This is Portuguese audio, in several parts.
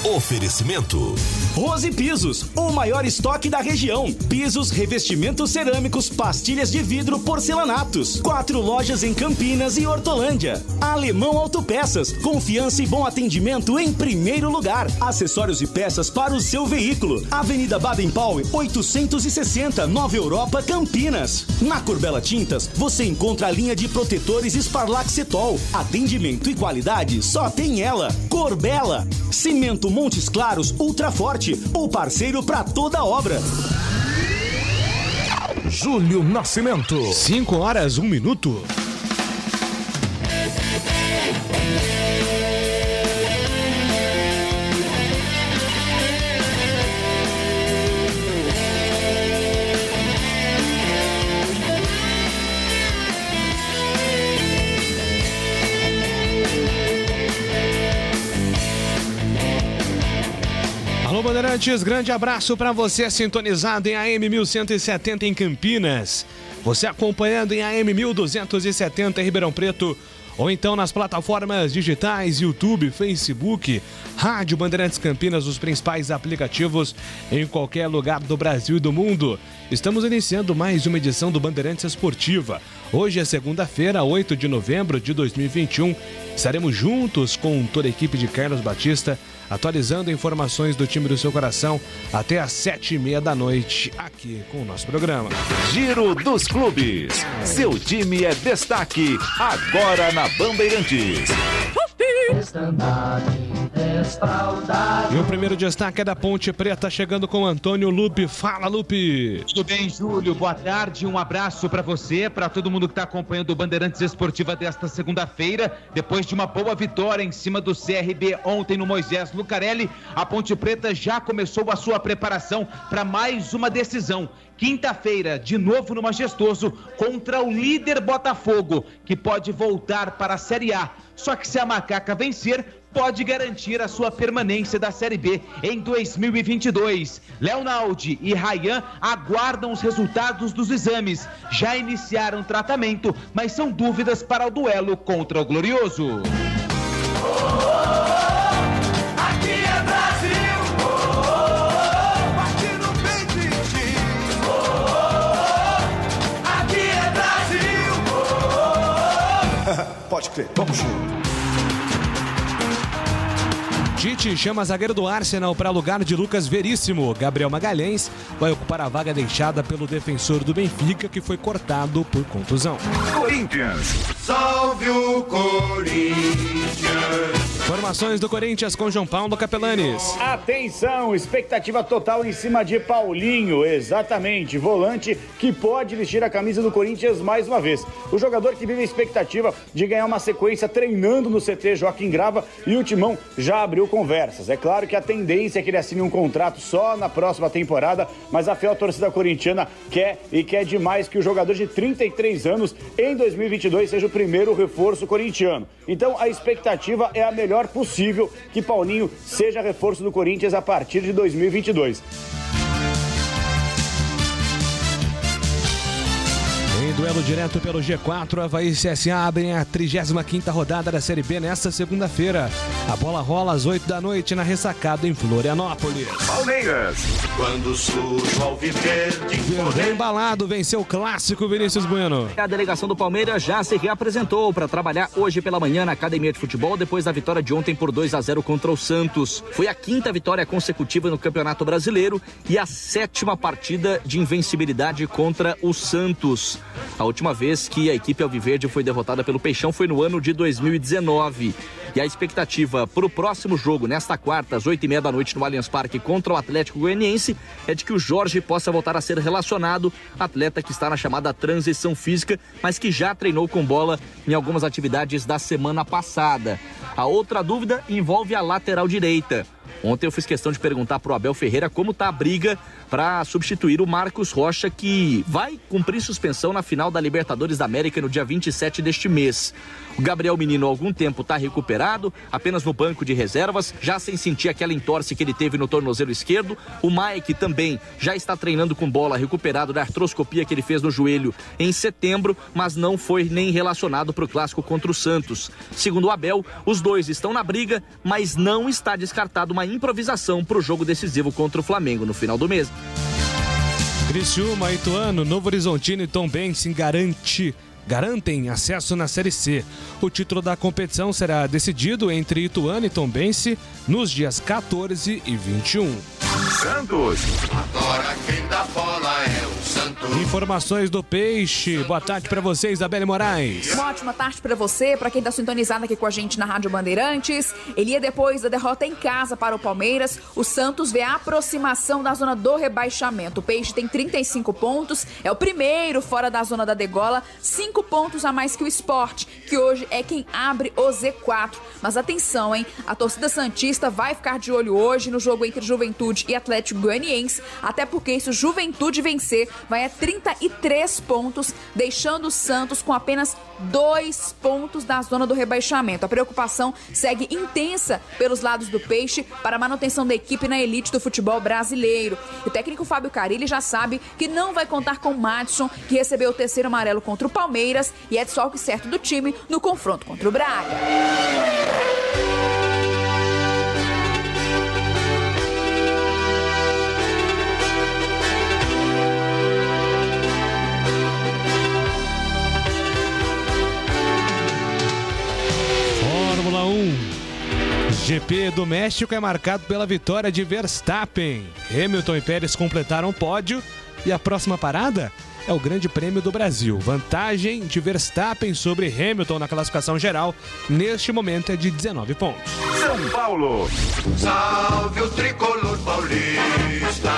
Oferecimento Rose Pisos, o maior estoque da região. Pisos, revestimentos cerâmicos, pastilhas de vidro, porcelanatos. 4 lojas em Campinas e Hortolândia. Alemão Autopeças, confiança e bom atendimento em primeiro lugar. Acessórios e peças para o seu veículo. Avenida Baden-Powell, 860, Nova Europa, Campinas. Na Corbella Tintas, você encontra a linha de protetores Sparlaxetol. Atendimento e qualidade só tem ela. Corbella. Cimento Montes Claros Ultra Forte, o parceiro para toda obra. Júlio Nascimento. 5h01. Alô, Bandeirantes, grande abraço para você sintonizado em AM 1170 em Campinas. Você acompanhando em AM 1270 em Ribeirão Preto. Ou então nas plataformas digitais, YouTube, Facebook, Rádio Bandeirantes Campinas, os principais aplicativos em qualquer lugar do Brasil e do mundo. Estamos iniciando mais uma edição do Bandeirantes Esportiva. Hoje é segunda-feira, 8 de novembro de 2021. Estaremos juntos com toda a equipe de Carlos Batista, atualizando informações do time do seu coração até às 7h30 aqui com o nosso programa. Giro dos Clubes. Seu time é destaque agora na Bandeirantes. E o primeiro destaque é da Ponte Preta, chegando com Antônio Lupe. Fala, Lupe! Tudo bem, Júlio? Boa tarde, um abraço para você, para todo mundo que está acompanhando o Bandeirantes Esportiva desta segunda-feira. Depois de uma boa vitória em cima do CRB ontem no Moisés Lucarelli, a Ponte Preta já começou a sua preparação para mais uma decisão. Quinta-feira, de novo no Majestoso, contra o líder Botafogo, que pode voltar para a Série A. Só que se a Macaca vencer, pode garantir a sua permanência da Série B em 2022. Leonaldi e Ryan aguardam os resultados dos exames. Já iniciaram tratamento, mas são dúvidas para o duelo contra o Glorioso. Aqui é Brasil, aqui no peito de ti. Aqui é Brasil. Pode crer, vamos junto. Tite chama zagueiro do Arsenal para lugar de Lucas Veríssimo. Gabriel Magalhães vai ocupar a vaga deixada pelo defensor do Benfica, que foi cortado por contusão. Corinthians. Salve o Corinthians. Informações do Corinthians com João Paulo Capelanes. Atenção, expectativa total em cima de Paulinho, exatamente, volante que pode vestir a camisa do Corinthians mais uma vez. O jogador que vive a expectativa de ganhar uma sequência treinando no CT Joaquim Grava, e o Timão já abriu conversas. É claro que a tendência é que ele assine um contrato só na próxima temporada, mas a fiel torcida corintiana quer demais que o jogador de 33 anos em 2022 seja o primeiro reforço corintiano. Então a expectativa é a melhor possível que Paulinho seja reforço do Corinthians a partir de 2022. Em duelo direto pelo G4, Avaí e CSA abrem a 35ª rodada da Série B nesta segunda-feira. A bola rola às 8h na Ressacada, em Florianópolis. Palmeiras. Quando surge ao viver de Bem embalado, venceu o clássico Vinícius Bueno. A delegação do Palmeiras já se reapresentou para trabalhar hoje pela manhã na Academia de Futebol, depois da vitória de ontem por 2-0 contra o Santos. Foi a 5ª vitória consecutiva no Campeonato Brasileiro e a 7ª partida de invencibilidade contra o Santos. A última vez que a equipe alviverde foi derrotada pelo Peixão foi no ano de 2019. E a expectativa para o próximo jogo, nesta quarta, às 8h30 no Allianz Parque contra o Atlético Goianiense, é de que o Jorge possa voltar a ser relacionado, atleta que está na chamada transição física, mas que já treinou com bola em algumas atividades da semana passada. A outra dúvida envolve a lateral direita. Ontem eu fiz questão de perguntar para o Abel Ferreira como está a briga para substituir o Marcos Rocha, que vai cumprir suspensão na final da Libertadores da América no dia 27 deste mês. O Gabriel Menino há algum tempo está recuperado, apenas no banco de reservas, já sem sentir aquela entorse que ele teve no tornozelo esquerdo. O Mike também já está treinando com bola, recuperado da artroscopia que ele fez no joelho em setembro, mas não foi nem relacionado para o clássico contra o Santos. Segundo o Abel, os dois estão na briga, mas não está descartado uma improvisação para o jogo decisivo contra o Flamengo no final do mês. Criciúma, Ituano, Novo Horizontino e Tombense garantem acesso na Série C. O título da competição será decidido entre Ituano e Tombense nos dias 14 e 21. Santos. Agora quem dá bola é o Santos. Informações do Peixe. Boa tarde para você, Isabelle Moraes. Uma ótima tarde para você, para quem tá sintonizado aqui com a gente na Rádio Bandeirantes. Depois da derrota em casa para o Palmeiras, o Santos vê a aproximação da zona do rebaixamento. O Peixe tem 35 pontos, é o primeiro fora da zona da degola, 5 pontos a mais que o Sport, que hoje é quem abre o Z4. Mas atenção, hein? A torcida santista vai ficar de olho hoje no jogo entre Juventude e Atlético Goianiense, até porque se o Juventude vencer, vai a 33 pontos, deixando o Santos com apenas 2 pontos da zona do rebaixamento. A preocupação segue intensa pelos lados do Peixe para a manutenção da equipe na elite do futebol brasileiro. O técnico Fábio Carille já sabe que não vai contar com o Madison, que recebeu o terceiro amarelo contra o Palmeiras e é desfalque certo do time no confronto contra o Braga. Fórmula 1. GP do México é marcado pela vitória de Verstappen. Hamilton e Pérez completaram o pódio e a próxima parada é o Grande Prêmio do Brasil. Vantagem de Verstappen sobre Hamilton na classificação geral, neste momento é de 19 pontos. São Paulo. Salve o tricolor paulista.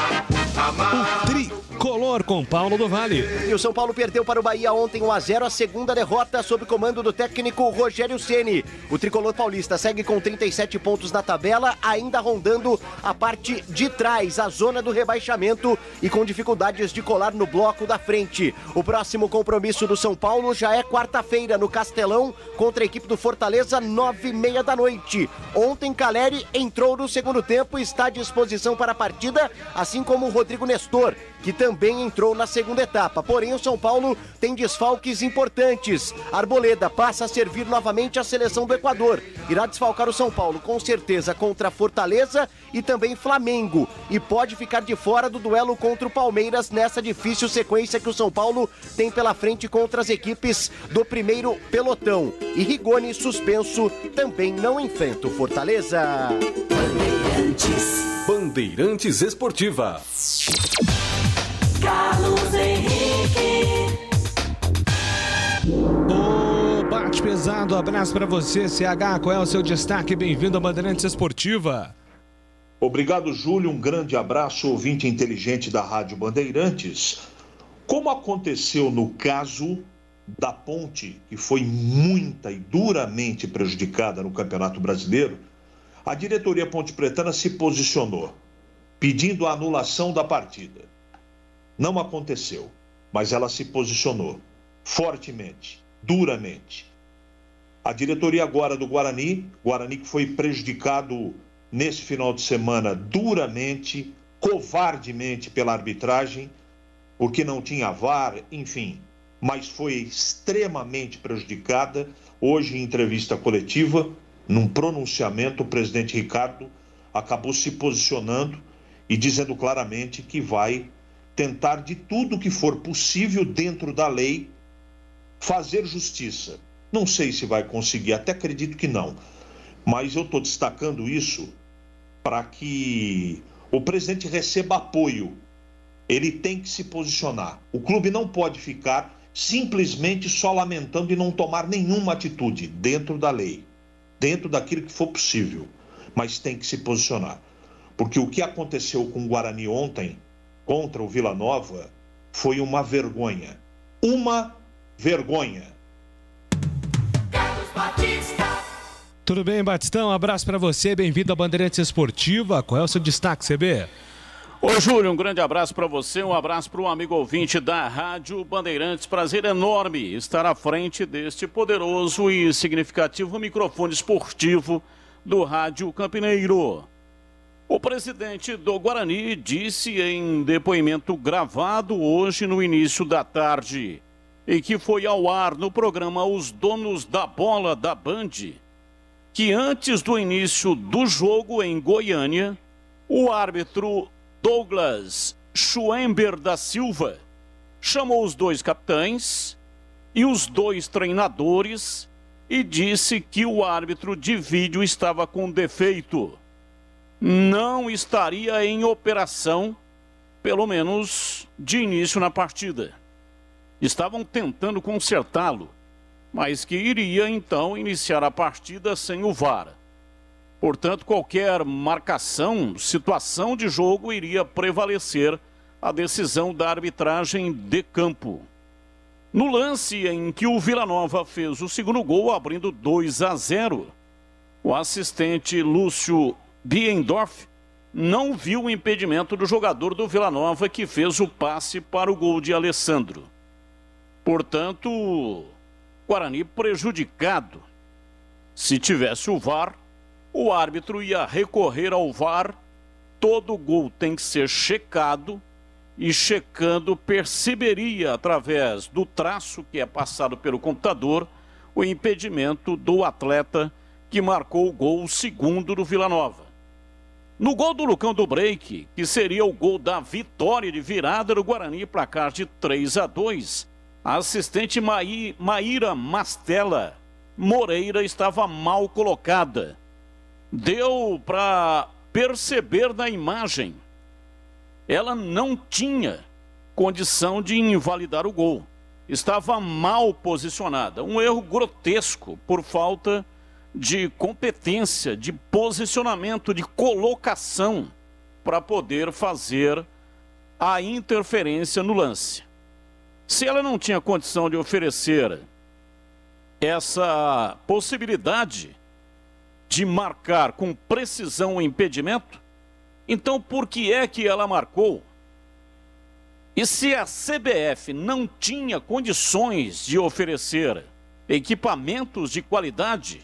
O tricolor com Paulo do Vale. E o São Paulo perdeu para o Bahia ontem 1-0, a segunda derrota sob comando do técnico Rogério Ceni. O tricolor paulista segue com 37 pontos na tabela, ainda rondando a parte de trás, a zona do rebaixamento e com dificuldades de colar no bloco da frente. O próximo compromisso do São Paulo já é quarta-feira no Castelão contra a equipe do Fortaleza, 9h30 da noite. Ontem Caleri entrou no segundo tempo e está à disposição para a partida, assim como o Rodrigo Nestor, que também entrou na segunda etapa. Porém, o São Paulo tem desfalques importantes. Arboleda passa a servir novamente a seleção do Equador. Irá desfalcar o São Paulo, com certeza, contra Fortaleza e também Flamengo. E pode ficar de fora do duelo contra o Palmeiras nessa difícil sequência que o São Paulo tem pela frente contra as equipes do primeiro pelotão. E Rigoni, suspenso, também não enfrenta o Fortaleza. Bandeirantes Esportiva. Carlos Henrique. Ô, bate pesado, abraço pra você, CH, qual é o seu destaque? Bem-vindo à Bandeirantes Esportiva. Obrigado, Júlio, um grande abraço, ouvinte inteligente da Rádio Bandeirantes. Como aconteceu no caso da Ponte, que foi muita e duramente prejudicada no Campeonato Brasileiro, a diretoria pontepretana se posicionou, pedindo a anulação da partida. Não aconteceu, mas ela se posicionou fortemente, duramente. A diretoria agora do Guarani que foi prejudicado nesse final de semana duramente, covardemente pela arbitragem, porque não tinha VAR, enfim, mas foi extremamente prejudicada. Hoje, em entrevista coletiva, num pronunciamento, o presidente Ricardo acabou se posicionando e dizendo claramente que vai tentar de tudo que for possível dentro da lei fazer justiça. Não sei se vai conseguir, até acredito que não, mas eu estou destacando isso para que o presidente receba apoio. Ele tem que se posicionar. O clube não pode ficar simplesmente só lamentando e não tomar nenhuma atitude dentro da lei, dentro daquilo que for possível, mas tem que se posicionar, porque o que aconteceu com o Guarani ontem contra o Vila Nova foi uma vergonha. Uma vergonha. Carlos Batista. Tudo bem, Batistão? Um abraço para você, bem-vindo à Bandeirantes Esportiva. Qual é o seu destaque, CB? Ô Júlio, um grande abraço para você, um abraço para o amigo ouvinte da Rádio Bandeirantes. Prazer enorme estar à frente deste poderoso e significativo microfone esportivo do Rádio Campineiro. O presidente do Guarani disse em depoimento gravado hoje no início da tarde e que foi ao ar no programa Os Donos da Bola da Band, que antes do início do jogo em Goiânia, o árbitro Douglas Schwember da Silva chamou os 2 capitães e os 2 treinadores e disse que o árbitro de vídeo estava com defeito. Não estaria em operação, pelo menos de início na partida. Estavam tentando consertá-lo, mas que iria então iniciar a partida sem o VAR. Portanto, qualquer marcação, situação de jogo iria prevalecer a decisão da arbitragem de campo. No lance em que o Vila Nova fez o segundo gol, abrindo 2-0, o assistente Lúcio Biendorf não viu o impedimento do jogador do Vila Nova que fez o passe para o gol de Alessandro. Portanto, Guarani prejudicado. Se tivesse o VAR, o árbitro ia recorrer ao VAR, todo gol tem que ser checado, e checando perceberia, através do traço que é passado pelo computador, o impedimento do atleta que marcou o gol segundo do Vila Nova. No gol do Lucão do Break, que seria o gol da vitória de virada do Guarani, placar de 3-2, a assistente Maíra Mastella Moreira estava mal colocada. Deu para perceber na imagem. Ela não tinha condição de invalidar o gol. Estava mal posicionada. Um erro grotesco por falta de competência, de posicionamento, de colocação para poder fazer a interferência no lance. Se ela não tinha condição de oferecer essa possibilidade de marcar com precisão o impedimento, então por que é que ela marcou? E se a CBF não tinha condições de oferecer equipamentos de qualidade,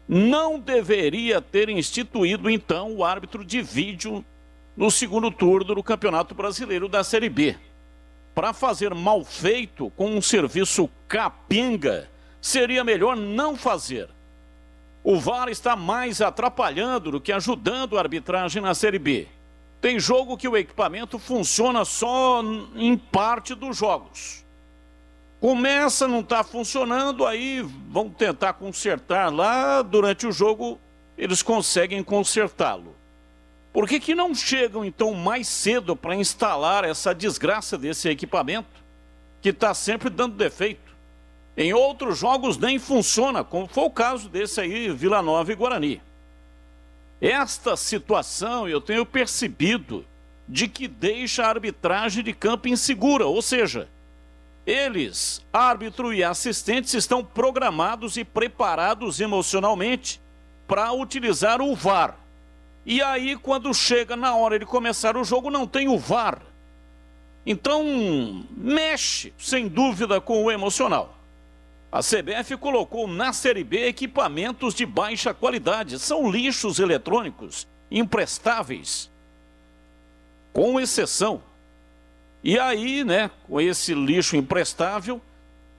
não deveria ter instituído então o árbitro de vídeo no segundo turno do Campeonato Brasileiro da Série B. Para fazer mal feito com um serviço capenga, seria melhor não fazer. O VAR está mais atrapalhando do que ajudando a arbitragem na Série B. Tem jogo que o equipamento funciona só em parte dos jogos. Começa, não está funcionando, aí vão tentar consertar lá, durante o jogo eles conseguem consertá-lo. Por que não chegam então mais cedo para instalar essa desgraça desse equipamento, que está sempre dando defeito? Em outros jogos nem funciona, como foi o caso desse aí, Vila Nova e Guarani. Esta situação eu tenho percebido de que deixa a arbitragem de campo insegura, ou seja, eles, árbitro e assistentes, estão programados e preparados emocionalmente para utilizar o VAR. E aí, quando chega na hora de começar o jogo, não tem o VAR. Então, mexe, sem dúvida, com o emocional. A CBF colocou na Série B equipamentos de baixa qualidade. São lixos eletrônicos imprestáveis, com exceção. E aí, né, com esse lixo imprestável,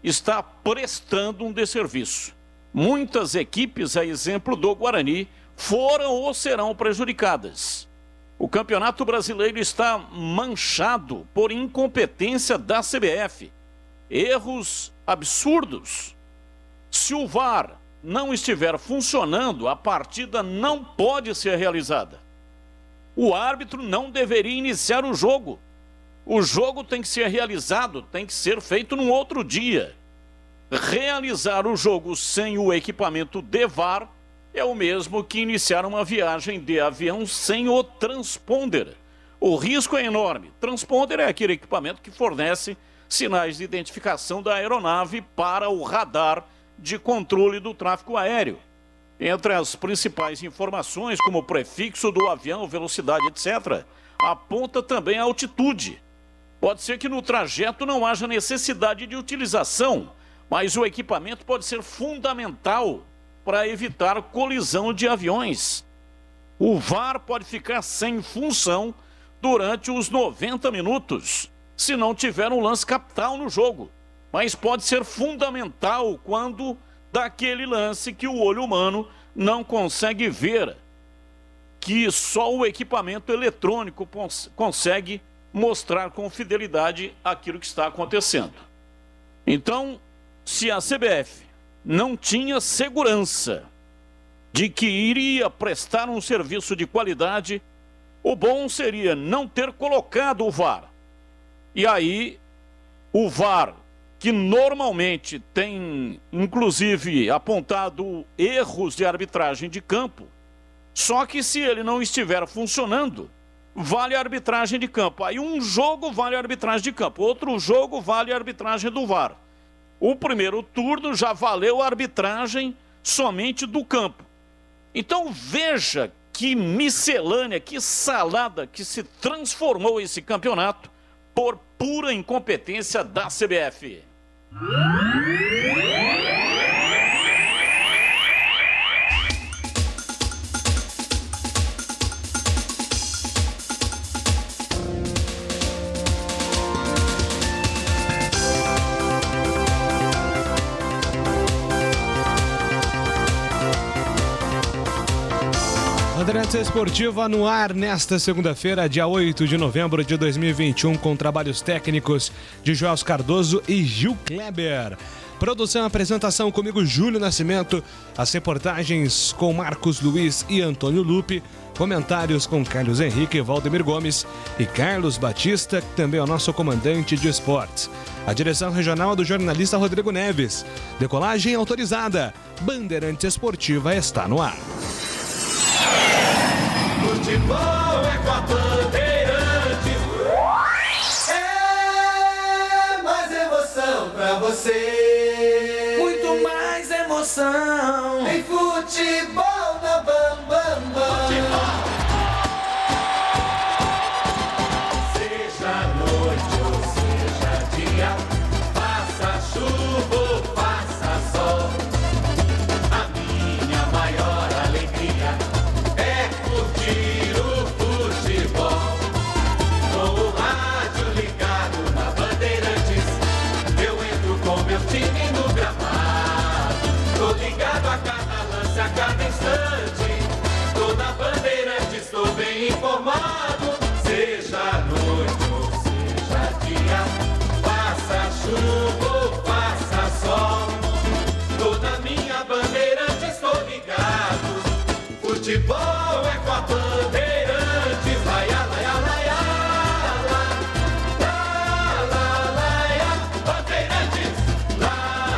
está prestando um desserviço. Muitas equipes, a exemplo do Guarani, foram ou serão prejudicadas. O Campeonato Brasileiro está manchado por incompetência da CBF. Erros absurdos. Se o VAR não estiver funcionando, a partida não pode ser realizada. O árbitro não deveria iniciar o jogo. O jogo tem que ser realizado, tem que ser feito num outro dia. Realizar o jogo sem o equipamento de VAR é o mesmo que iniciar uma viagem de avião sem o transponder. O risco é enorme. Transponder é aquele equipamento que fornece sinais de identificação da aeronave para o radar de controle do tráfego aéreo. Entre as principais informações, como o prefixo do avião, velocidade, etc., aponta também a altitude. Pode ser que no trajeto não haja necessidade de utilização, mas o equipamento pode ser fundamental para evitar colisão de aviões. O VAR pode ficar sem função durante os 90 minutos, se não tiver um lance capital no jogo, mas pode ser fundamental quando daquele lance que o olho humano não consegue ver que só o equipamento eletrônico consegue mostrar com fidelidade aquilo que está acontecendo. Então, se a CBF não tinha segurança de que iria prestar um serviço de qualidade, o bom seria não ter colocado o VAR. E aí, o VAR, que normalmente tem, inclusive, apontado erros de arbitragem de campo, só que se ele não estiver funcionando, vale a arbitragem de campo. Aí um jogo vale a arbitragem de campo, outro jogo vale a arbitragem do VAR. O primeiro turno já valeu a arbitragem somente do campo. Então veja que miscelânea, que salada que se transformou esse campeonato por pura incompetência da CBF. Bandeirantes Esportiva no ar nesta segunda-feira, dia 8 de novembro de 2021, com trabalhos técnicos de Joel Cardoso e Gil Kleber. Produção e apresentação comigo, Júlio Nascimento. As reportagens com Marcos Luiz e Antônio Lupe. Comentários com Carlos Henrique, Valdemir Gomes e Carlos Batista, que também é o nosso comandante de esportes. A direção regional é do jornalista Rodrigo Neves. Decolagem autorizada. Bandeirantes Esportiva está no ar. Futebol é com a Bandeirantes. É mais emoção pra você. Muito mais emoção. Em futebol na Bam Bam Bam. Futebol. Seja noite ou seja dia, faça chuva ou faça sol, a minha maior alegria é curtir o futebol. Com o rádio ligado na Bandeirantes, eu entro com meu time no gramado. Tô ligado a cada lance, a cada instante. Tô na Bandeirantes, tô bem informado. Seja noite ou seja dia, faça chuva ou faça sol, tô na minha Bandeirantes, tô ligado. Futebol é com a Bandeirantes. Laia, laia, laia, la, la, laia, Bandeirantes. La,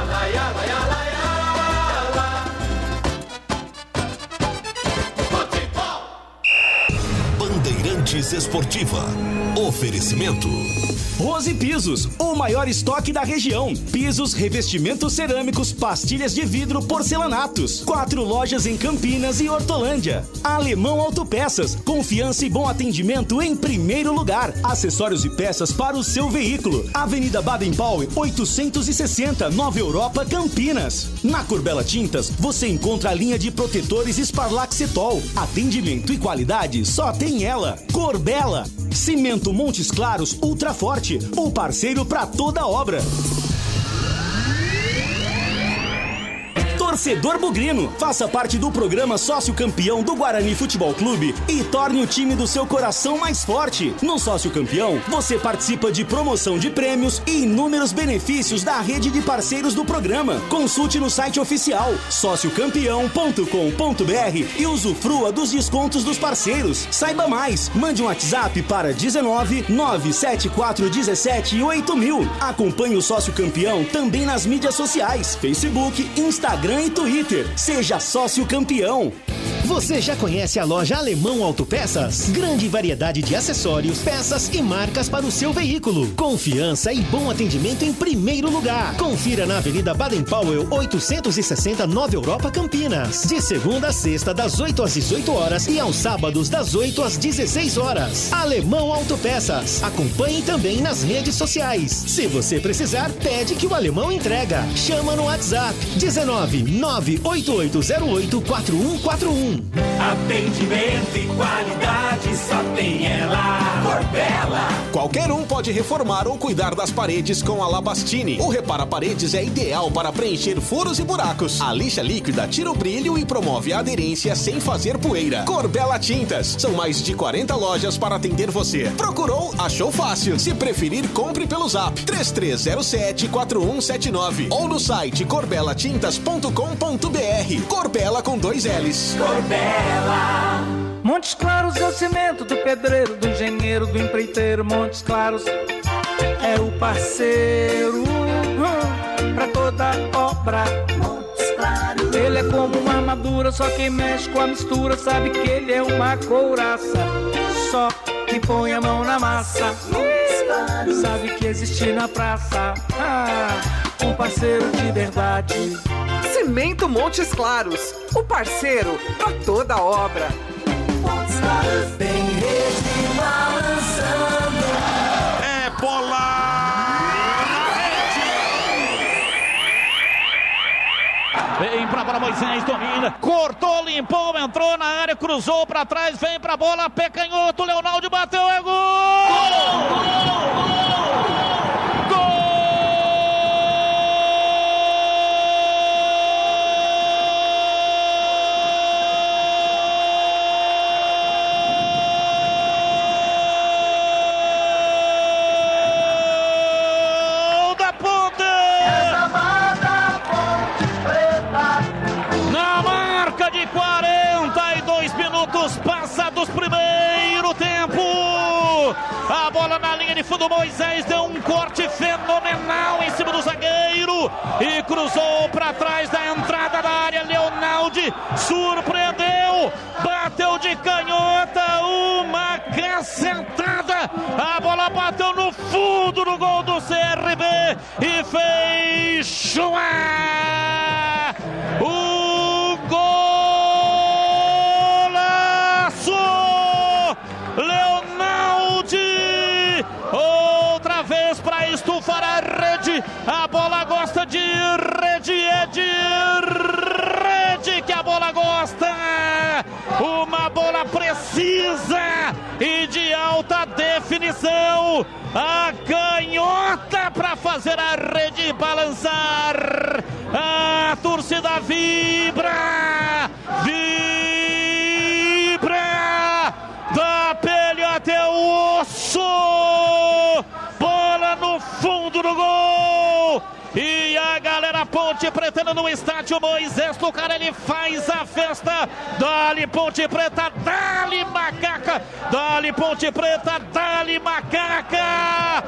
laia, laia, laia, la. Futebol. Bandeirantes Esportiva. Oferecimento. Rose Pisos, o maior estoque da região. Pisos, revestimentos cerâmicos, pastilhas de vidro, porcelanatos. 4 lojas em Campinas e Hortolândia. Alemão Autopeças, confiança e bom atendimento em primeiro lugar. Acessórios e peças para o seu veículo. Avenida Baden-Powell, 860, Nova Europa, Campinas. Na Corbella Tintas, você encontra a linha de protetores Sparlaxetol. Atendimento e qualidade só tem ela. Corbella. Cimento Montes Claros Ultra Forte, o parceiro para toda obra. Torcedor bugrino, faça parte do programa Sócio Campeão do Guarani Futebol Clube e torne o time do seu coração mais forte. No Sócio Campeão, você participa de promoção de prêmios e inúmeros benefícios da rede de parceiros do programa. Consulte no site oficial sociocampeão.com.br e usufrua dos descontos dos parceiros. Saiba mais, mande um WhatsApp para 19 974 17 8000. Acompanhe o Sócio Campeão também nas mídias sociais, Facebook, Instagram e Twitter. Seja sócio campeão. Você já conhece a loja Alemão Autopeças? Grande variedade de acessórios, peças e marcas para o seu veículo. Confiança e bom atendimento em primeiro lugar. Confira na Avenida Baden-Powell, 860, Nova Europa, Campinas. De segunda a sexta, das 8 às 18 horas e aos sábados, das 8 às 16 horas. Alemão Autopeças. Acompanhe também nas redes sociais. Se você precisar, pede que o Alemão entrega. Chama no WhatsApp 19 98808 4141. Atendimento e qualidade só tem ela. Corbella. Qualquer um pode reformar ou cuidar das paredes com a Labastini. O Repara Paredes é ideal para preencher furos e buracos. A lixa líquida tira o brilho e promove a aderência sem fazer poeira. Corbella Tintas. São mais de 40 lojas para atender você. Procurou? Achou fácil. Se preferir, compre pelo Zap 3307-4179 ou no site corbelatintas.com.br. Corbella com 2 L's. Corbella. Montes Claros é o cimento do pedreiro, do engenheiro, do empreiteiro. Montes Claros é o parceiro pra toda obra. Montes Claros. Ele é como uma armadura, só quem mexe com a mistura sabe que ele é uma couraça. Só quem põe a mão na massa sabe que existe na praça um parceiro de verdade. Cimento Montes Claros, o parceiro pra toda obra. Montes Claros, bem rede balançando. É bola na rede. Vem pra bola, Moisés domina, cortou, limpou, entrou na área, cruzou pra trás, vem pra bola, pé canhoto, Leonaldo bateu, é gol! Gol! Gol! Passados primeiro tempo, a bola na linha de fundo, Moisés deu um corte fenomenal em cima do zagueiro e cruzou para trás da entrada da área. Leonaldo surpreendeu, bateu de canhota, uma cacetada, a bola bateu no fundo do gol do CRB e fez chuar o gol. Outra vez para estufar a rede, a bola gosta de rede, é de rede que a bola gosta, uma bola precisa e de alta definição, a canhota para fazer a rede balançar, a torcida vibra, da pele até o osso, bola no fundo do gol, e a galera Ponte Preta no estádio Moisés Lucarelli faz a festa. Dali Ponte Preta, dali macaca, dali Ponte Preta, dali macaca,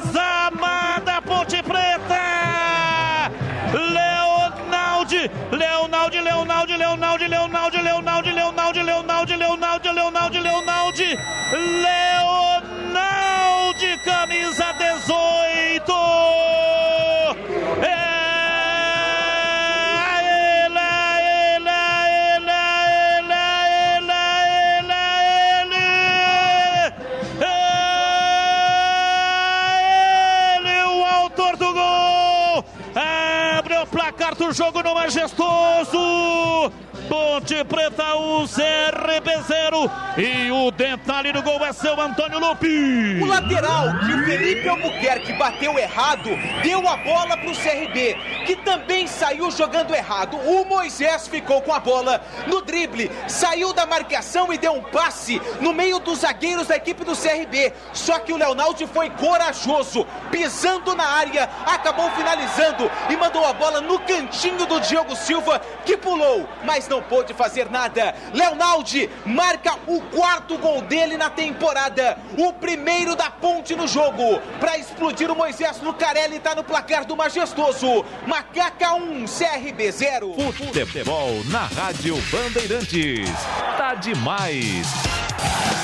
examada Ponte Preta, Leonaldo, camisa 18. Ele, o autor do gol, abre o placar do jogo no Majestoso. Ponte Preta 1, CRB 0. E o detalhe do gol é seu Antônio Lupi. O lateral que o Felipe Albuquerque bateu errado deu a bola para o CRB, que também saiu jogando errado. O Moisés ficou com a bola no drible, saiu da marcação e deu um passe no meio dos zagueiros da equipe do CRB. Só que o Leonaldo foi corajoso, pisando na área, acabou finalizando e mandou a bola no cantinho do Diogo Silva, que pulou, mas não pôde fazer nada. Leonaldo marca o 4º gol dele na temporada, o primeiro da Ponte no jogo. Para explodir, o Moisés Lucarelli está no placar do Majestoso. Macaca 1, CRB 0. Futebol na Rádio Bandeirantes. Tá demais.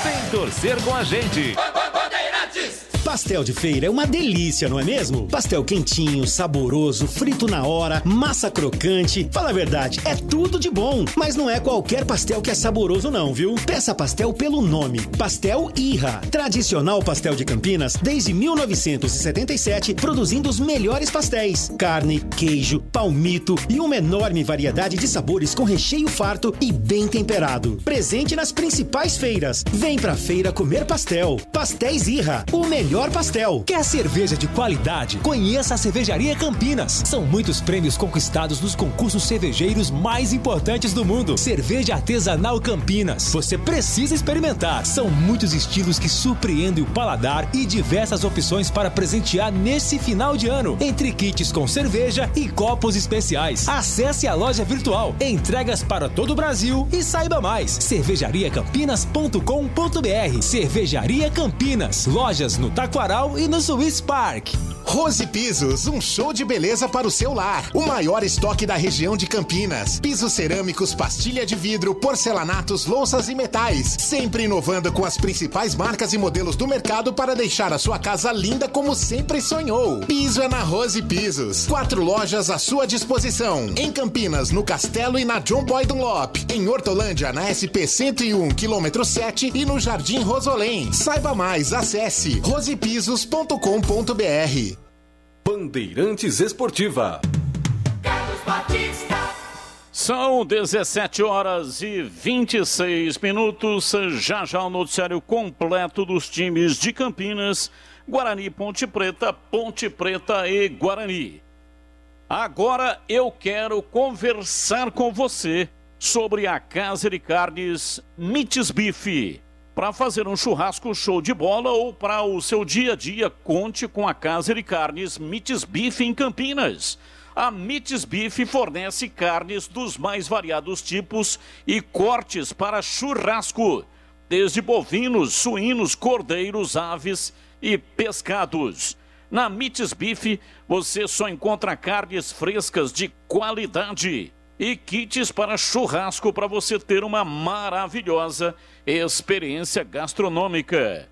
Vem torcer com a gente. Bandeirantes. Pastel de feira é uma delícia, não é mesmo? Pastel quentinho, saboroso, frito na hora, massa crocante. Fala a verdade, é tudo de bom. Mas não é qualquer pastel que é saboroso não, viu? Peça pastel pelo nome. Pastel Irra. Tradicional pastel de Campinas desde 1977, produzindo os melhores pastéis. Carne, queijo, palmito e uma enorme variedade de sabores com recheio farto e bem temperado. Presente nas principais feiras. Vem pra feira comer pastel. Pastéis Irra, o melhor pastel. Quer cerveja de qualidade? Conheça a Cervejaria Campinas. São muitos prêmios conquistados nos concursos cervejeiros mais importantes do mundo. Cerveja Artesanal Campinas. Você precisa experimentar. São muitos estilos que surpreendem o paladar e diversas opções para presentear nesse final de ano. Entre kits com cerveja e copos especiais. Acesse a loja virtual. Entregas para todo o Brasil e saiba mais. cervejariacampinas.com.br. Cervejaria Campinas. Lojas no Taquaral e no Swiss Park. Rose Pisos, um show de beleza para o seu lar. O maior estoque da região de Campinas. Pisos cerâmicos, pastilha de vidro, porcelanatos, louças e metais. Sempre inovando com as principais marcas e modelos do mercado para deixar a sua casa linda como sempre sonhou. Piso é na Rose Pisos. 4 lojas à sua disposição. Em Campinas, no Castelo e na John Boy Dunlop. Em Hortolândia, na SP 101, quilômetro 7 e no Jardim Rosolém. Saiba mais, acesse rosepisos.com.br. Bandeirantes Esportiva. Carlos Batista. São 17 horas e 26 minutos. Já já o noticiário completo dos times de Campinas, Guarani, Ponte Preta e Guarani. Agora eu quero conversar com você sobre a Casa de Carnes Mites Bife. Para fazer um churrasco show de bola ou para o seu dia a dia, conte com a Casa de Carnes Mites Bife em Campinas. A Mites Bife fornece carnes dos mais variados tipos e cortes para churrasco, desde bovinos, suínos, cordeiros, aves e pescados. Na Mites Bife, você só encontra carnes frescas de qualidade e kits para churrasco para você ter uma maravilhosa experiência gastronômica.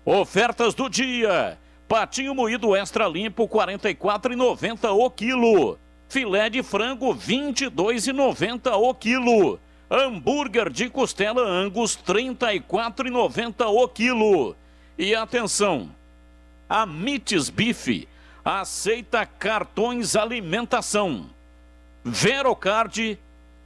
Ofertas do dia: patinho moído extra limpo, R$ 44,90 o quilo. Filé de frango, R$ 22,90 o quilo. Hambúrguer de costela Angus, R$ 34,90 o quilo. E atenção, a Mites Bife aceita cartões alimentação Verocard,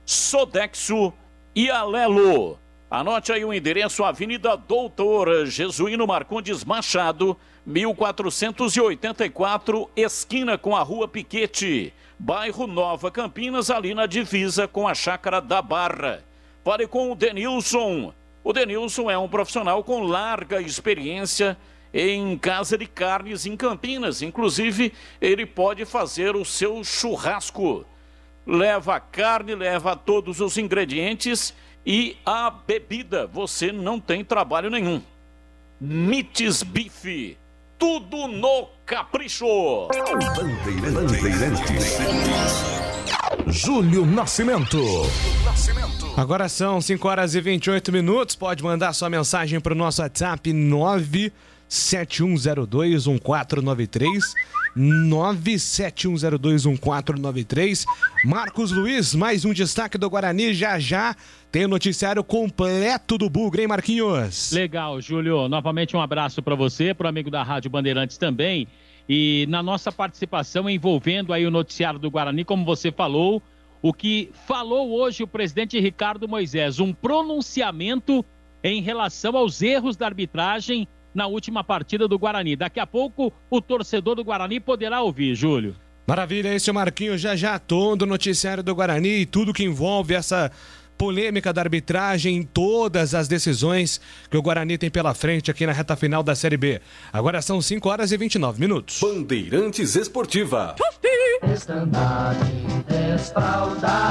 Sodexo e Alelo. Anote aí o endereço: Avenida Doutor Jesuíno Marcondes Machado, 1484, esquina com a Rua Piquete, bairro Nova Campinas, ali na divisa com a Chácara da Barra. Fale com o Denilson. O Denilson é um profissional com larga experiência em casa de carnes em Campinas. Inclusive, ele pode fazer o seu churrasco. Leva a carne, leva todos os ingredientes e a bebida. Você não tem trabalho nenhum. Mites Bife, tudo no capricho. Bandeirantes. Júlio Nascimento. Agora são 5 horas e 28 minutos. Pode mandar sua mensagem para o nosso WhatsApp 971021493. 971021493. Marcos Luiz, mais um destaque do Guarani. Já tem o noticiário completo do Bugre, hein, Marquinhos? Legal, Júlio. Novamente um abraço para você, para o amigo da Rádio Bandeirantes também. E na nossa participação envolvendo aí o noticiário do Guarani, como você falou, o que falou hoje o presidente Ricardo Moisés, um pronunciamento em relação aos erros da arbitragem na última partida do Guarani. Daqui a pouco o torcedor do Guarani poderá ouvir, Júlio. Maravilha, esse é o Marquinhos. Já todo o noticiário do Guarani e tudo que envolve essa polêmica da arbitragem, todas as decisões que o Guarani tem pela frente aqui na reta final da Série B. Agora são 5 horas e 29 minutos. Bandeirantes Esportiva.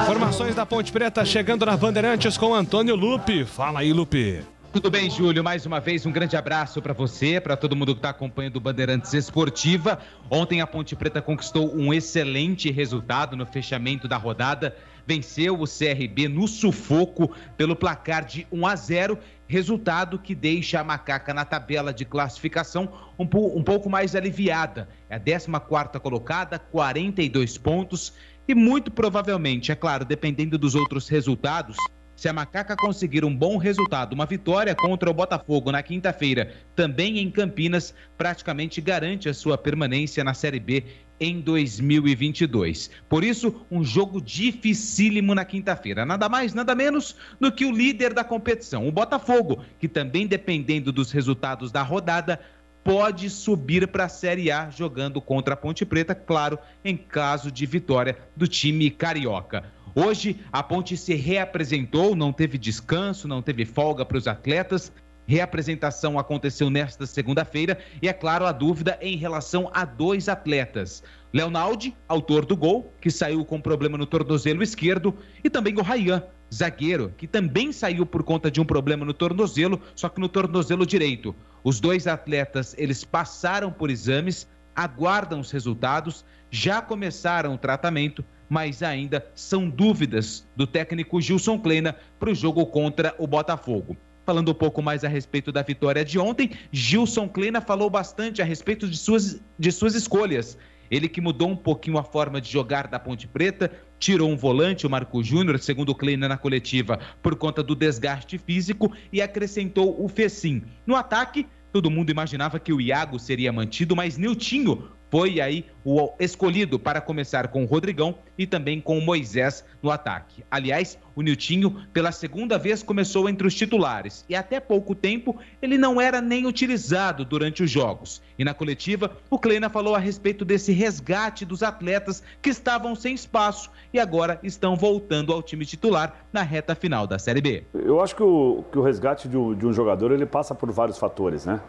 Informações da Ponte Preta chegando na Bandeirantes com Antônio Lupe. Fala aí, Lupe. Tudo bem, Júlio? Mais uma vez, um grande abraço para você, para todo mundo que está acompanhando o Bandeirantes Esportiva. Ontem a Ponte Preta conquistou um excelente resultado no fechamento da rodada venceu o CRB no sufoco pelo placar de 1-0, resultado que deixa a Macaca na tabela de classificação um pouco mais aliviada. É a 14ª colocada, 42 pontos, e muito provavelmente, é claro, dependendo dos outros resultados, se a Macaca conseguir um bom resultado, uma vitória contra o Botafogo na quinta-feira, também em Campinas, praticamente garante a sua permanência na Série B em 2022. Por isso, um jogo dificílimo na quinta-feira. Nada mais, nada menos do que o líder da competição, o Botafogo, que também, dependendo dos resultados da rodada, pode subir para a Série A jogando contra a Ponte Preta, claro, em caso de vitória do time carioca. Hoje, a Ponte se reapresentou, não teve descanso, não teve folga para os atletas. Reapresentação aconteceu nesta segunda-feira e, é claro, a dúvida em relação a 2 atletas. Leonaldi, autor do gol, que saiu com problema no tornozelo esquerdo, e também o Rayan, zagueiro, que também saiu por conta de um problema no tornozelo, só que no tornozelo direito. Os 2 atletas, eles passaram por exames, aguardam os resultados, já começaram o tratamento, mas ainda são dúvidas do técnico Gilson Kleina para o jogo contra o Botafogo. Falando um pouco mais a respeito da vitória de ontem, Gilson Kleina falou bastante a respeito de suas escolhas. Ele que mudou um pouquinho a forma de jogar da Ponte Preta, tirou um volante, o Marco Júnior, segundo o Kleina na coletiva, por conta do desgaste físico, e acrescentou o Fecim. No ataque, todo mundo imaginava que o Iago seria mantido, mas Niltinho foi aí o escolhido para começar com o Rodrigão e também com o Moisés no ataque. Aliás, o Niltinho pela segunda vez começou entre os titulares e até pouco tempo ele não era nem utilizado durante os jogos. E na coletiva, o Kleina falou a respeito desse resgate dos atletas que estavam sem espaço e agora estão voltando ao time titular na reta final da Série B. Eu acho que o resgate de um jogador ele passa por vários fatores, né?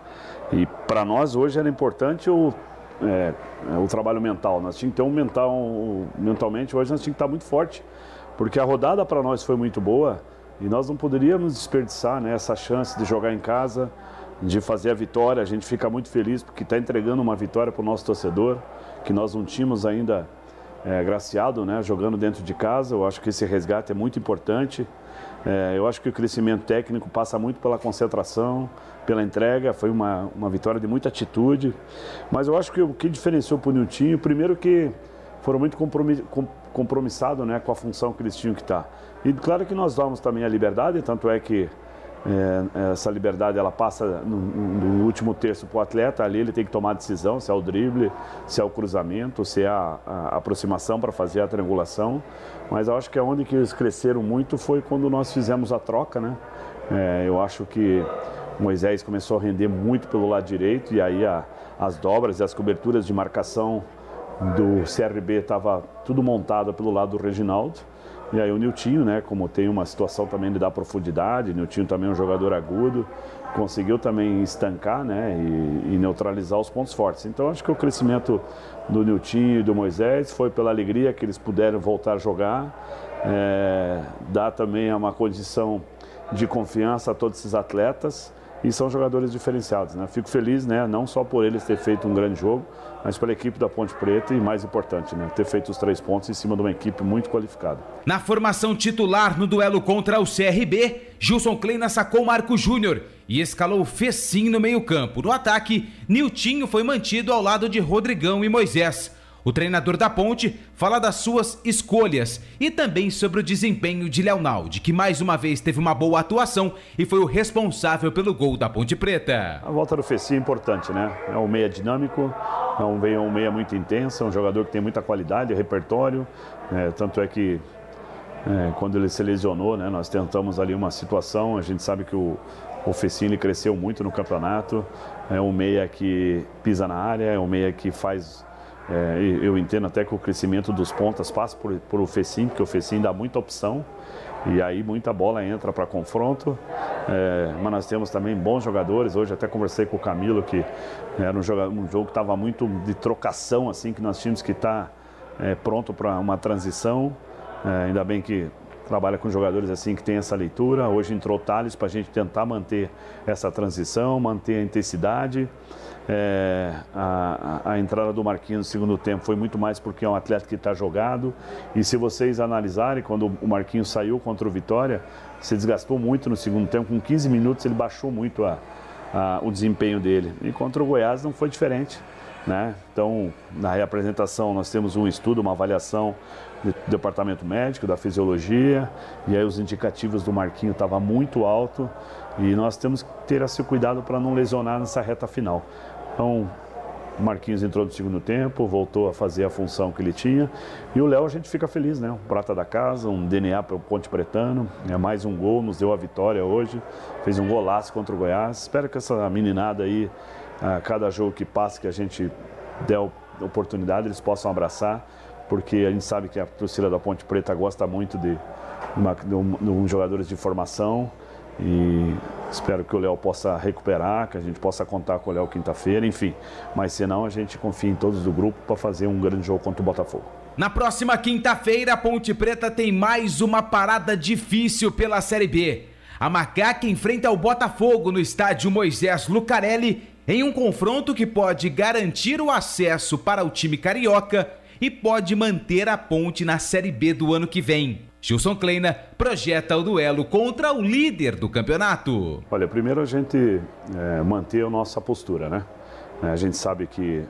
E para nós hoje era importante o trabalho mental. Nós tínhamos que ter mentalmente, hoje nós tínhamos que estar muito forte, porque a rodada para nós foi muito boa e nós não poderíamos desperdiçar, né, essa chance de jogar em casa, de fazer a vitória. A gente fica muito feliz porque está entregando uma vitória para o nosso torcedor, que nós não tínhamos ainda graciado, né, jogando dentro de casa. Eu acho que esse resgate é muito importante. Eu acho que o crescimento técnico passa muito pela concentração, pela entrega. Foi uma vitória de muita atitude. Mas eu acho que o que diferenciou para o Niltinho, primeiro que foram muito compromissados, né, com a função que eles tinham que estar. E claro que nós damos também a liberdade, tanto é que essa liberdade ela passa no último terço para o atleta. Ali ele tem que tomar a decisão, se é o drible, se é o cruzamento, se é a aproximação para fazer a triangulação. Mas eu acho que onde que eles cresceram muito foi quando nós fizemos a troca, né? Eu acho que o Moisés começou a render muito pelo lado direito e aí as dobras e as coberturas de marcação do CRB estava tudo montado pelo lado do Reginaldo. E aí o Niltinho, né, como tem uma situação também de dar profundidade, o Niltinho também é um jogador agudo, conseguiu também estancar, né, e neutralizar os pontos fortes. Então acho que o crescimento do Niltinho e do Moisés foi pela alegria que eles puderam voltar a jogar, dá também uma condição de confiança a todos esses atletas. E são jogadores diferenciados, né? Fico feliz, né? Não só por eles ter feito um grande jogo, mas pela equipe da Ponte Preta e, mais importante, né, ter feito os 3 pontos em cima de uma equipe muito qualificada. Na formação titular no duelo contra o CRB, Gilson Kleina sacou Marco Júnior e escalou Fecim no meio-campo. No ataque, Niltinho foi mantido ao lado de Rodrigão e Moisés. O treinador da Ponte fala das suas escolhas e também sobre o desempenho de Leonaldi, que mais uma vez teve uma boa atuação e foi o responsável pelo gol da Ponte Preta. A volta do Fecim é importante, né? É um meia dinâmico, é um meia muito intenso, é um jogador que tem muita qualidade, repertório. Tanto é que quando ele se lesionou, né, nós tentamos ali uma situação. A gente sabe que o Fecim ele cresceu muito no campeonato. É um meia que pisa na área, é um meia que faz... eu entendo até que o crescimento dos pontas passa por o Fecim, porque o Fecim dá muita opção e aí muita bola entra para confronto. Mas nós temos também bons jogadores. Hoje até conversei com o Camilo, que era um jogo que estava muito de trocação, assim, que nós tínhamos que estar pronto para uma transição. Ainda bem que trabalha com jogadores assim que tem essa leitura. Hoje entrou o Thales para a gente tentar manter essa transição, manter a intensidade. A entrada do Marquinhos no segundo tempo foi muito mais porque é um atleta que está jogado. E se vocês analisarem, quando o Marquinhos saiu contra o Vitória, se desgastou muito no segundo tempo. Com 15 minutos ele baixou muito o desempenho dele. E contra o Goiás não foi diferente, né? Então, na reapresentação nós temos um estudo, uma avaliação do departamento médico, da fisiologia, e aí os indicativos do Marquinhos estavam muito alto e nós temos que ter esse cuidado para não lesionar nessa reta final. Então, o Marquinhos entrou no segundo tempo, voltou a fazer a função que ele tinha, e o Léo a gente fica feliz, né? Um prata da casa, um DNA para o Ponte Pretano, mais um gol, nos deu a vitória hoje, fez um golaço contra o Goiás. Espero que essa meninada aí, a cada jogo que passa, que a gente der oportunidade, eles possam abraçar, porque a gente sabe que a torcida da Ponte Preta gosta muito de jogadores de formação, e espero que o Léo possa recuperar, que a gente possa contar com o Léo quinta-feira, enfim. Mas senão a gente confia em todos do grupo para fazer um grande jogo contra o Botafogo. Na próxima quinta-feira, a Ponte Preta tem mais uma parada difícil pela Série B. A Macaca enfrenta o Botafogo no estádio Moisés Lucarelli em um confronto que pode garantir o acesso para o time carioca e pode manter a Ponte na Série B do ano que vem. Gilson Kleina projeta o duelo contra o líder do campeonato. Olha, primeiro a gente manter a nossa postura, né? A gente sabe que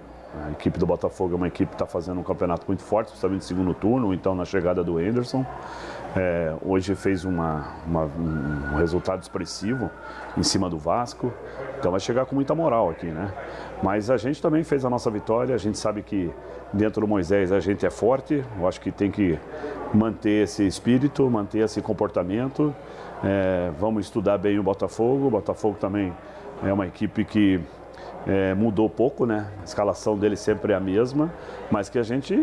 a equipe do Botafogo é uma equipe que está fazendo um campeonato muito forte, principalmente no segundo turno, ou então na chegada do Henderson. Hoje fez um resultado expressivo em cima do Vasco, então vai chegar com muita moral aqui, né? Mas a gente também fez a nossa vitória, a gente sabe que dentro do Moisés a gente é forte, eu acho que tem que manter esse espírito, manter esse comportamento. Vamos estudar bem o Botafogo também é uma equipe que mudou pouco, né? A escalação dele sempre é a mesma, mas que a gente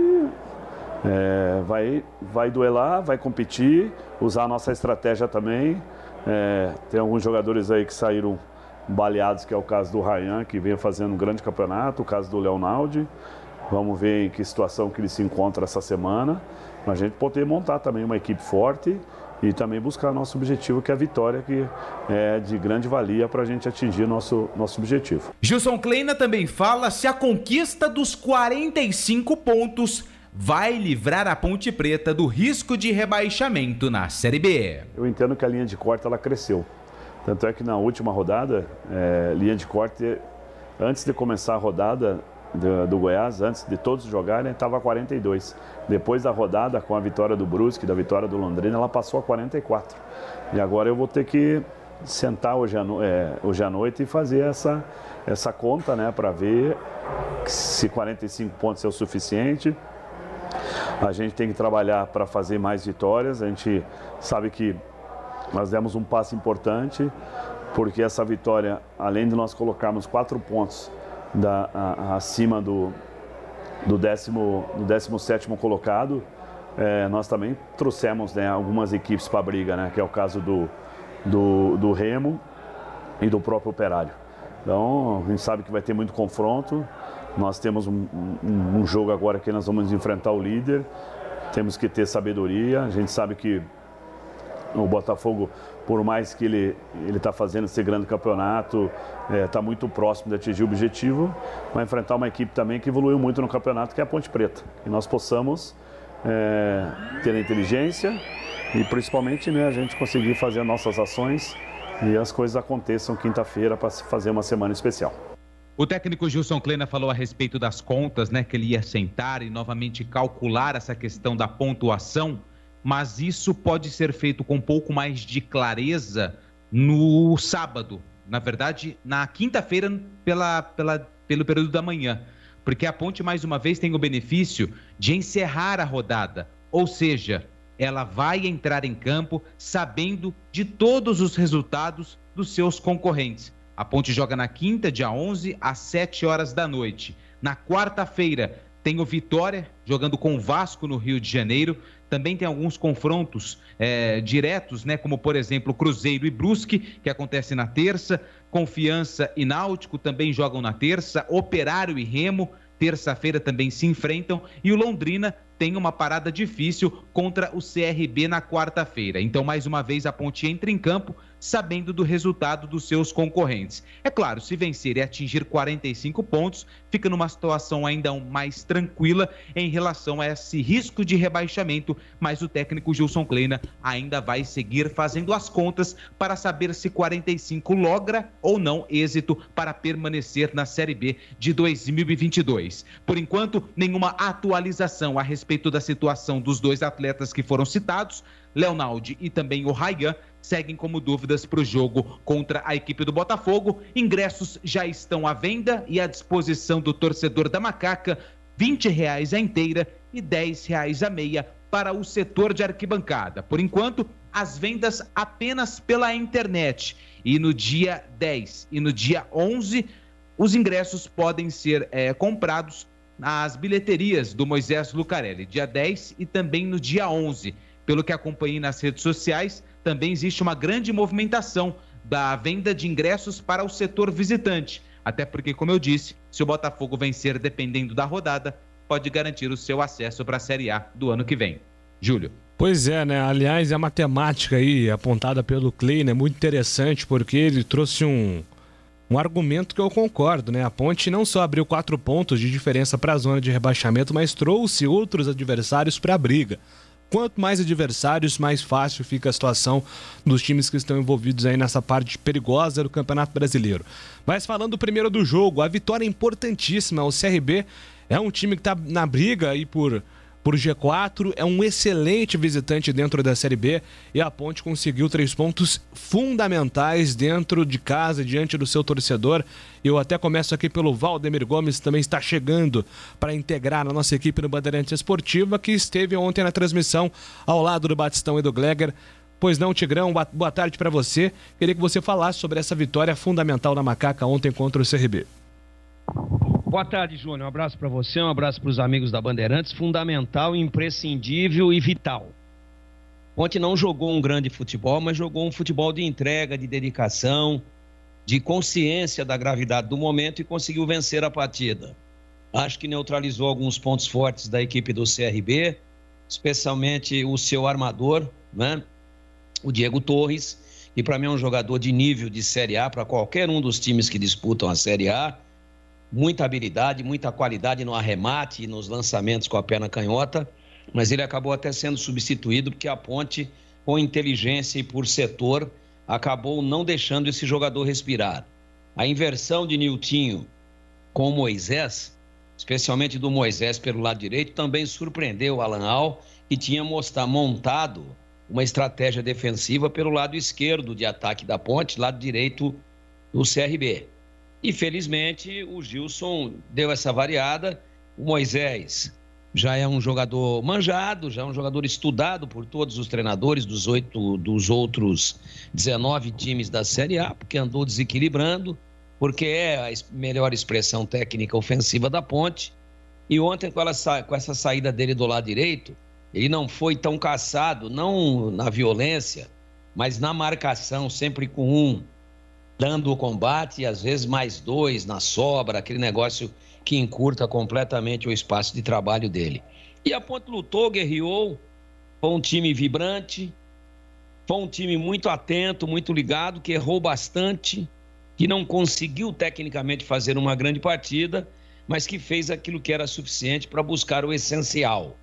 vai duelar, vai competir, usar a nossa estratégia também. Tem alguns jogadores aí que saíram baleados, que é o caso do Ryan, que vem fazendo um grande campeonato, o caso do Leonaldi. Vamos ver em que situação que ele se encontra essa semana, para a gente poder montar também uma equipe forte e também buscar nosso objetivo, que é a vitória, que é de grande valia para a gente atingir nosso objetivo. Gilson Kleina também fala se a conquista dos 45 pontos vai livrar a Ponte Preta do risco de rebaixamento na Série B. Eu entendo que a linha de corte ela cresceu. Tanto é que na última rodada, linha de corte, antes de começar a rodada do Goiás, antes de todos jogarem, estava a 42. Depois da rodada, com a vitória do Brusque, da vitória do Londrina, ela passou a 44. E agora eu vou ter que sentar hoje à noite e fazer essa conta, né, para ver se 45 pontos é o suficiente. A gente tem que trabalhar para fazer mais vitórias. A gente sabe que nós demos um passo importante, porque essa vitória, além de nós colocarmos 4 pontos acima do 17º colocado, nós também trouxemos, né, algumas equipes para a briga, né, que é o caso do Remo e do próprio Operário. Então, a gente sabe que vai ter muito confronto. Nós temos um jogo agora que nós vamos enfrentar o líder. Temos que ter sabedoria. A gente sabe que o Botafogo, por mais que ele está fazendo esse grande campeonato, está muito próximo de atingir o objetivo, vai enfrentar uma equipe também que evoluiu muito no campeonato, que é a Ponte Preta. E nós possamos ter a inteligência e principalmente, né, a gente conseguir fazer nossas ações e as coisas aconteçam quinta-feira para fazer uma semana especial. O técnico Gilson Kleina falou a respeito das contas, né, que ele ia sentar e novamente calcular essa questão da pontuação, mas isso pode ser feito com um pouco mais de clareza no sábado, na verdade, na quinta-feira pelo período da manhã, porque a Ponte, mais uma vez, tem o benefício de encerrar a rodada, ou seja, ela vai entrar em campo sabendo de todos os resultados dos seus concorrentes. A Ponte joga na quinta, dia 11, às 7 horas da noite. Na quarta-feira, tem o Vitória jogando com o Vasco no Rio de Janeiro. Também tem alguns confrontos diretos, né, como, por exemplo, Cruzeiro e Brusque, que acontece na terça. Confiança e Náutico também jogam na terça. Operário e Remo, terça-feira, também se enfrentam. E o Londrina tem uma parada difícil contra o CRB na quarta-feira. Então, mais uma vez, a Ponte entra em campo sabendo do resultado dos seus concorrentes. É claro, se vencer e atingir 45 pontos, fica numa situação ainda mais tranquila em relação a esse risco de rebaixamento, mas o técnico Gilson Kleina ainda vai seguir fazendo as contas para saber se 45 logra ou não êxito para permanecer na Série B de 2022. Por enquanto, nenhuma atualização a respeito da situação dos dois atletas que foram citados, Leonaldi e também o Ryan, seguem como dúvidas para o jogo contra a equipe do Botafogo. Ingressos já estão à venda e à disposição do torcedor da Macaca, R$20 a inteira e R$10 a meia para o setor de arquibancada. Por enquanto, as vendas apenas pela internet. E no dia 10 e no dia 11, os ingressos podem ser comprados nas bilheterias do Moisés Lucarelli, dia 10 e também no dia 11. Pelo que acompanhei nas redes sociais, também existe uma grande movimentação da venda de ingressos para o setor visitante. Até porque, como eu disse, se o Botafogo vencer dependendo da rodada, pode garantir o seu acesso para a Série A do ano que vem. Júlio. Pois é, né? Aliás, a matemática aí apontada pelo Kleina é muito interessante, porque ele trouxe um argumento que eu concordo, né? A Ponte não só abriu 4 pontos de diferença para a zona de rebaixamento, mas trouxe outros adversários para a briga. Quanto mais adversários, mais fácil fica a situação dos times que estão envolvidos aí nessa parte perigosa do Campeonato Brasileiro. Mas falando primeiro do jogo, a vitória é importantíssima. O CRB é um time que está na briga aí por G4, é um excelente visitante dentro da Série B e a Ponte conseguiu 3 pontos fundamentais dentro de casa, diante do seu torcedor. Eu até começo aqui pelo Valdemir Gomes, que também está chegando para integrar a nossa equipe no Bandeirantes Esportiva, que esteve ontem na transmissão ao lado do Batistão e do Gleger. Pois não, Tigrão, boa tarde para você. Queria que você falasse sobre essa vitória fundamental da Macaca ontem contra o CRB. Boa tarde, Júnior. Um abraço para você, um abraço para os amigos da Bandeirantes. Fundamental, imprescindível e vital. Ontem não jogou um grande futebol, mas jogou um futebol de entrega, de dedicação, de consciência da gravidade do momento e conseguiu vencer a partida. Acho que neutralizou alguns pontos fortes da equipe do CRB, especialmente o seu armador, né? O Diego Torres, que para mim é um jogador de nível de Série A para qualquer um dos times que disputam a Série A. Muita habilidade, muita qualidade no arremate e nos lançamentos com a perna canhota, mas ele acabou até sendo substituído porque a Ponte, com inteligência e por setor, acabou não deixando esse jogador respirar. A inversão de Niltinho com o Moisés, especialmente do Moisés pelo lado direito, também surpreendeu o Alan Al, que tinha montado uma estratégia defensiva pelo lado esquerdo de ataque da Ponte, lado direito do CRB. E, felizmente, o Gilson deu essa variada. O Moisés já é um jogador manjado, já é um jogador estudado por todos os treinadores dos outros 19 times da Série A, porque andou desequilibrando, porque é a melhor expressão técnica ofensiva da Ponte. E ontem, com essa saída dele do lado direito, ele não foi tão caçado, não na violência, mas na marcação, sempre com um dando o combate e às vezes mais 2 na sobra, aquele negócio que encurta completamente o espaço de trabalho dele. E a Ponte lutou, guerreou, foi um time vibrante, foi um time muito atento, muito ligado, que errou bastante, que não conseguiu tecnicamente fazer uma grande partida, mas que fez aquilo que era suficiente para buscar o essencial,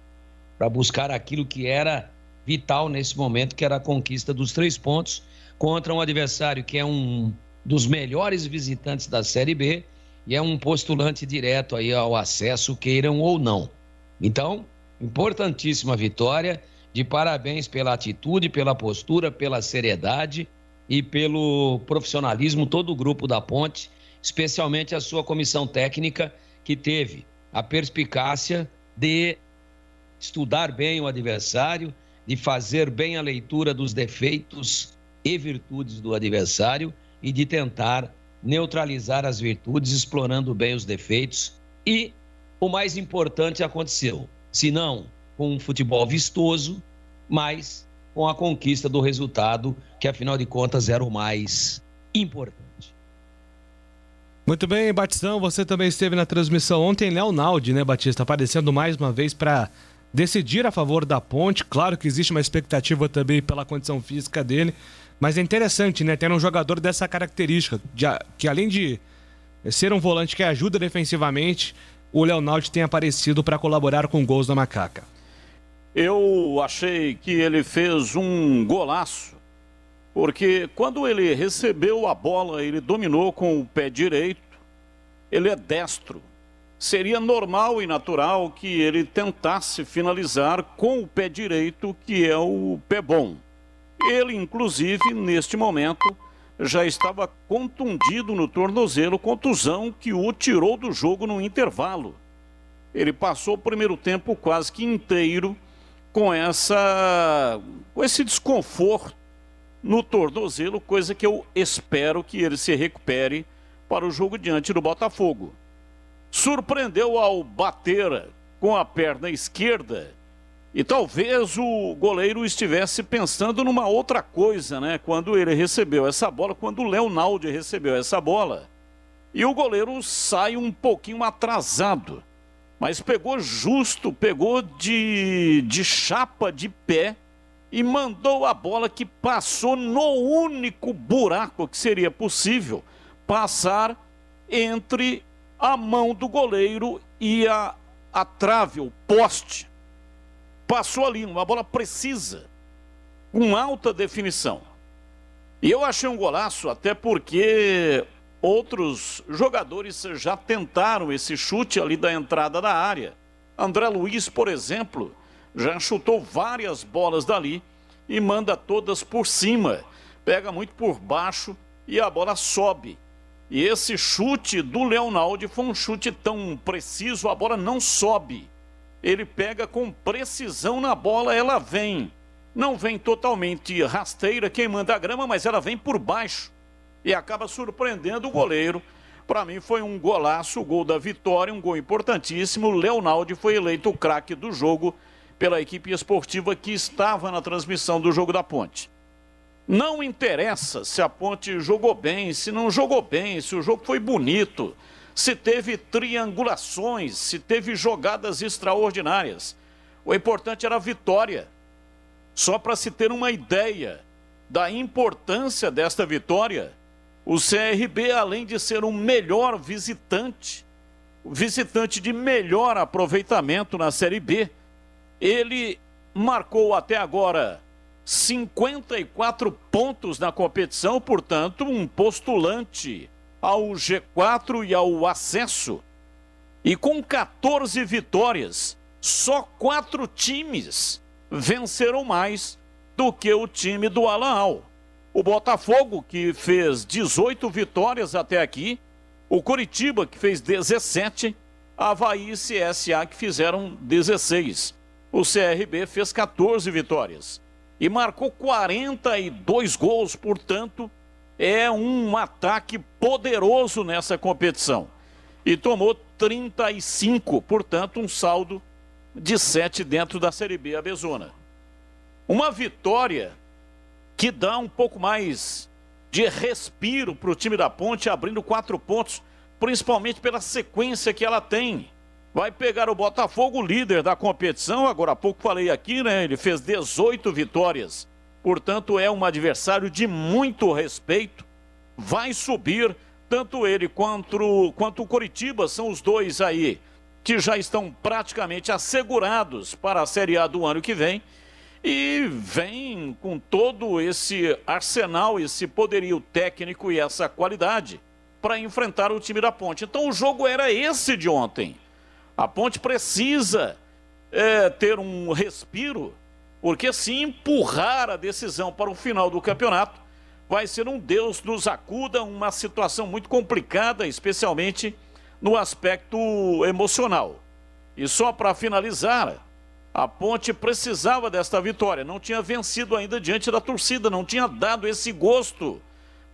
para buscar aquilo que era vital nesse momento, que era a conquista dos 3 pontos, contra um adversário que é um dos melhores visitantes da Série B e é um postulante direto aí ao acesso, queiram ou não. Então, importantíssima vitória, de parabéns pela atitude, pela postura, pela seriedade e pelo profissionalismo, todo o grupo da Ponte, especialmente a sua comissão técnica, que teve a perspicácia de estudar bem o adversário, de fazer bem a leitura dos defeitos e virtudes do adversário e de tentar neutralizar as virtudes, explorando bem os defeitos. E o mais importante aconteceu, se não com um futebol vistoso, mas com a conquista do resultado, que afinal de contas era o mais importante. Muito bem, Batistão, você também esteve na transmissão ontem, Leonaldi, né, Batista, aparecendo mais uma vez para decidir a favor da Ponte. Claro que existe uma expectativa também pela condição física dele, mas é interessante, né, ter um jogador dessa característica, que além de ser um volante que ajuda defensivamente, o Leonaldi tem aparecido para colaborar com gols da Macaca. Eu achei que ele fez um golaço, porque quando ele recebeu a bola, ele dominou com o pé direito, ele é destro. Seria normal e natural que ele tentasse finalizar com o pé direito, que é o pé bom. Ele, inclusive, neste momento, já estava contundido no tornozelo, contusão que o tirou do jogo no intervalo. Ele passou o primeiro tempo quase que inteiro com esse desconforto no tornozelo, coisa que eu espero que ele se recupere para o jogo diante do Botafogo. Surpreendeu ao bater com a perna esquerda e talvez o goleiro estivesse pensando numa outra coisa, né? Quando ele recebeu essa bola, quando o Leonaldi recebeu essa bola. E o goleiro sai um pouquinho atrasado, mas pegou justo, pegou de chapa de pé e mandou a bola que passou no único buraco que seria possível passar entre a mão do goleiro e a trave, o poste. Passou ali, uma bola precisa, com alta definição. E eu achei um golaço, até porque outros jogadores já tentaram esse chute ali da entrada da área. André Luiz, por exemplo, já chutou várias bolas dali e manda todas por cima. Pega muito por baixo e a bola sobe. E esse chute do Leonaldi foi um chute tão preciso, a bola não sobe. Ele pega com precisão na bola, ela vem. Não vem totalmente rasteira, queimando a grama, mas ela vem por baixo. E acaba surpreendendo o goleiro. Para mim foi um golaço, o gol da vitória, um gol importantíssimo. O Leonaldi foi eleito o craque do jogo pela equipe esportiva que estava na transmissão do jogo da Ponte. Não interessa se a Ponte jogou bem, se não jogou bem, se o jogo foi bonito, se teve triangulações, se teve jogadas extraordinárias. O importante era a vitória. Só para se ter uma ideia da importância desta vitória, o CRB, além de ser um melhor visitante, o visitante de melhor aproveitamento na Série B, ele marcou até agora 54 pontos na competição, portanto, um postulante ao G4 e ao acesso. E com 14 vitórias, só 4 times venceram mais do que o time do Alan Al. O Botafogo, que fez 18 vitórias até aqui, o Coritiba, que fez 17, Avaí e CSA, que fizeram 16. O CRB fez 14 vitórias e marcou 42 gols, portanto, é um ataque poderoso nessa competição. E tomou 35, portanto, um saldo de 7 dentro da Série B Abezona. Uma vitória que dá um pouco mais de respiro para o time da Ponte, abrindo 4 pontos, principalmente pela sequência que ela tem. Vai pegar o Botafogo, líder da competição, agora há pouco falei aqui, né? Ele fez 18 vitórias, portanto é um adversário de muito respeito, vai subir, tanto ele quanto o Coritiba, são os dois aí que já estão praticamente assegurados para a Série A do ano que vem, e vem com todo esse arsenal, esse poderio técnico e essa qualidade para enfrentar o time da Ponte. Então o jogo era esse de ontem. A Ponte precisa ter um respiro, porque se empurrar a decisão para o final do campeonato, vai ser um Deus nos acuda, uma situação muito complicada, especialmente no aspecto emocional. E só para finalizar, a Ponte precisava desta vitória, não tinha vencido ainda diante da torcida, não tinha dado esse gosto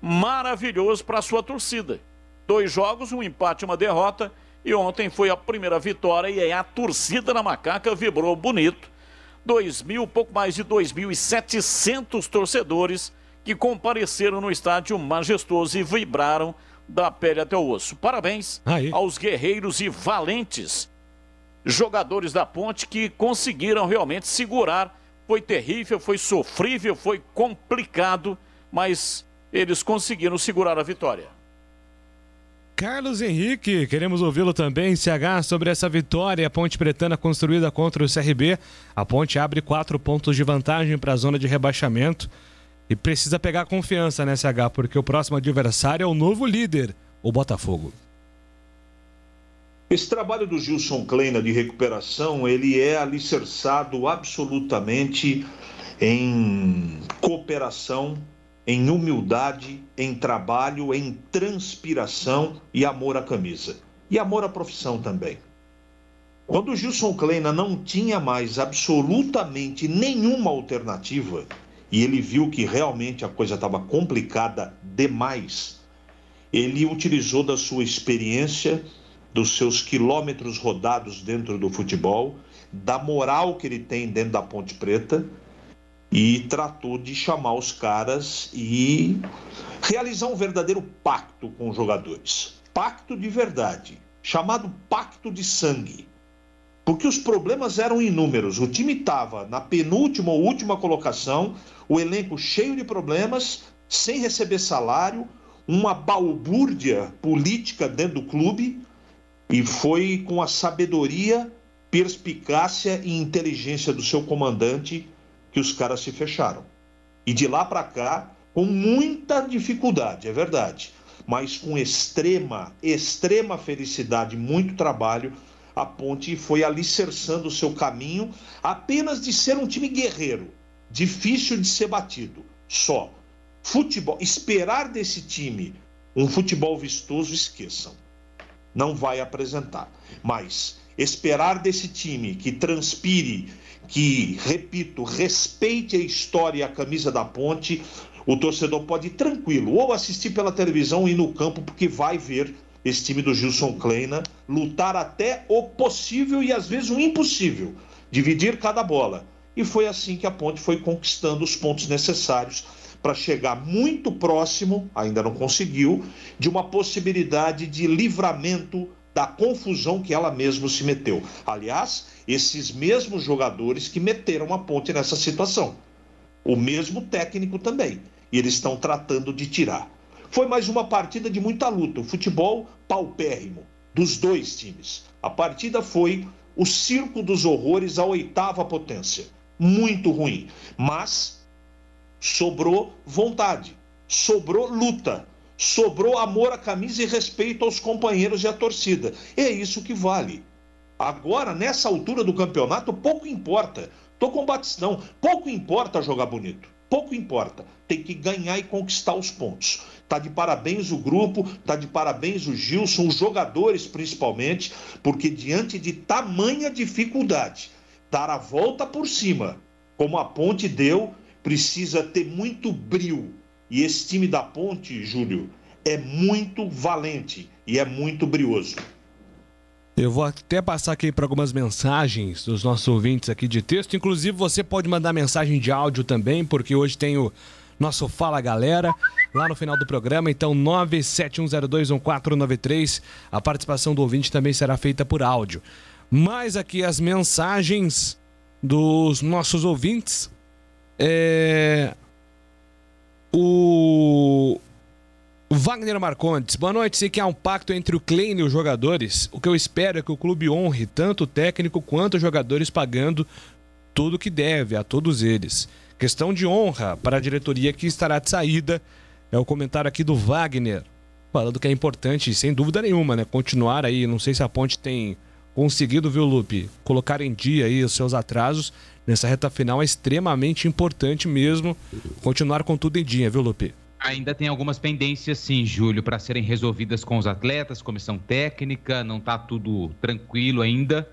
maravilhoso para a sua torcida. 2 jogos, um empate e uma derrota, e ontem foi a primeira vitória e aí a torcida na Macaca vibrou bonito. 2.000, pouco mais de 2.700 torcedores que compareceram no estádio majestoso e vibraram da pele até o osso. Parabéns aos guerreiros e valentes jogadores da Ponte que conseguiram realmente segurar. Foi terrível, foi sofrível, foi complicado, mas eles conseguiram segurar a vitória. Carlos Henrique, queremos ouvi-lo também, CH, sobre essa vitória. A Ponte Pretana construída contra o CRB. A Ponte abre 4 pontos de vantagem para a zona de rebaixamento e precisa pegar confiança, né, CH? Porque o próximo adversário é o novo líder, o Botafogo. Esse trabalho do Gilson Kleina de recuperação, ele é alicerçado absolutamente em cooperação, em humildade, em trabalho, em transpiração e amor à camisa. E amor à profissão também. Quando o Gilson Kleina não tinha mais absolutamente nenhuma alternativa, e ele viu que realmente a coisa estava complicada demais, ele utilizou da sua experiência, dos seus quilômetros rodados dentro do futebol, da moral que ele tem dentro da Ponte Preta, e tratou de chamar os caras e realizar um verdadeiro pacto com os jogadores. Pacto de verdade, chamado pacto de sangue. Porque os problemas eram inúmeros. O time estava na penúltima ou última colocação, o elenco cheio de problemas, sem receber salário, uma balbúrdia política dentro do clube, e foi com a sabedoria, perspicácia e inteligência do seu comandante que os caras se fecharam. E de lá para cá, com muita dificuldade, é verdade, mas com extrema felicidade, muito trabalho, a Ponte foi alicerçando o seu caminho apenas de ser um time guerreiro, difícil de ser batido. Só. Futebol, esperar desse time um futebol vistoso, esqueçam. Não vai apresentar. Mas esperar desse time que transpire, que, repito, respeite a história e a camisa da Ponte, o torcedor pode ir tranquilo, ou assistir pela televisão ou ir no campo, porque vai ver esse time do Gilson Kleina lutar até o possível e às vezes o impossível, dividir cada bola. E foi assim que a Ponte foi conquistando os pontos necessários para chegar muito próximo, ainda não conseguiu, de uma possibilidade de livramento da confusão que ela mesma se meteu. Aliás, esses mesmos jogadores que meteram a Ponte nessa situação. O mesmo técnico também. E eles estão tratando de tirar. Foi mais uma partida de muita luta. O futebol paupérrimo dos dois times. A partida foi o circo dos horrores à 8ª potência. Muito ruim. Mas sobrou vontade. Sobrou luta. Sobrou amor à camisa e respeito aos companheiros e à torcida. É isso que vale. Agora, nessa altura do campeonato, pouco importa. Tô com o Batistão. Pouco importa jogar bonito. Pouco importa. Tem que ganhar e conquistar os pontos. Tá de parabéns o grupo, tá de parabéns o Gilson, os jogadores principalmente, porque diante de tamanha dificuldade, dar a volta por cima, como a Ponte deu, precisa ter muito brio. E esse time da Ponte, Júlio, é muito valente e é muito brioso. Eu vou até passar aqui para algumas mensagens dos nossos ouvintes aqui de texto. Inclusive, você pode mandar mensagem de áudio também, porque hoje tem o nosso Fala Galera lá no final do programa. Então, 971021493. A participação do ouvinte também será feita por áudio. Mas aqui as mensagens dos nossos ouvintes. O Wagner Marcondes, boa noite. Sei que há um pacto entre o Kleina e os jogadores. O que eu espero é que o clube honre tanto o técnico quanto os jogadores, pagando tudo o que deve a todos eles. Questão de honra para a diretoria que estará de saída. É o comentário aqui do Wagner, falando que é importante, sem dúvida nenhuma, né? Continuar aí. Não sei se a Ponte tem conseguido, viu, Lupe, colocar em dia aí os seus atrasos. Nessa reta final é extremamente importante mesmo continuar com tudo em dia, viu, Lupe? Ainda tem algumas pendências, sim, Júlio, para serem resolvidas com os atletas, comissão técnica, não está tudo tranquilo ainda,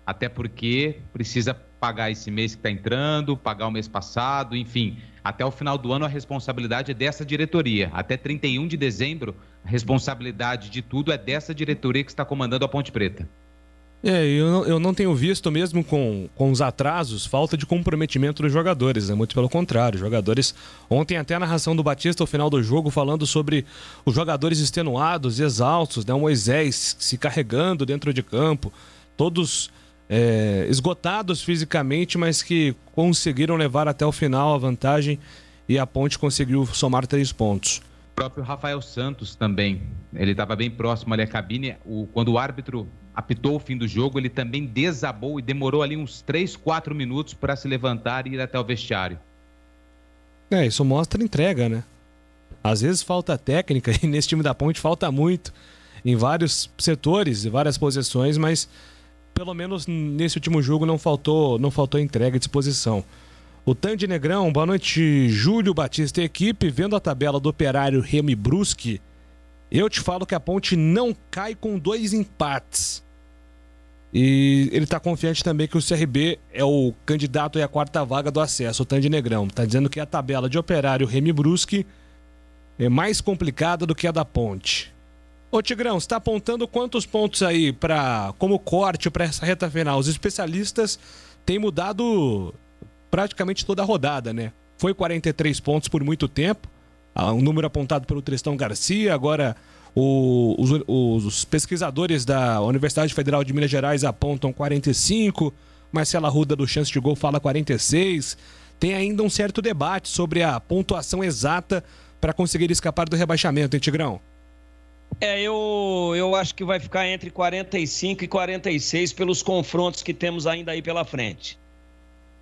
até porque precisa pagar esse mês que está entrando, pagar o mês passado, enfim, até o final do ano a responsabilidade é dessa diretoria, até 31 de dezembro a responsabilidade de tudo é dessa diretoria que está comandando a Ponte Preta. Eu não tenho visto mesmo com os atrasos, falta de comprometimento dos jogadores, né? Muito pelo contrário, os jogadores, ontem até a narração do Batista ao final do jogo, falando sobre os jogadores extenuados, exaustos, né? O Moisés se carregando dentro de campo, todos esgotados fisicamente, mas que conseguiram levar até o final a vantagem e a Ponte conseguiu somar 3 pontos. O próprio Rafael Santos também, ele estava bem próximo ali à cabine, quando o árbitro apitou o fim do jogo, ele também desabou e demorou ali uns 3, 4 minutos para se levantar e ir até o vestiário. Isso mostra entrega, né? Às vezes falta técnica e nesse time da Ponte falta muito em vários setores e várias posições, mas pelo menos nesse último jogo não faltou entrega e disposição. O Tandy Negrão, boa noite, Júlio Batista e equipe, vendo a tabela do Operário, Remo e Brusque, eu te falo que a Ponte não cai com 2 empates. E ele está confiante também que o CRB é o candidato à 4ª vaga do acesso, o Tandy Negrão. Está dizendo que a tabela de Operário, Remo e Brusque é mais complicada do que a da Ponte. Ô Tigrão, você está apontando quantos pontos aí como corte para essa reta final? Os especialistas têm mudado praticamente toda a rodada, né? Foi 43 pontos por muito tempo, um número apontado pelo Tristão Garcia. Agora os pesquisadores da Universidade Federal de Minas Gerais apontam 45, Marcela Arruda do Chance de Gol fala 46. Tem ainda um certo debate sobre a pontuação exata para conseguir escapar do rebaixamento, hein, Tigrão? Eu acho que vai ficar entre 45 e 46 pelos confrontos que temos ainda aí pela frente.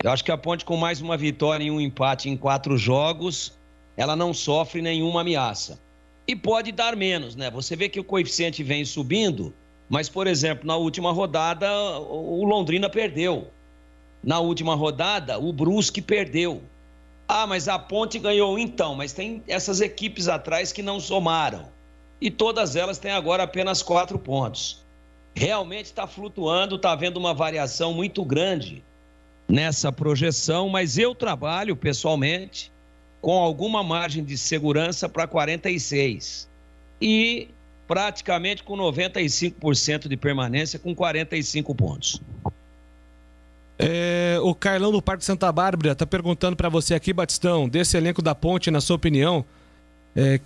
Eu acho que a Ponte, com mais uma vitória e um empate em 4 jogos, ela não sofre nenhuma ameaça. E pode dar menos, né? Você vê que o coeficiente vem subindo, mas, por exemplo, na última rodada, o Londrina perdeu. Na última rodada, o Brusque perdeu. Ah, mas a Ponte ganhou então, mas tem essas equipes atrás que não somaram. E todas elas têm agora apenas 4 pontos. Realmente está flutuando, está havendo uma variação muito grande nessa projeção, mas eu trabalho pessoalmente com alguma margem de segurança para 46 e praticamente com 95% de permanência com 45 pontos. O Carlão do Parque Santa Bárbara está perguntando para você aqui, Batistão, desse elenco da Ponte, na sua opinião,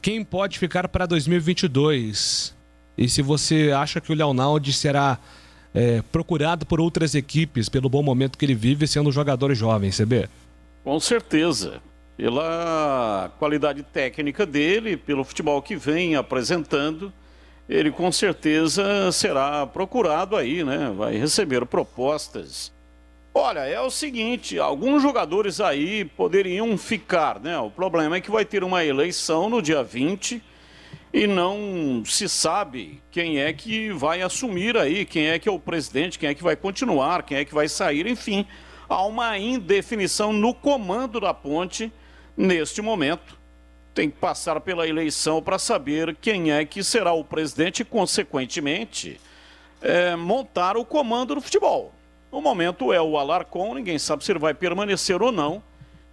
quem pode ficar para 2022? E se você acha que o Leonaldi será procurado por outras equipes pelo bom momento que ele vive sendo um jogador jovem, CB? Com certeza. Pela qualidade técnica dele, pelo futebol que vem apresentando, ele com certeza será procurado aí, né? Vai receber propostas. Olha, é o seguinte, alguns jogadores aí poderiam ficar, né? O problema é que vai ter uma eleição no dia 20 e não se sabe quem é que vai assumir aí, quem é que é o presidente, quem é que vai continuar, quem é que vai sair, enfim. Há uma indefinição no comando da Ponte neste momento. Tem que passar pela eleição para saber quem é que será o presidente e, consequentemente, montar o comando do futebol. No momento é o Alarcon, ninguém sabe se ele vai permanecer ou não.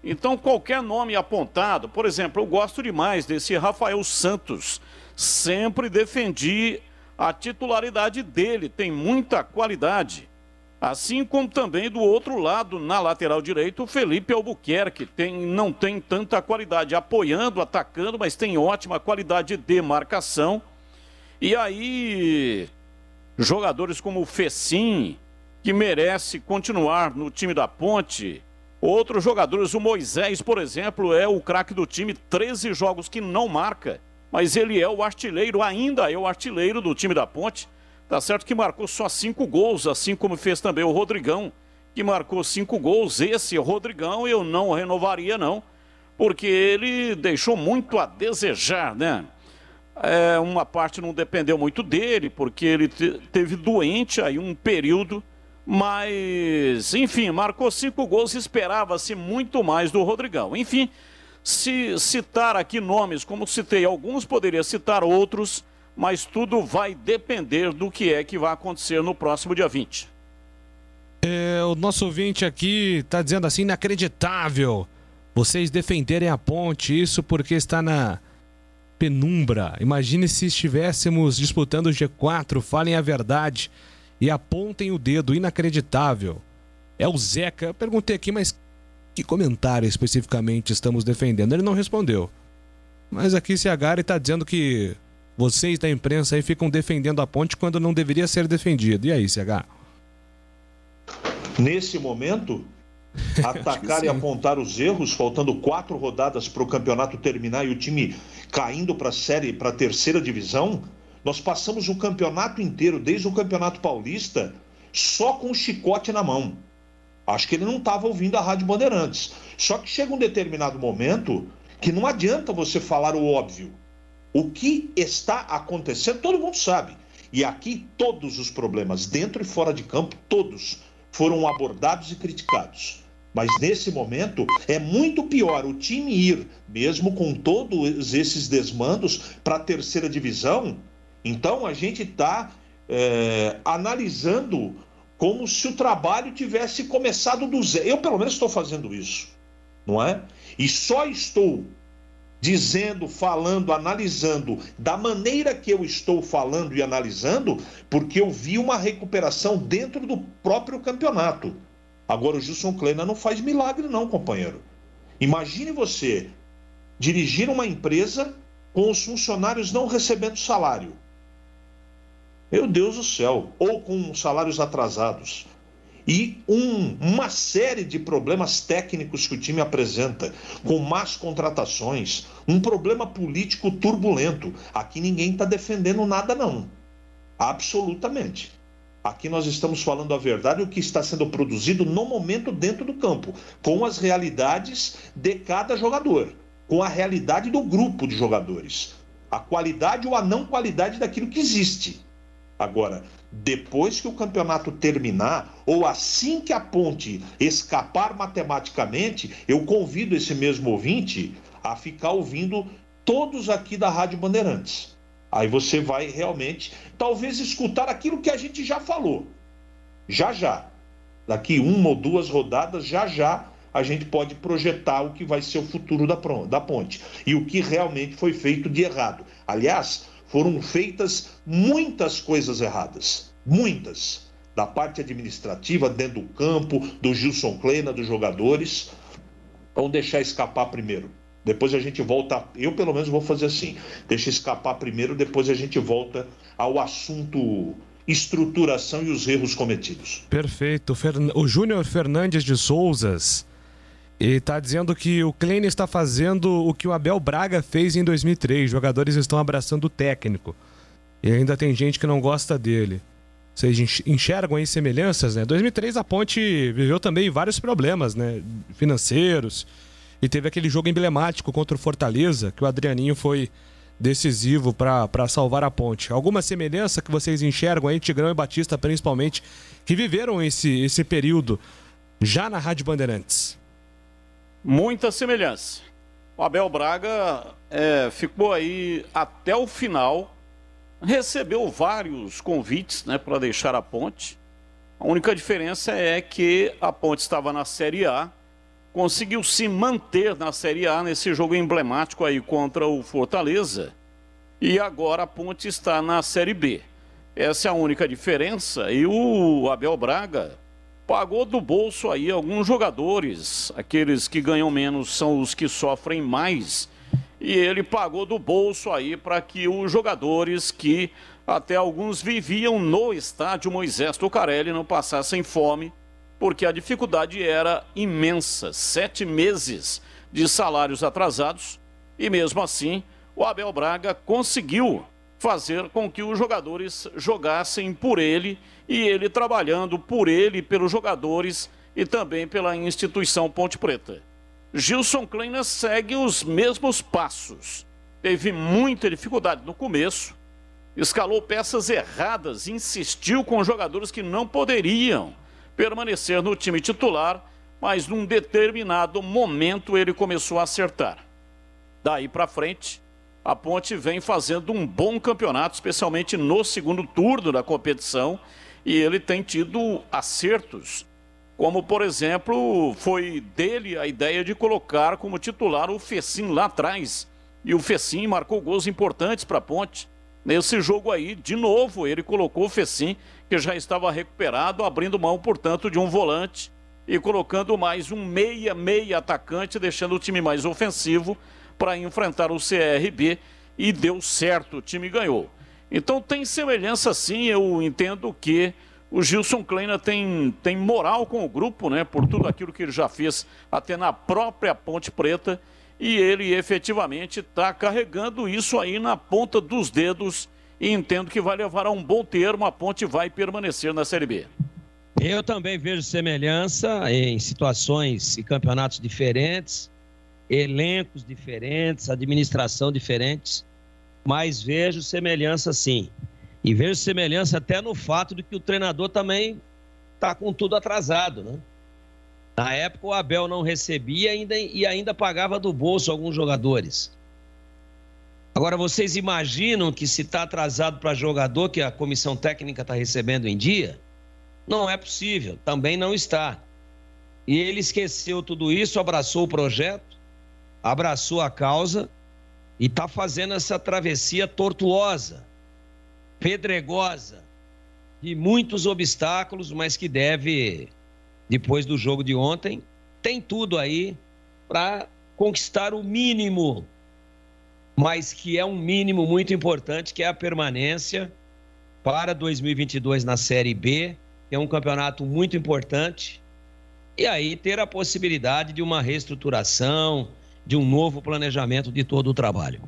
Então, qualquer nome apontado, por exemplo, eu gosto demais desse Rafael Santos. Sempre defendi a titularidade dele, tem muita qualidade. Assim como também do outro lado, na lateral direita, o Felipe Albuquerque não tem tanta qualidade apoiando, atacando, mas tem ótima qualidade de marcação. E aí, jogadores como o Fecim, que merece continuar no time da Ponte. Outros jogadores, o Moisés, por exemplo, é o craque do time, 13 jogos que não marca, mas ele é o artilheiro, ainda é o artilheiro do time da Ponte. Tá certo que marcou só 5 gols, assim como fez também o Rodrigão, que marcou 5 gols. Esse Rodrigão eu não renovaria não, porque ele deixou muito a desejar, né? Uma parte não dependeu muito dele, porque ele teve doente aí um período, mas, enfim, marcou 5 gols e esperava-se muito mais do Rodrigão. Enfim, se citar aqui nomes, como citei alguns, poderia citar outros, mas tudo vai depender do que é que vai acontecer no próximo dia 20. O nosso ouvinte aqui está dizendo assim, inacreditável vocês defenderem a Ponte, isso porque está na penumbra. Imagine se estivéssemos disputando o G4, falem a verdade e apontem o dedo, inacreditável. É o Zeca. Eu perguntei aqui, mas que comentário especificamente estamos defendendo? Ele não respondeu. Mas aqui Ciagari está dizendo que vocês da imprensa aí ficam defendendo a Ponte quando não deveria ser defendido. E aí, CH? Nesse momento, atacar e apontar os erros, faltando 4 rodadas para o campeonato terminar e o time caindo para a terceira divisão, nós passamos o campeonato inteiro, desde o Campeonato Paulista, só com o chicote na mão. Acho que ele não estava ouvindo a Rádio Bandeirantes. Só que chega um determinado momento que não adianta você falar o óbvio. O que está acontecendo, todo mundo sabe. E aqui todos os problemas, dentro e fora de campo, todos foram abordados e criticados. Mas nesse momento é muito pior o time ir, mesmo com todos esses desmandos, para a terceira divisão. Então a gente está analisando como se o trabalho tivesse começado do zero. Eu pelo menos estou fazendo isso, não é? E só estou dizendo, falando, analisando da maneira que eu estou falando e analisando, porque eu vi uma recuperação dentro do próprio campeonato. Agora o Gilson Kleina não faz milagre não, companheiro. Imagine você dirigir uma empresa com os funcionários não recebendo salário. Meu Deus do céu. Ou com salários atrasados. E uma série de problemas técnicos que o time apresenta, com más contratações, um problema político turbulento. Aqui ninguém está defendendo nada não. Absolutamente. Aqui nós estamos falando a verdade, o que está sendo produzido no momento dentro do campo, com as realidades de cada jogador, com a realidade do grupo de jogadores, a qualidade ou a não qualidade daquilo que existe. Agora, depois que o campeonato terminar, ou assim que a Ponte escapar matematicamente, eu convido esse mesmo ouvinte a ficar ouvindo todos aqui da Rádio Bandeirantes. Aí você vai realmente, talvez, escutar aquilo que a gente já falou. Já. Daqui 1 ou 2 rodadas, já a gente pode projetar o que vai ser o futuro da Ponte. E o que realmente foi feito de errado. Aliás, foram feitas muitas coisas erradas. Muitas. Da parte administrativa, dentro do campo, do Gilson Kleina, dos jogadores. Vamos deixar escapar primeiro. Depois a gente volta, eu pelo menos vou fazer assim, deixa escapar primeiro, depois a gente volta ao assunto estruturação e os erros cometidos. Perfeito. O Júnior Fernandes de Souzas está dizendo que o Kleina está fazendo o que o Abel Braga fez em 2003, jogadores estão abraçando o técnico e ainda tem gente que não gosta dele. Vocês enxergam aí semelhanças, né? 2003 a Ponte viveu também vários problemas, né? Financeiros. E teve aquele jogo emblemático contra o Fortaleza, que o Adrianinho foi decisivo para salvar a Ponte. Alguma semelhança que vocês enxergam aí, Tigrão e Batista principalmente, que viveram esse período já na Rádio Bandeirantes? Muita semelhança. O Abel Braga ficou aí até o final, recebeu vários convites, né, para deixar a Ponte. A única diferença é que a Ponte estava na Série A, conseguiu se manter na Série A nesse jogo emblemático aí contra o Fortaleza. E agora a Ponte está na Série B. Essa é a única diferença. E o Abel Braga pagou do bolso aí alguns jogadores. Aqueles que ganham menos são os que sofrem mais. E ele pagou do bolso aí para que os jogadores que até alguns viviam no estádio Moisés Lucarelli não passassem fome, porque a dificuldade era imensa, 7 meses de salários atrasados, e mesmo assim o Abel Braga conseguiu fazer com que os jogadores jogassem por ele, e ele trabalhando por ele, pelos jogadores e também pela instituição Ponte Preta. Gilson Kleina segue os mesmos passos, teve muita dificuldade no começo, escalou peças erradas, insistiu com jogadores que não poderiam permanecer no time titular, mas num determinado momento ele começou a acertar. Daí para frente, a Ponte vem fazendo um bom campeonato, especialmente no segundo turno da competição, e ele tem tido acertos, como por exemplo, foi dele a ideia de colocar como titular o Fecim lá atrás, e o Fecim marcou gols importantes para a Ponte. Nesse jogo aí, de novo, ele colocou o Fecim, que já estava recuperado, abrindo mão, portanto, de um volante e colocando mais um meia atacante, deixando o time mais ofensivo para enfrentar o CRB, e deu certo, o time ganhou. Então tem semelhança sim, eu entendo que o Gilson Kleina tem moral com o grupo, né? Por tudo aquilo que ele já fez até na própria Ponte Preta. E ele efetivamente está carregando isso aí na ponta dos dedos e entendo que vai levar a um bom termo. A Ponte vai permanecer na Série B. Eu também vejo semelhança em situações e campeonatos diferentes, elencos diferentes, administração diferentes, mas vejo semelhança sim. E vejo semelhança até no fato de que o treinador também está com tudo atrasado, né? Na época o Abel não recebia e ainda pagava do bolso alguns jogadores. Agora vocês imaginam que se está atrasado para jogador que a comissão técnica está recebendo em dia? Não é possível, também não está. E ele esqueceu tudo isso, abraçou o projeto, abraçou a causa e está fazendo essa travessia tortuosa, pedregosa, de muitos obstáculos, mas que deve, depois do jogo de ontem, tem tudo aí para conquistar o mínimo, mas que é um mínimo muito importante, que é a permanência para 2022 na Série B, que é um campeonato muito importante, e aí ter a possibilidade de uma reestruturação, de um novo planejamento de todo o trabalho.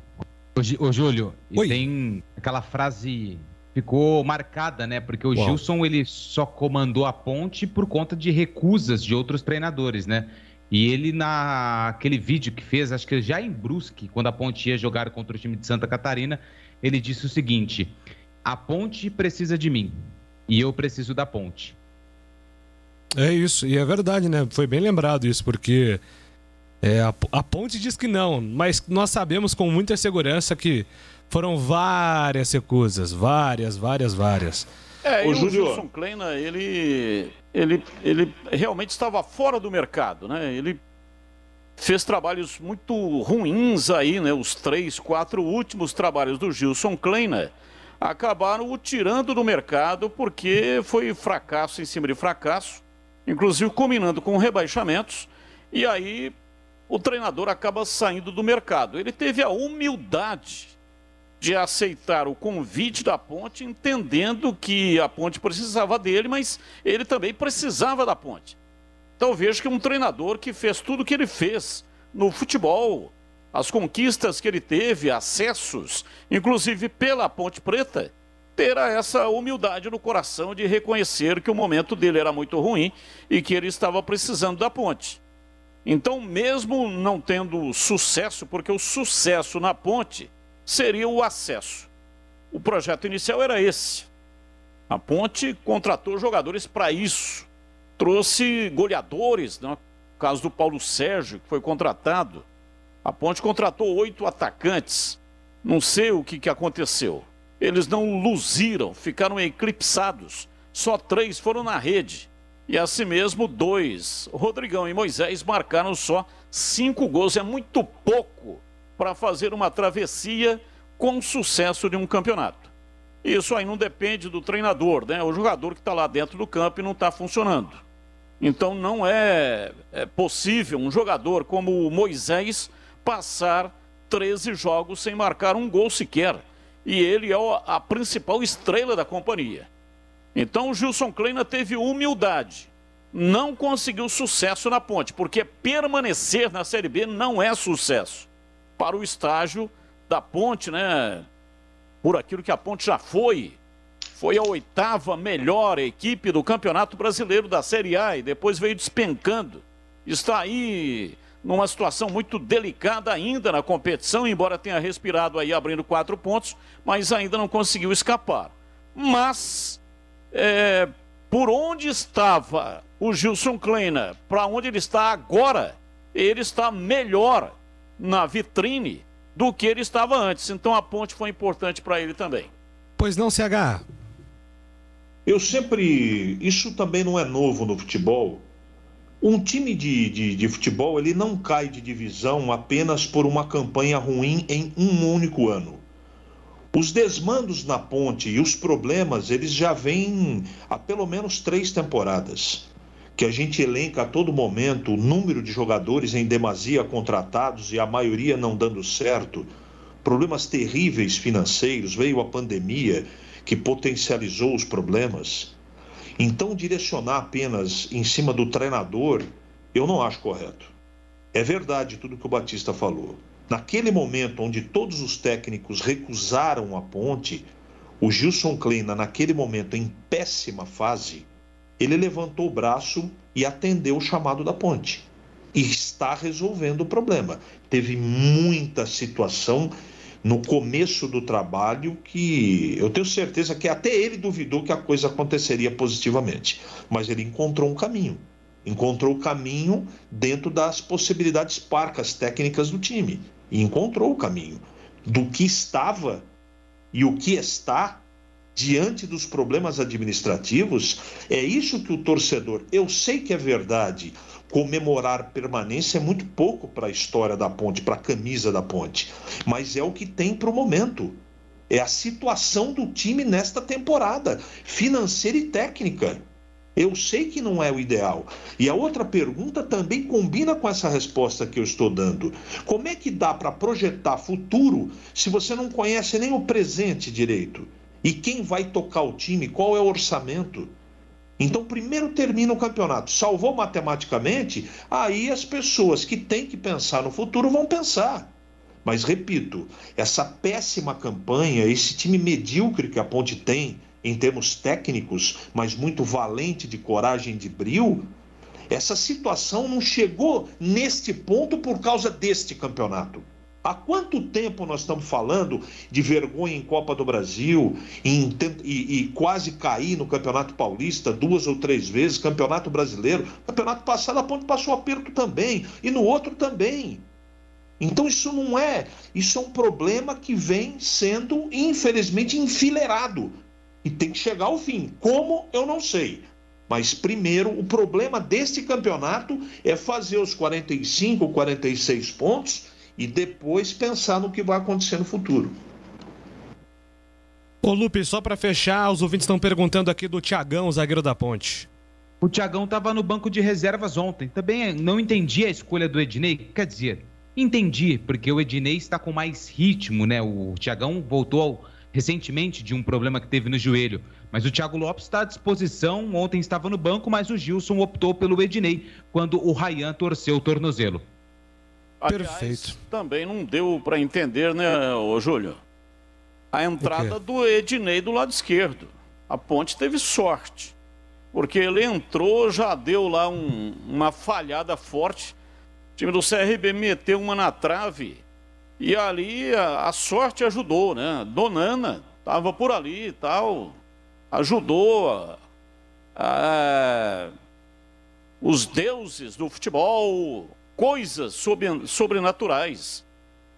Ô Júlio, e tem aquela frase ficou marcada, né? Porque o Gilson, ele só comandou a Ponte por conta de recusas de outros treinadores, né? E ele, naquele vídeo que fez, acho que já em Brusque, quando a Ponte ia jogar contra o time de Santa Catarina, ele disse o seguinte: a Ponte precisa de mim e eu preciso da Ponte. É isso, e é verdade, né? Foi bem lembrado isso, porque a Ponte diz que não, mas nós sabemos com muita segurança que foram várias recusas, várias. E o Gilson Kleina, ele realmente estava fora do mercado, né? Ele fez trabalhos muito ruins aí, né? Os 3, 4 últimos trabalhos do Gilson Kleina acabaram o tirando do mercado porque foi fracasso em cima de fracasso, inclusive combinando com rebaixamentos, e aí o treinador acaba saindo do mercado. Ele teve a humildade de aceitar o convite da Ponte, entendendo que a Ponte precisava dele, mas ele também precisava da Ponte. Então vejo que um treinador que fez tudo o que ele fez no futebol, as conquistas que ele teve, acessos, inclusive pela Ponte Preta, terá essa humildade no coração de reconhecer que o momento dele era muito ruim e que ele estava precisando da Ponte. Então, mesmo não tendo sucesso, porque o sucesso na Ponte seria o acesso. O projeto inicial era esse. A Ponte contratou jogadores para isso. Trouxe goleadores, né? No caso do Paulo Sérgio, que foi contratado. A Ponte contratou 8 atacantes. Não sei o que aconteceu. Eles não luziram, ficaram eclipsados. Só 3 foram na rede. E assim mesmo 2, Rodrigão e Moisés, marcaram só 5 gols. É muito pouco para fazer uma travessia com sucesso de um campeonato. Isso aí não depende do treinador, né? O jogador que está lá dentro do campo e não está funcionando. Então não é possível um jogador como o Moisés passar 13 jogos sem marcar um gol sequer. E ele é a principal estrela da companhia. Então o Gilson Kleina teve humildade. Não conseguiu sucesso na Ponte, porque permanecer na Série B não é sucesso. Para o estágio da Ponte, né? Por aquilo que a Ponte já foi a 8ª melhor equipe do Campeonato Brasileiro da Série A e depois veio despencando. Está aí numa situação muito delicada ainda na competição, embora tenha respirado aí abrindo 4 pontos, mas ainda não conseguiu escapar. Mas, por onde estava o Gilson Kleina, para onde ele está agora, ele está melhor na vitrine do que ele estava antes. Então a Ponte foi importante para ele também. Pois não, CH? Isso também não é novo no futebol. Um time de futebol, ele não cai de divisão apenas por uma campanha ruim em um único ano. Os desmandos na Ponte e os problemas, eles já vêm há pelo menos 3 temporadas. Que a gente elenca a todo momento o número de jogadores em demasia contratados e a maioria não dando certo. Problemas terríveis financeiros, veio a pandemia que potencializou os problemas. Então, direcionar apenas em cima do treinador, eu não acho correto. É verdade tudo que o Batista falou. Naquele momento onde todos os técnicos recusaram a Ponte, o Gilson Kleina, naquele momento em péssima fase, ele levantou o braço e atendeu o chamado da Ponte. E está resolvendo o problema. Teve muita situação no começo do trabalho que eu tenho certeza que até ele duvidou que a coisa aconteceria positivamente. Mas ele encontrou um caminho. Encontrou o caminho dentro das possibilidades parcas técnicas do time. E encontrou o caminho do que estava e o que está diante dos problemas administrativos. É isso que o torcedor, eu sei que é verdade, comemorar permanência é muito pouco para a história da Ponte, para a camisa da Ponte, mas é o que tem para o momento. É a situação do time nesta temporada, financeira e técnica. Eu sei que não é o ideal. E a outra pergunta também combina com essa resposta que eu estou dando. Como é que dá para projetar futuro se você não conhece nem o presente direito? E quem vai tocar o time? Qual é o orçamento? Então, primeiro termina o campeonato. Salvou matematicamente? Aí as pessoas que têm que pensar no futuro vão pensar. Mas, repito, essa péssima campanha, esse time medíocre que a Ponte tem, em termos técnicos, mas muito valente de coragem, de brio, essa situação não chegou neste ponto por causa deste campeonato. Há quanto tempo nós estamos falando de vergonha em Copa do Brasil e quase cair no Campeonato Paulista 2 ou 3 vezes, Campeonato Brasileiro? Campeonato passado a Ponte passou aperto também, e no outro também. Então isso não é, isso é um problema que vem sendo, infelizmente, enfileirado. E tem que chegar ao fim. Como? Eu não sei. Mas, primeiro, o problema deste campeonato é fazer os 45, 46 pontos e depois pensar no que vai acontecer no futuro. Ô Lupe, só para fechar, os ouvintes estão perguntando aqui do Thiagão, zagueiro da Ponte. O Thiagão estava no banco de reservas ontem. Também não entendi a escolha do Ednei. Quer dizer, entendi, porque o Ednei está com mais ritmo, né? O Thiagão voltou recentemente de um problema que teve no joelho. Mas o Thiago Lopes está à disposição, ontem estava no banco, mas o Gilson optou pelo Ednei, quando o Ryan torceu o tornozelo. Aliás, perfeito. Também não deu para entender, né, ô Júlio? A entrada do Ednei do lado esquerdo. A Ponte teve sorte, porque ele entrou, já deu lá uma falhada forte. O time do CRB meteu uma na trave. E ali a sorte ajudou, né? Donana estava por ali e tal, ajudou os deuses do futebol, coisas sobrenaturais,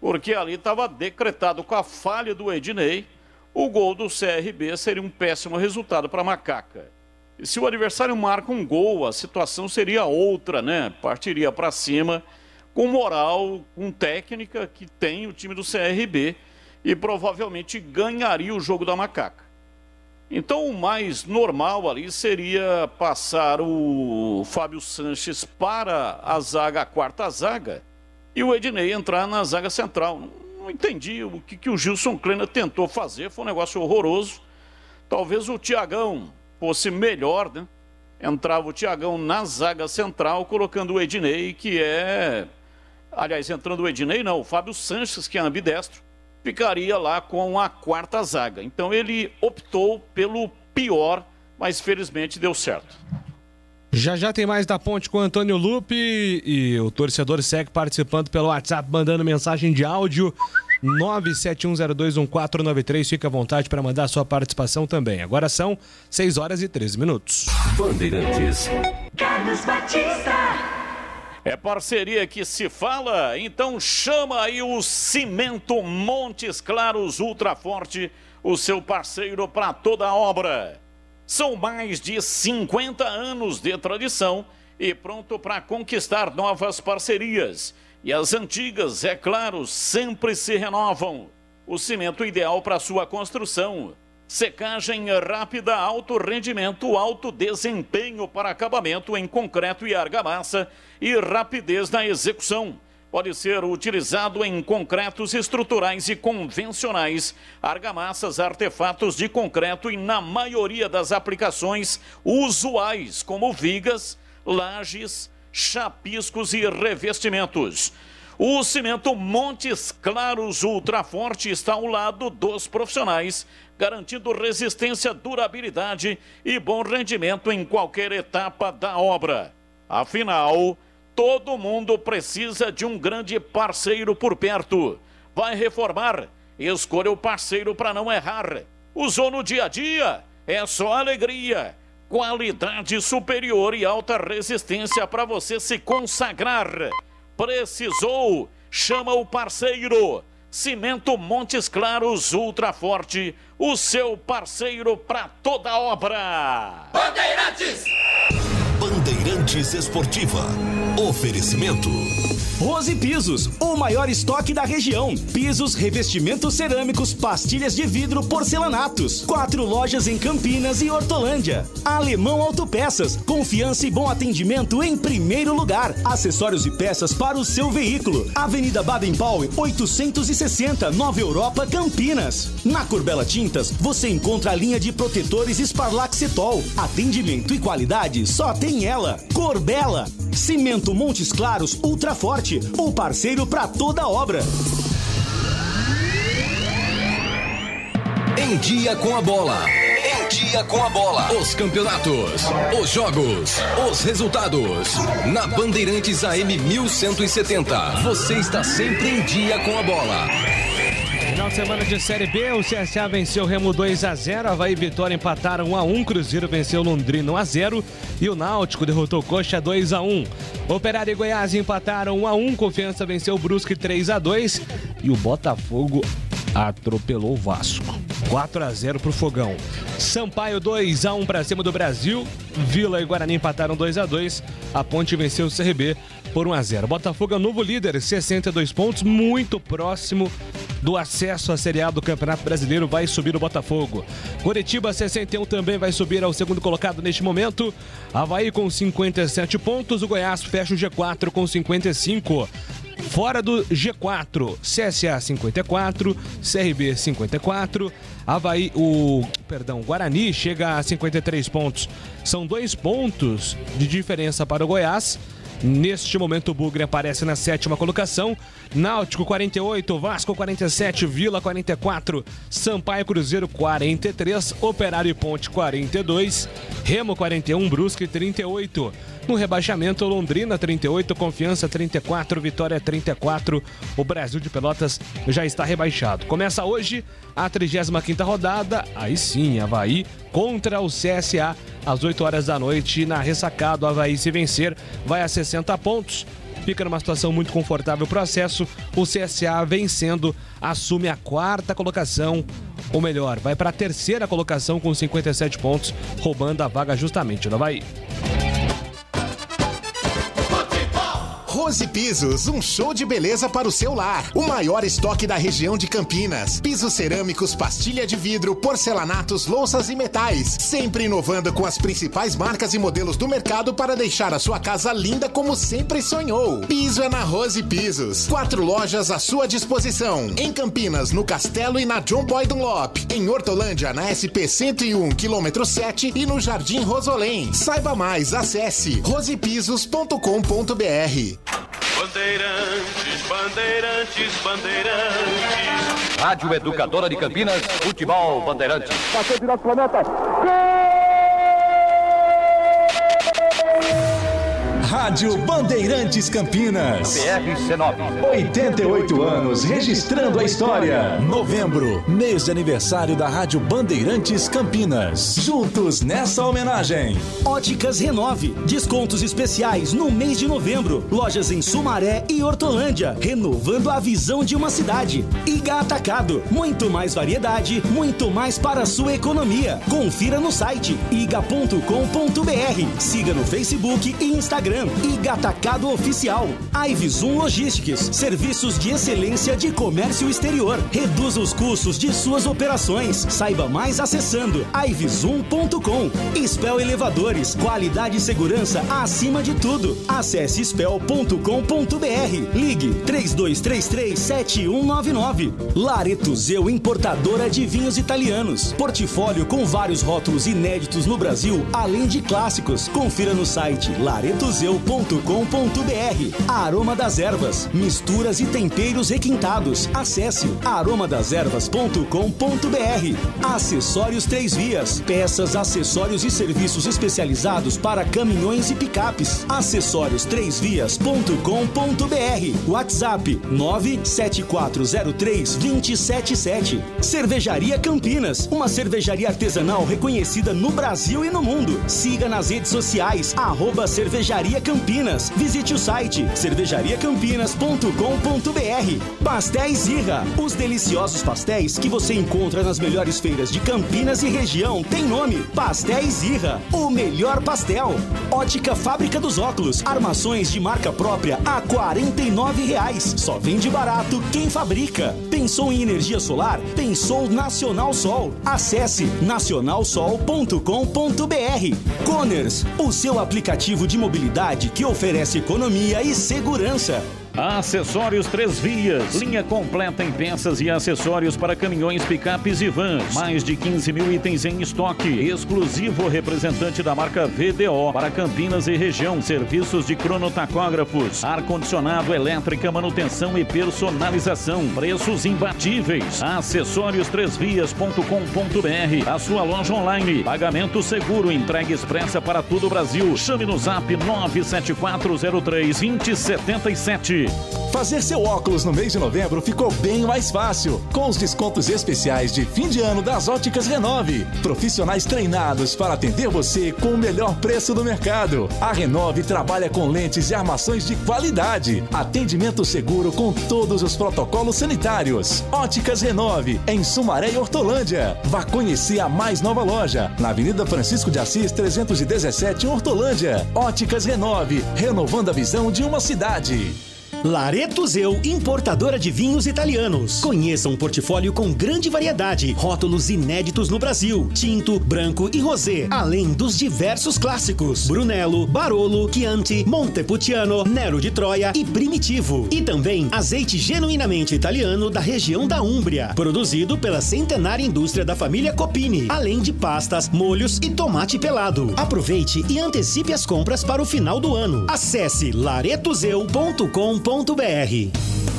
porque ali estava decretado com a falha do Ednei, o gol do CRB seria um péssimo resultado para a Macaca. E se o adversário marca um gol, a situação seria outra, né? Partiria para cima, com moral, com técnica que tem o time do CRB e provavelmente ganharia o jogo da Macaca. Então o mais normal ali seria passar o Fábio Sanches para a zaga, a quarta zaga, e o Ednei entrar na zaga central. Não entendi o que o Gilson Kleina tentou fazer, foi um negócio horroroso. Talvez o Thiagão fosse melhor, né? Entrava o Thiagão na zaga central, colocando o Ednei, que é... Aliás, entrando o Ednei, não, o Fábio Sanches, que é ambidestro, ficaria lá com a quarta zaga. Então ele optou pelo pior, mas felizmente deu certo. Já tem mais da Ponte com o Antônio Lupe e o torcedor segue participando pelo WhatsApp, mandando mensagem de áudio 971021493. Fica à vontade para mandar a sua participação também. Agora são 6h13. Bandeirantes. Carlos Batista. É parceria que se fala, então chama aí o Cimento Montes Claros Ultra Forte, o seu parceiro para toda a obra. São mais de 50 anos de tradição e pronto para conquistar novas parcerias. E as antigas, é claro, sempre se renovam. O cimento ideal para sua construção. Secagem rápida, alto rendimento, alto desempenho para acabamento em concreto e argamassa e rapidez na execução. Pode ser utilizado em concretos estruturais e convencionais, argamassas, artefatos de concreto e na maioria das aplicações usuais, como vigas, lajes, chapiscos e revestimentos. O cimento Montes Claros Ultra Forte está ao lado dos profissionais, garantindo resistência, durabilidade e bom rendimento em qualquer etapa da obra. Afinal, todo mundo precisa de um grande parceiro por perto. Vai reformar? Escolha o parceiro para não errar. Usou no dia a dia? É só alegria. Qualidade superior e alta resistência para você se consagrar. Precisou? Chama o parceiro. Cimento Montes Claros Ultra Forte, o seu parceiro para toda obra. Bandeirantes! Bandeirantes Esportiva. Oferecimento. Rose Pisos, o maior estoque da região. Pisos, revestimentos cerâmicos, pastilhas de vidro, porcelanatos. 4 lojas em Campinas e Hortolândia. Alemão Autopeças, confiança e bom atendimento em primeiro lugar. Acessórios e peças para o seu veículo. Avenida Baden-Powell, 860, Nova Europa, Campinas. Na Corbella Tintas, você encontra a linha de protetores Sparlaxetol. Atendimento e qualidade só tem ela. Corbella. Cimento Montes Claros Ultra Forte, o parceiro para toda obra. Em dia com a bola. Em dia com a bola. Os campeonatos, os jogos, os resultados. Na Bandeirantes AM 1170. Você está sempre em dia com a bola. Final de semana de Série B, o CSA venceu o Remo 2-0, Avaí e Vitória empataram 1-1, Cruzeiro venceu Londrina 1-0 e o Náutico derrotou Coxa 2-1. Operário e Goiás empataram 1-1, Confiança venceu o Brusque 3-2 e o Botafogo atropelou o Vasco. 4-0 pro Fogão. Sampaio 2-1 para cima do Brasil. Vila e Guarani empataram 2-2. A Ponte venceu o CRB por 1-0. Botafogo é o novo líder, 62 pontos, muito próximo do acesso à Série A do Campeonato Brasileiro. Vai subir o Botafogo. Coritiba 61 também vai subir ao segundo colocado neste momento. Avaí com 57 pontos. O Goiás fecha o G4 com 55. Fora do G4, CSA 54, CRB 54, Guarani chega a 53 pontos. São 2 pontos de diferença para o Goiás. Neste momento o Bugre aparece na 7ª colocação. Náutico 48, Vasco 47, Vila 44, Sampaio e Cruzeiro 43, Operário e Ponte 42, Remo 41, Brusque 38. No rebaixamento, Londrina 38, Confiança 34, Vitória 34. O Brasil de Pelotas já está rebaixado. Começa hoje a 35ª rodada. Aí sim, Avaí contra o CSA às 8 horas da noite. Na ressacada, o Avaí, se vencer, vai a 60 pontos. Fica numa situação muito confortável para o acesso. O CSA vencendo assume a 4ª colocação. Ou melhor, vai para a 3ª colocação com 57 pontos, roubando a vaga justamente do Avaí. Rose Pisos, um show de beleza para o seu lar. O maior estoque da região de Campinas. Pisos cerâmicos, pastilha de vidro, porcelanatos, louças e metais. Sempre inovando com as principais marcas e modelos do mercado para deixar a sua casa linda como sempre sonhou. Piso é na Rose Pisos. 4 lojas à sua disposição. Em Campinas, no Castelo e na John Boy Dunlop. Em Hortolândia, na SP 101, quilômetro 7 e no Jardim Rosolém. Saiba mais, acesse rosepisos.com.br. Bandeirantes, Bandeirantes, Bandeirantes. Rádio Educadora de Campinas, Futebol Bandeirantes. Passou direto pra meta. Rádio Bandeirantes Campinas. PRC9. 88 anos registrando a história. Novembro, mês de aniversário da Rádio Bandeirantes Campinas. Juntos nessa homenagem. Óticas Renove. Descontos especiais no mês de novembro. Lojas em Sumaré e Hortolândia. Renovando a visão de uma cidade. Iga Atacado. Muito mais variedade, muito mais para a sua economia. Confira no site iga.com.br. Siga no Facebook e Instagram. E Gatacado Oficial. Ivzoom Logistics, serviços de excelência de comércio exterior. Reduza os custos de suas operações. Saiba mais acessando ivzoom.com. Spell Elevadores, qualidade e segurança acima de tudo. Acesse spell.com.br. Ligue 3233-7199. Laretuzeu Importadora de Vinhos Italianos. Portfólio com vários rótulos inéditos no Brasil, além de clássicos. Confira no site laretuzeu.com.br. Aroma das Ervas, misturas e temperos requintados. Acesse aromadeservas.com.br. Acessórios 3 Vias, peças, acessórios e serviços especializados para caminhões e picapes. Acessórios3vias.com.br. WhatsApp 97403-277. Cervejaria Campinas, uma cervejaria artesanal reconhecida no Brasil e no mundo. Siga nas redes sociais, @Cervejaria Campinas. Visite o site cervejariacampinas.com.br. Pastéis Irra, os deliciosos pastéis que você encontra nas melhores feiras de Campinas e região tem nome: Pastéis Irra, o melhor pastel. Ótica Fábrica dos Óculos, armações de marca própria a R$ 49,00. Só vende barato quem fabrica. Pensou em energia solar? Pensou Nacional Sol. Acesse nacionalsol.com.br. Coners, o seu aplicativo de mobilidade que oferece economia e segurança. Acessórios 3 Vias, linha completa em peças e acessórios para caminhões, picapes e vans. Mais de 15 mil itens em estoque. Exclusivo representante da marca VDO para Campinas e região. Serviços de cronotacógrafos, ar-condicionado, elétrica, manutenção e personalização. Preços imbatíveis. Acessórios3vias.com.br. A sua loja online. Pagamento seguro, entrega expressa para todo o Brasil. Chame no zap 97403-2077. Fazer seu óculos no mês de novembro ficou bem mais fácil, com os descontos especiais de fim de ano das Óticas Renove. Profissionais treinados para atender você com o melhor preço do mercado. A Renove trabalha com lentes e armações de qualidade. Atendimento seguro com todos os protocolos sanitários. Óticas Renove, em Sumaré e Hortolândia. Vá conhecer a mais nova loja, na Avenida Francisco de Assis 317, em Hortolândia. Óticas Renove, renovando a visão de uma cidade. Laretuzeu, importadora de vinhos italianos. Conheça um portfólio com grande variedade, rótulos inéditos no Brasil, tinto, branco e rosé, além dos diversos clássicos: Brunello, Barolo, Chianti, Montepulciano, Nero de Troia e Primitivo. E também azeite genuinamente italiano da região da Úmbria, produzido pela centenária indústria da família Copini, além de pastas, molhos e tomate pelado. Aproveite e antecipe as compras para o final do ano. Acesse laretuzeu.com.br.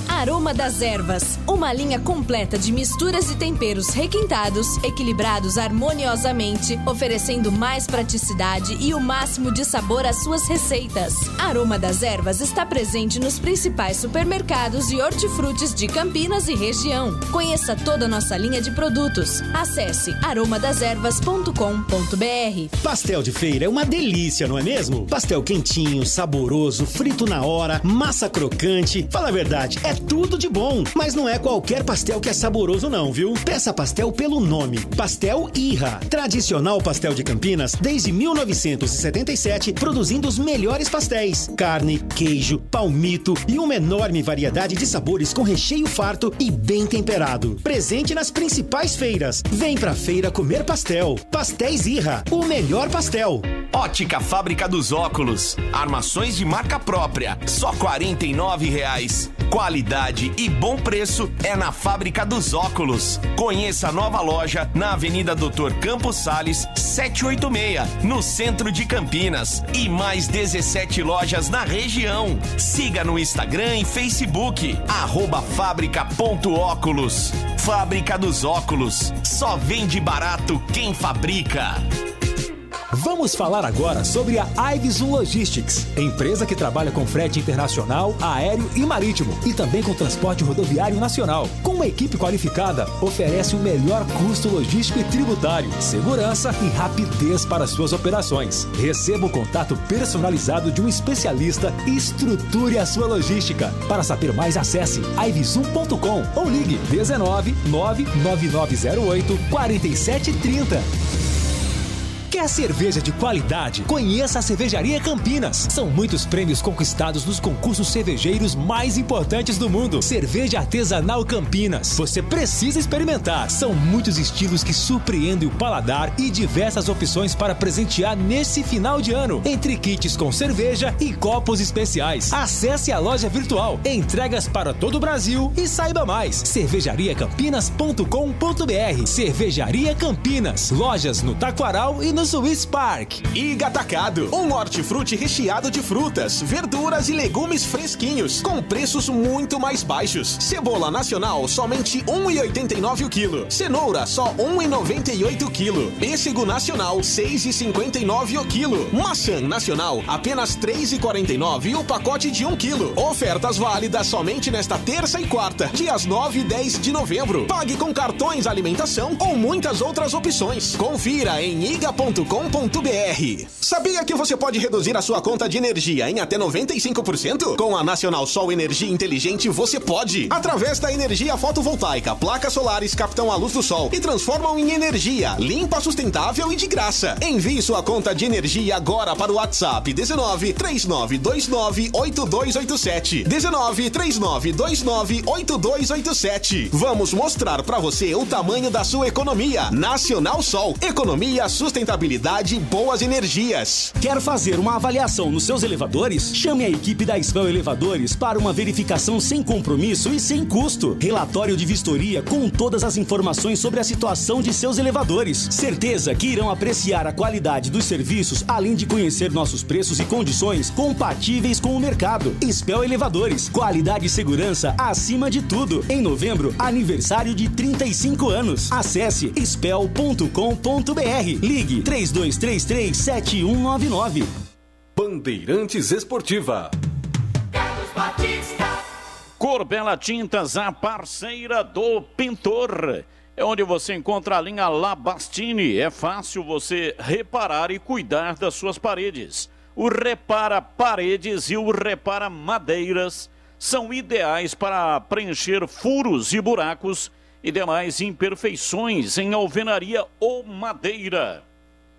Aroma das Ervas, uma linha completa de misturas e temperos requintados, equilibrados harmoniosamente, oferecendo mais praticidade e o máximo de sabor às suas receitas. Aroma das Ervas está presente nos principais supermercados e hortifrutis de Campinas e região. Conheça toda a nossa linha de produtos. Acesse aromadeservas.com.br. Pastel de feira é uma delícia, não é mesmo? Pastel quentinho, saboroso, frito na hora, massa crocante. Fala a verdade, é tudo de bom, mas não é qualquer pastel que é saboroso não, viu? Peça pastel pelo nome, Pastel Irra. Tradicional pastel de Campinas desde 1977, produzindo os melhores pastéis. Carne, queijo, palmito e uma enorme variedade de sabores com recheio farto e bem temperado. Presente nas principais feiras. Vem pra feira comer pastel. Pastéis Irra, o melhor pastel. Ótica Fábrica dos Óculos. Armações de marca própria, só R$ 49,00. Qualidade e bom preço é na Fábrica dos Óculos. Conheça a nova loja na Avenida Doutor Campos Sales, 786, no centro de Campinas. E mais 17 lojas na região. Siga no Instagram e Facebook, @fábrica.óculos. Fábrica dos Óculos. Só vende barato quem fabrica. Vamos falar agora sobre a Ivzoom Logistics, empresa que trabalha com frete internacional, aéreo e marítimo, e também com transporte rodoviário nacional. Com uma equipe qualificada, oferece o melhor custo logístico e tributário, segurança e rapidez para suas operações. Receba o contato personalizado de um especialista e estruture a sua logística. Para saber mais, acesse ivzoom.com ou ligue 19 99908 4730. Quer cerveja de qualidade? Conheça a Cervejaria Campinas. São muitos prêmios conquistados nos concursos cervejeiros mais importantes do mundo. Cerveja artesanal Campinas. Você precisa experimentar. São muitos estilos que surpreendem o paladar e diversas opções para presentear nesse final de ano, entre kits com cerveja e copos especiais. Acesse a loja virtual, entregas para todo o Brasil e saiba mais. cervejariacampinas.com.br. Cervejaria Campinas. Lojas no Taquaral e no Swiss Park. Iga Atacado, um hortifruti recheado de frutas, verduras e legumes fresquinhos, com preços muito mais baixos. Cebola nacional, somente R$ 1,89 o quilo. Cenoura, só R$ 1,98 o quilo. Pêssego nacional, R$ 6,59 o quilo. Maçã nacional, apenas R$ 3,49 o pacote de 1 quilo. Ofertas válidas somente nesta terça e quarta, dias 9 e 10 de novembro. Pague com cartões alimentação ou muitas outras opções. Confira em iga.com.br. Sabia que você pode reduzir a sua conta de energia em até 95%? Com a Nacional Sol Energia Inteligente você pode. Através da energia fotovoltaica, placas solares captam a luz do sol e transformam em energia limpa, sustentável e de graça. Envie sua conta de energia agora para o WhatsApp 19 3929 8287. 19 3929 8287. Vamos mostrar para você o tamanho da sua economia. Nacional Sol. Economia, sustentabilidade e boas energias. Quer fazer uma avaliação nos seus elevadores? Chame a equipe da Spell Elevadores para uma verificação sem compromisso e sem custo. Relatório de vistoria com todas as informações sobre a situação de seus elevadores. Certeza que irão apreciar a qualidade dos serviços, além de conhecer nossos preços e condições compatíveis com o mercado. Spell Elevadores. Qualidade e segurança acima de tudo. Em novembro, aniversário de 35 anos. Acesse spell.com.br. Ligue 3233-7199. Bandeirantes Esportiva. Carlos Batista. Corbela Tintas, a parceira do pintor. É onde você encontra a linha Labastini. É fácil você reparar e cuidar das suas paredes. O Repara Paredes e o Repara Madeiras são ideais para preencher furos e buracos e demais imperfeições em alvenaria ou madeira.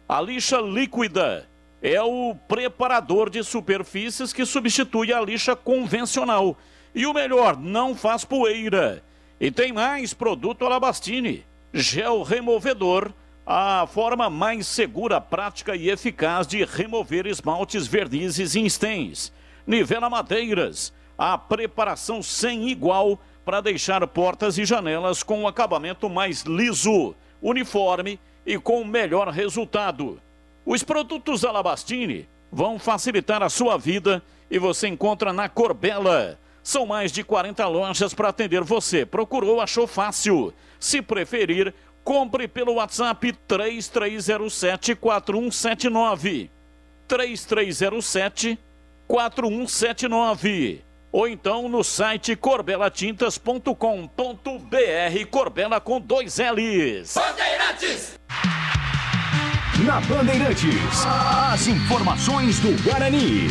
A lixa líquida é o preparador de superfícies que substitui a lixa convencional. E o melhor, não faz poeira. E tem mais produto Alabastini. Gel removedor, a forma mais segura, prática e eficaz de remover esmaltes, vernizes e insténs. Nivela madeiras, a preparação sem igual para deixar portas e janelas com um acabamento mais liso, uniforme e com melhor resultado. Os produtos Alabastini vão facilitar a sua vida e você encontra na Corbela. São mais de 40 lojas para atender você. Procurou, achou fácil. Se preferir, compre pelo WhatsApp 3307-4179. 3307-4179. Ou então no site corbelatintas.com.br. Corbela com 2 L's. Bandeirantes! Na Bandeirantes, as informações do Guarani.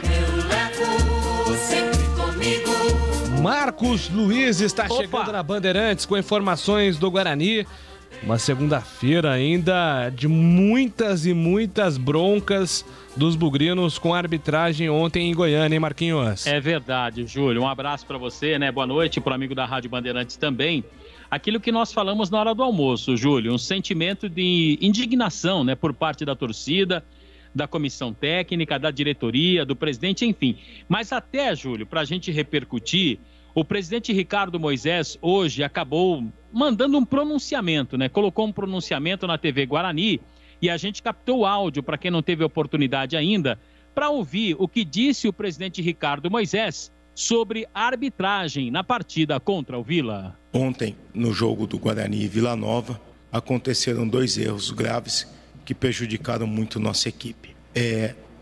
Eu levo sempre comigo. Marcos Luiz está chegando na Bandeirantes com informações do Guarani. Uma segunda-feira ainda de muitas e muitas broncas dos bugrinos com a arbitragem ontem em Goiânia, hein, Marquinhos? É verdade, Júlio. Um abraço para você, né? Boa noite para o amigo da Rádio Bandeirantes também. Aquilo que nós falamos na hora do almoço, Júlio, um sentimento de indignação, né, por parte da torcida, da comissão técnica, da diretoria, do presidente, enfim. Mas até, Júlio, para a gente repercutir, o presidente Ricardo Moisés hoje acabou mandando um pronunciamento, né? Colocou um pronunciamento na TV Guarani e a gente captou o áudio, para quem não teve oportunidade ainda, para ouvir o que disse o presidente Ricardo Moisés sobre a arbitragem na partida contra o Vila. Ontem, no jogo do Guarani e Vila Nova, aconteceram 2 erros graves que prejudicaram muito nossa equipe.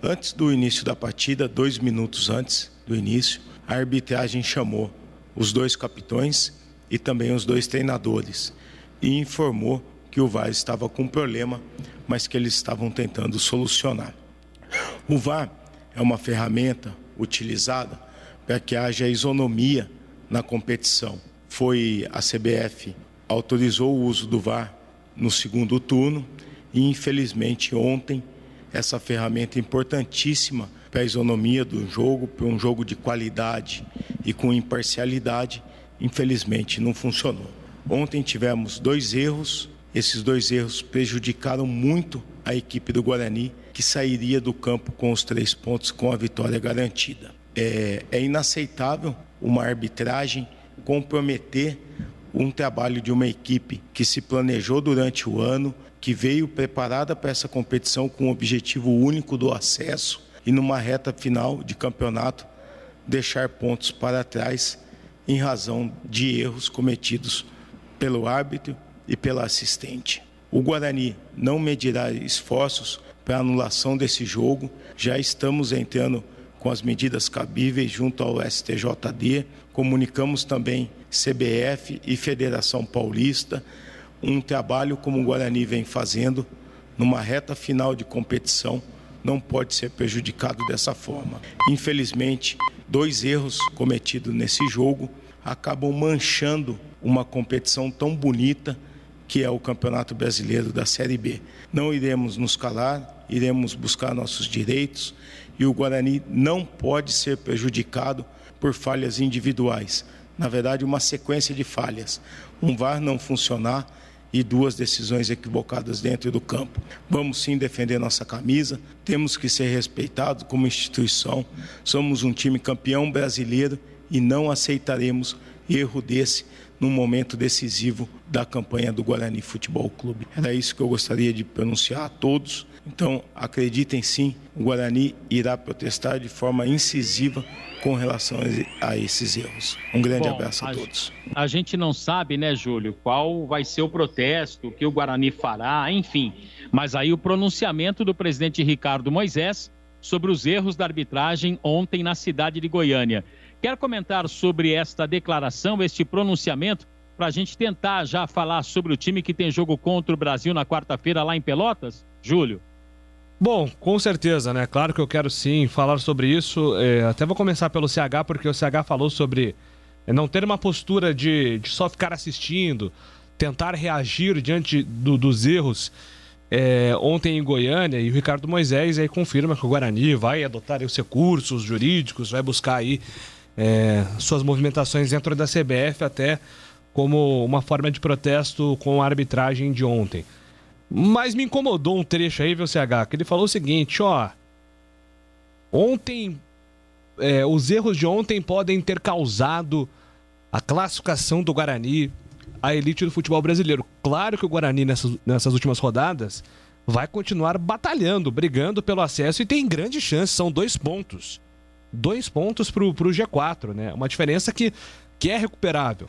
Antes do início da partida, 2 minutos antes do início, a arbitragem chamou os 2 capitães e também os 2 treinadores e informou que o VAR estava com problema, mas que eles estavam tentando solucionar. O VAR é uma ferramenta utilizada para que haja isonomia na competição. A CBF autorizou o uso do VAR no segundo turno E, infelizmente, ontem, essa ferramenta importantíssima para a isonomia do jogo, para um jogo de qualidade e com imparcialidade, infelizmente não funcionou. Ontem tivemos 2 erros, esses 2 erros prejudicaram muito a equipe do Guarani, que sairia do campo com os 3 pontos, com a vitória garantida. É inaceitável uma arbitragem comprometer um trabalho de uma equipe que se planejou durante o ano, que veio preparada para essa competição com o objetivo único do acesso e numa reta final de campeonato deixar pontos para trás em razão de erros cometidos pelo árbitro e pela assistente. O Guarani não medirá esforços para a anulação desse jogo. Já estamos entrando com as medidas cabíveis junto ao STJD. Comunicamos também CBF e Federação Paulista. Um trabalho como o Guarani vem fazendo numa reta final de competição não pode ser prejudicado dessa forma. Infelizmente, 2 erros cometidos nesse jogo acabam manchando uma competição tão bonita que é o Campeonato Brasileiro da Série B. Não iremos nos calar, iremos buscar nossos direitos e o Guarani não pode ser prejudicado por falhas individuais. Na verdade, uma sequência de falhas. Um VAR não funcionar e 2 decisões equivocadas dentro do campo. Vamos sim defender nossa camisa, temos que ser respeitados como instituição. Somos um time campeão brasileiro e não aceitaremos erro desse num momento decisivo da campanha do Guarani Futebol Clube. Era isso que eu gostaria de pronunciar a todos. Então, acreditem sim, o Guarani irá protestar de forma incisiva com relação a esses erros. Um grande abraço a todos. A gente não sabe, né, Júlio, qual vai ser o protesto, o que o Guarani fará, enfim. Mas aí o pronunciamento do presidente Ricardo Moisés sobre os erros da arbitragem ontem na cidade de Goiânia. Quer comentar sobre esta declaração, este pronunciamento, para a gente tentar já falar sobre o time que tem jogo contra o Brasil na quarta-feira lá em Pelotas? Júlio. Bom, com certeza, né? Claro que eu quero sim falar sobre isso. Até vou começar pelo CH, porque o CH falou sobre não ter uma postura de só ficar assistindo, tentar reagir diante dos erros ontem em Goiânia, e o Ricardo Moisés aí confirma que o Guarani vai adotar os recursos jurídicos, vai buscar aí suas movimentações dentro da CBF até como uma forma de protesto com a arbitragem de ontem. Mas me incomodou um trecho aí, viu, CH, que ele falou o seguinte, ontem, os erros de ontem podem ter causado a classificação do Guarani à elite do futebol brasileiro. Claro que o Guarani nessas últimas rodadas vai continuar batalhando, brigando pelo acesso e tem grande chance, são 2 pontos. 2 pontos pro G4, né? Uma diferença que é recuperável.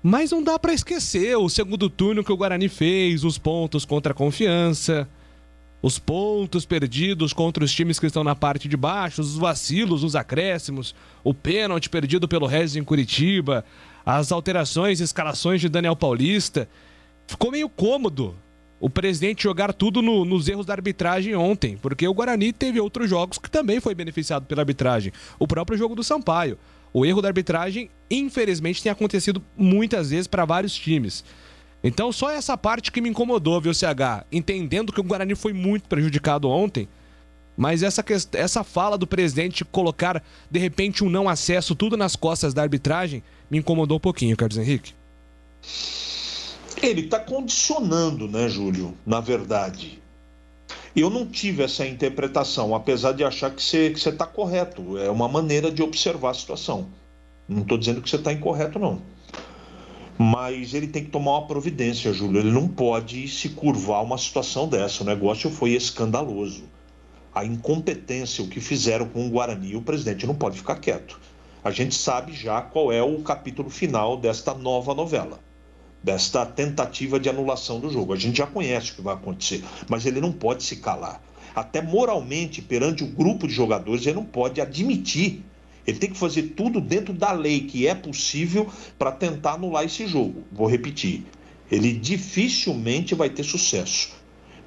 Mas não dá para esquecer o segundo turno que o Guarani fez, os pontos contra a Confiança, os pontos perdidos contra os times que estão na parte de baixo, os vacilos, os acréscimos, o pênalti perdido pelo Regis em Curitiba, as alterações e escalações de Daniel Paulista. Ficou meio cômodo o presidente jogar tudo nos erros da arbitragem ontem, porque o Guarani teve outros jogos que também foi beneficiado pela arbitragem. O próprio jogo do Sampaio. O erro da arbitragem, infelizmente, tem acontecido muitas vezes para vários times. Então, só essa parte que me incomodou, viu, CH? Entendendo que o Guarani foi muito prejudicado ontem, mas essa fala do presidente colocar, de repente, um não acesso tudo nas costas da arbitragem, me incomodou um pouquinho, Carlos Henrique. Ele está condicionando, né, Júlio? Na verdade. Eu não tive essa interpretação, apesar de achar que você está correto. É uma maneira de observar a situação. Não estou dizendo que você está incorreto, não. Mas ele tem que tomar uma providência, Júlio. Ele não pode se curvar uma situação dessa. O negócio foi escandaloso. A incompetência, o que fizeram com o Guarani, o presidente não pode ficar quieto. A gente sabe já qual é o capítulo final desta nova novela, desta tentativa de anulação do jogo. A gente já conhece o que vai acontecer, mas ele não pode se calar. Até moralmente, perante o grupo de jogadores, ele não pode admitir. Ele tem que fazer tudo dentro da lei que é possível para tentar anular esse jogo. Vou repetir, ele dificilmente vai ter sucesso,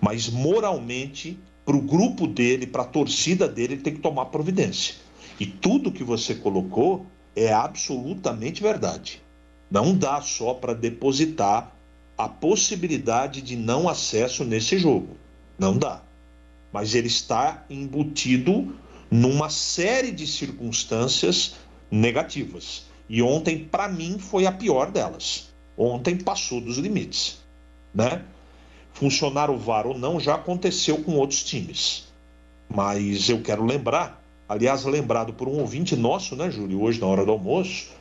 mas moralmente, para o grupo dele, para a torcida dele, ele tem que tomar providência. E tudo que você colocou é absolutamente verdade. Não dá só para depositar a possibilidade de não acesso nesse jogo. Não dá. Mas ele está embutido numa série de circunstâncias negativas. E ontem, para mim, foi a pior delas. Ontem passou dos limites, né? Funcionar o VAR ou não já aconteceu com outros times. Mas eu quero lembrar, aliás, lembrado por um ouvinte nosso, né, Júlio, hoje na hora do almoço,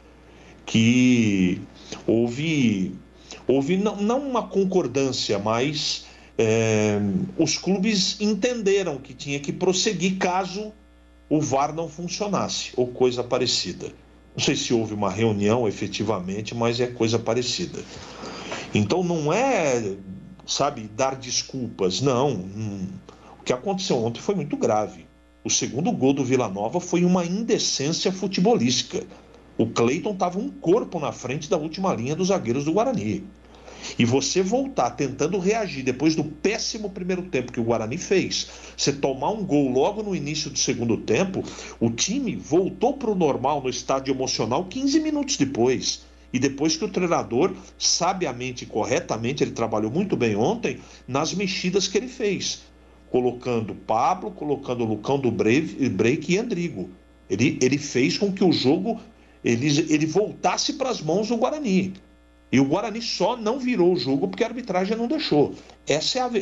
que houve não uma concordância, mas os clubes entenderam que tinha que prosseguir caso o VAR não funcionasse, ou coisa parecida. Não sei se houve uma reunião efetivamente, mas é coisa parecida. Então não é, sabe, dar desculpas, não. O que aconteceu ontem foi muito grave. O segundo gol do Vila Nova foi uma indecência futebolística. O Cleiton estava um corpo na frente da última linha dos zagueiros do Guarani. E você voltar tentando reagir depois do péssimo primeiro tempo que o Guarani fez, você tomar um gol logo no início do segundo tempo, o time voltou para o normal no estádio emocional 15 minutos depois. E depois que o treinador, sabiamente e corretamente, ele trabalhou muito bem ontem nas mexidas que ele fez. Colocando Pablo, colocando o Lucão do Break e Andrigo. Ele fez com que o jogo ele voltasse para as mãos do Guarani. E o Guarani só não virou o jogo porque a arbitragem não deixou.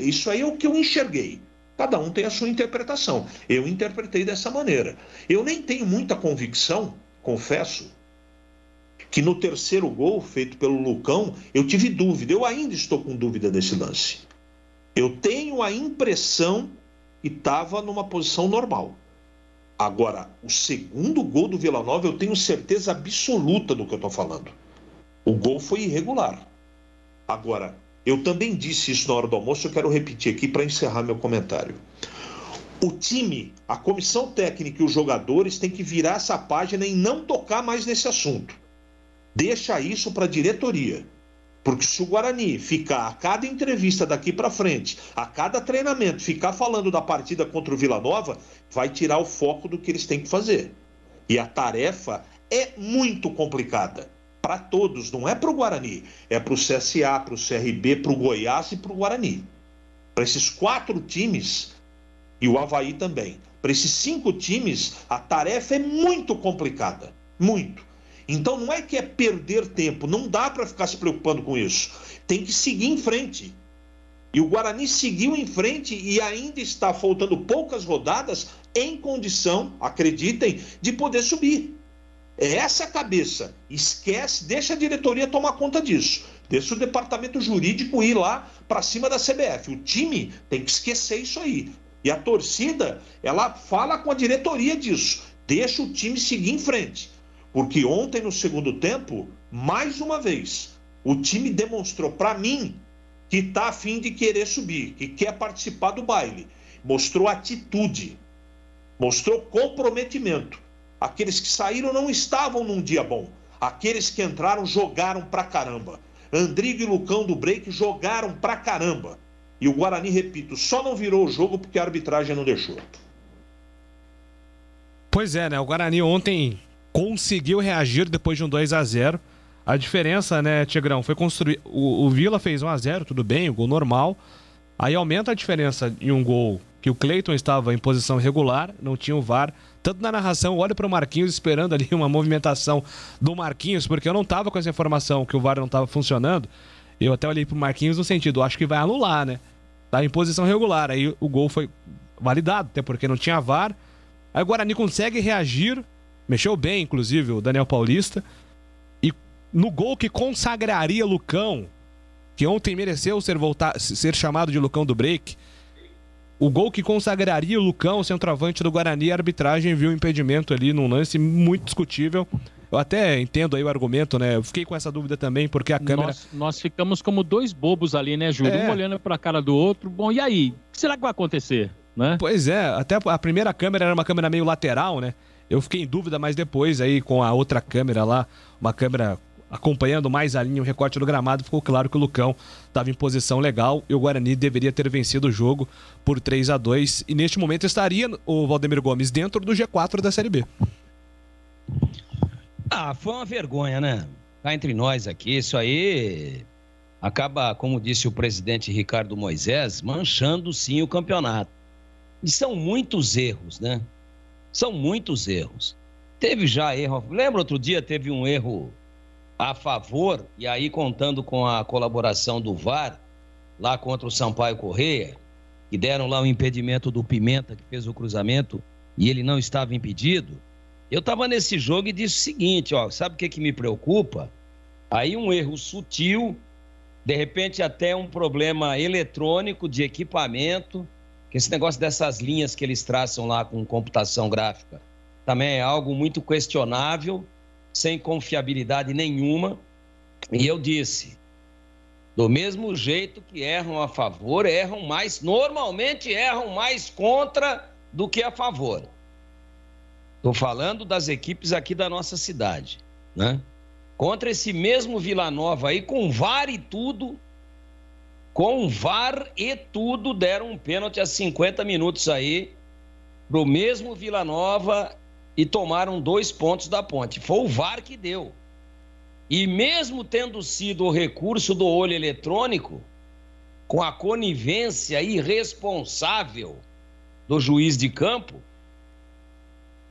Isso aí é o que eu enxerguei. Cada um tem a sua interpretação. Eu interpretei dessa maneira. Eu nem tenho muita convicção, confesso, que no terceiro gol feito pelo Lucão, eu tive dúvida. Eu ainda estou com dúvida desse lance. Eu tenho a impressão que estava numa posição normal. Agora, o segundo gol do Vila Nova, eu tenho certeza absoluta do que eu estou falando. O gol foi irregular. Agora, eu também disse isso na hora do almoço, eu quero repetir aqui para encerrar meu comentário. O time, a comissão técnica e os jogadores têm que virar essa página e não tocar mais nesse assunto. Deixa isso para a diretoria. Porque se o Guarani ficar a cada entrevista daqui para frente, a cada treinamento, ficar falando da partida contra o Vila Nova, vai tirar o foco do que eles têm que fazer. E a tarefa é muito complicada. Para todos, não é para o Guarani. É para o CSA, para o CRB, para o Goiás e para o Guarani. Para esses 4 times, e o Avaí também. Para esses 5 times, a tarefa é muito complicada. Muito. Então não é que é perder tempo, não dá para ficar se preocupando com isso. Tem que seguir em frente. E o Guarani seguiu em frente e ainda está faltando poucas rodadas em condição, acreditem, de poder subir. É essa a cabeça. Esquece, deixa a diretoria tomar conta disso. Deixa o departamento jurídico ir lá para cima da CBF. O time tem que esquecer isso aí. E a torcida, ela fala com a diretoria disso. Deixa o time seguir em frente. Porque ontem, no segundo tempo, mais uma vez, o time demonstrou para mim que está a fim de querer subir, que quer participar do baile. Mostrou atitude, mostrou comprometimento. Aqueles que saíram não estavam num dia bom. Aqueles que entraram jogaram pra caramba. Andrigo e Lucão do Break jogaram pra caramba. E o Guarani, repito, só não virou o jogo porque a arbitragem não deixou. Pois é, né? O Guarani ontem conseguiu reagir depois de um 2-0. A diferença, né, Tigrão, foi construir... O Vila fez 1-0, tudo bem, o gol normal. Aí aumenta a diferença em um gol que o Cleiton estava em posição regular, não tinha o VAR. Tanto na narração, olho para o Marquinhos esperando ali uma movimentação do Marquinhos, porque eu não estava com essa informação que o VAR não estava funcionando. Eu até olhei para o Marquinhos no sentido, acho que vai anular, né? Tá em posição regular, aí o gol foi validado, até porque não tinha VAR. Aí o Guarani consegue reagir, mexeu bem, inclusive, o Daniel Paulista. E no gol que consagraria Lucão, que ontem mereceu ser chamado de Lucão do Break, o gol que consagraria o Lucão, o centroavante do Guarani, a arbitragem viu um impedimento ali num lance muito discutível. Eu até entendo aí o argumento, né? Eu fiquei com essa dúvida também, porque a câmera... Nós ficamos como 2 bobos ali, né, Júlio? Um olhando para a cara do outro. Bom, e aí? O que será que vai acontecer? Né? Pois é, até a primeira câmera era uma câmera meio lateral, né? Eu fiquei em dúvida, mas depois aí com a outra câmera lá, uma câmera acompanhando mais a linha, o recorte do gramado, ficou claro que o Lucão estava em posição legal e o Guarani deveria ter vencido o jogo por 3-2 e neste momento estaria o Valdemir Gomes dentro do G4 da Série B. Foi uma vergonha, né? Cá entre nós aqui, isso aí... acaba, como disse o presidente Ricardo Moisés, manchando sim o campeonato. E são muitos erros, né? São muitos erros. Teve já erro, lembra outro dia teve um erro a favor, e aí contando com a colaboração do VAR, lá contra o Sampaio Corrêa, que deram lá o impedimento do Pimenta, que fez o cruzamento, e ele não estava impedido. Eu estava nesse jogo e disse o seguinte, ó, sabe o que me preocupa? Aí um erro sutil, de repente até um problema eletrônico de equipamento, que esse negócio dessas linhas que eles traçam lá com computação gráfica também é algo muito questionável, sem confiabilidade nenhuma. E eu disse, do mesmo jeito que erram a favor, erram mais, normalmente erram mais contra do que a favor. Estou falando das equipes aqui da nossa cidade, né? Contra esse mesmo Vila Nova aí, com VAR e tudo, deram um pênalti a 50 minutos aí pro mesmo Vila Nova e tomaram 2 pontos da Ponte. Foi o VAR que deu. E mesmo tendo sido o recurso do olho eletrônico, com a conivência irresponsável do juiz de campo,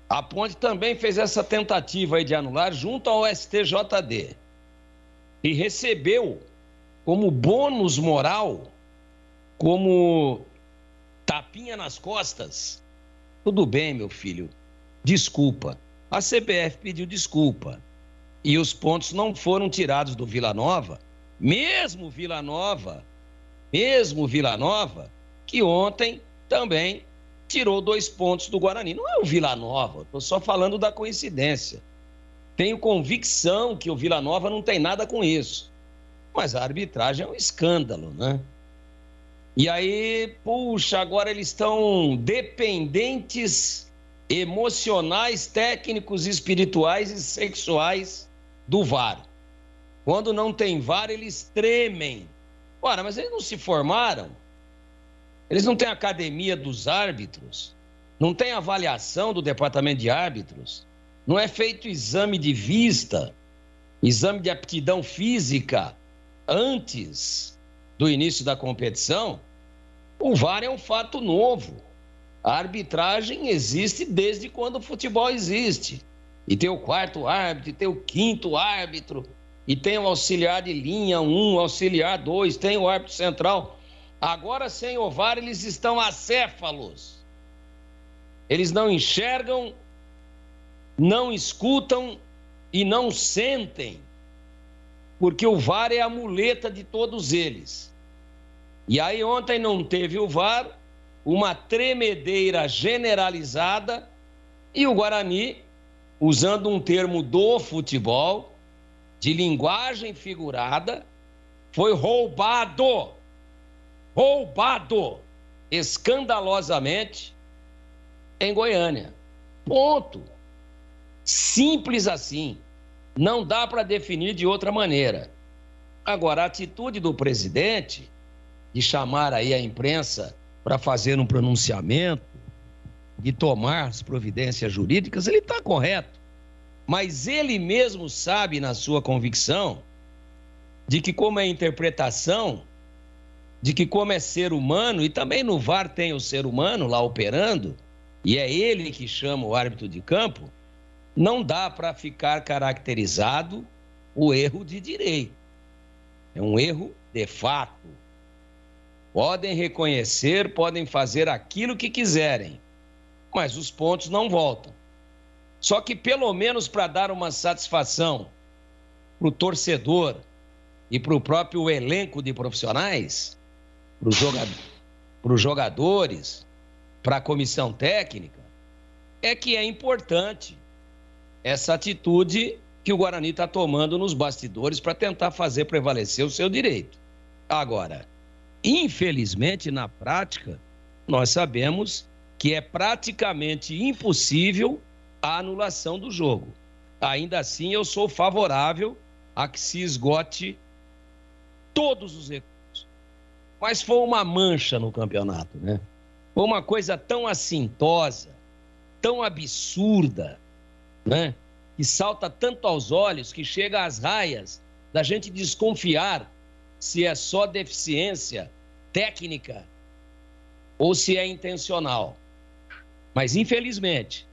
a Ponte também fez essa tentativa aí de anular junto ao STJD e recebeu como bônus moral, como tapinha nas costas. Tudo bem, meu filho, desculpa. A CBF pediu desculpa e os pontos não foram tirados do Vila Nova, mesmo Vila Nova, que ontem também tirou 2 pontos do Guarani. Não é o Vila Nova, estou só falando da coincidência. Tenho convicção que o Vila Nova não tem nada com isso. Mas a arbitragem é um escândalo, né? E aí, puxa, agora eles estão dependentes emocionais, técnicos, espirituais e sexuais do VAR. Quando não tem VAR, eles tremem. Ora, mas eles não se formaram? Eles não têm academia dos árbitros? Não tem avaliação do departamento de árbitros? Não é feito exame de vista, exame de aptidão física antes do início da competição? O VAR é um fato novo. A arbitragem existe desde quando o futebol existe. E tem o 4º árbitro, e tem o 5º árbitro, e tem o auxiliar de linha 1, auxiliar 2, tem o árbitro central. Agora, sem o VAR, eles estão acéfalos. Eles não enxergam, não escutam e não sentem, porque o VAR é a muleta de todos eles. E aí ontem não teve o VAR, uma tremedeira generalizada, e o Guarani, usando um termo do futebol, de linguagem figurada, foi roubado, escandalosamente, em Goiânia. Ponto. Simples assim. Não dá para definir de outra maneira. Agora, a atitude do presidente de chamar aí a imprensa para fazer um pronunciamento, de tomar as providências jurídicas, ele está correto. Mas ele mesmo sabe, na sua convicção, de que como é interpretação, de que como é ser humano, e também no VAR tem o ser humano lá operando, e é ele que chama o árbitro de campo, não dá para ficar caracterizado o erro de direito. É um erro de fato. Podem reconhecer, podem fazer aquilo que quiserem, mas os pontos não voltam. Só que pelo menos para dar uma satisfação para o torcedor e para o próprio elenco de profissionais, para os jogadores, para a comissão técnica, é que é importante essa atitude que o Guarani está tomando nos bastidores para tentar fazer prevalecer o seu direito. Agora, infelizmente, na prática, nós sabemos que é praticamente impossível a anulação do jogo. Ainda assim, eu sou favorável a que se esgote todos os recursos. Mas foi uma mancha no campeonato, né? Foi uma coisa tão assintosa, tão absurda, né? Que salta tanto aos olhos, que chega às raias da gente desconfiar se é só deficiência técnica ou se é intencional. Mas, infelizmente,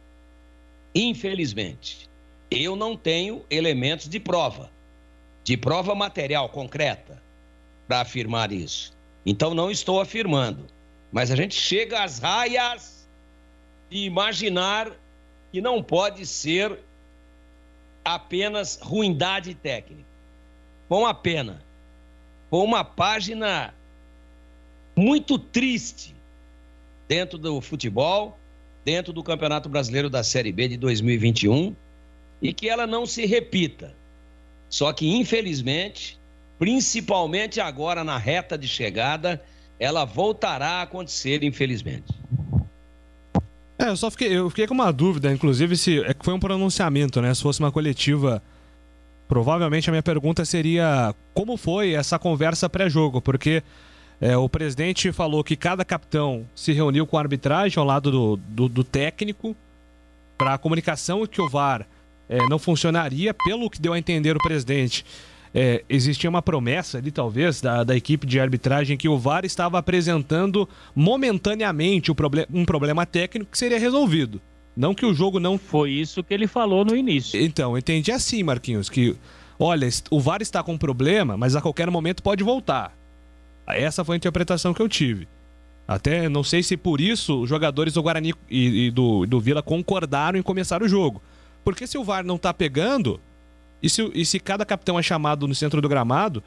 eu não tenho elementos de prova material concreta para afirmar isso. Então, não estou afirmando. Mas a gente chega às raias de imaginar que não pode ser apenas ruindade técnica. Foi uma pena. Foi uma página muito triste dentro do futebol, dentro do Campeonato Brasileiro da Série B de 2021, e que ela não se repita. Só que, infelizmente, principalmente agora na reta de chegada, ela voltará a acontecer, infelizmente. Eu fiquei com uma dúvida, inclusive, se é que foi um pronunciamento, né? Se fosse uma coletiva, provavelmente a minha pergunta seria como foi essa conversa pré-jogo, porque o presidente falou que cada capitão se reuniu com a arbitragem ao lado do técnico para a comunicação, que o VAR não funcionaria, pelo que deu a entender o presidente. Existia uma promessa ali, talvez, da equipe de arbitragem, que o VAR estava apresentando momentaneamente um problema técnico que seria resolvido. Não que o jogo não... Foi isso que ele falou no início. Então, eu entendi assim, Marquinhos, que, olha, o VAR está com um problema, mas a qualquer momento pode voltar. Essa foi a interpretação que eu tive. Até não sei se por isso os jogadores do Guarani e do Vila concordaram em começar o jogo. Porque se o VAR não está pegando... E se cada capitão é chamado no centro do gramado,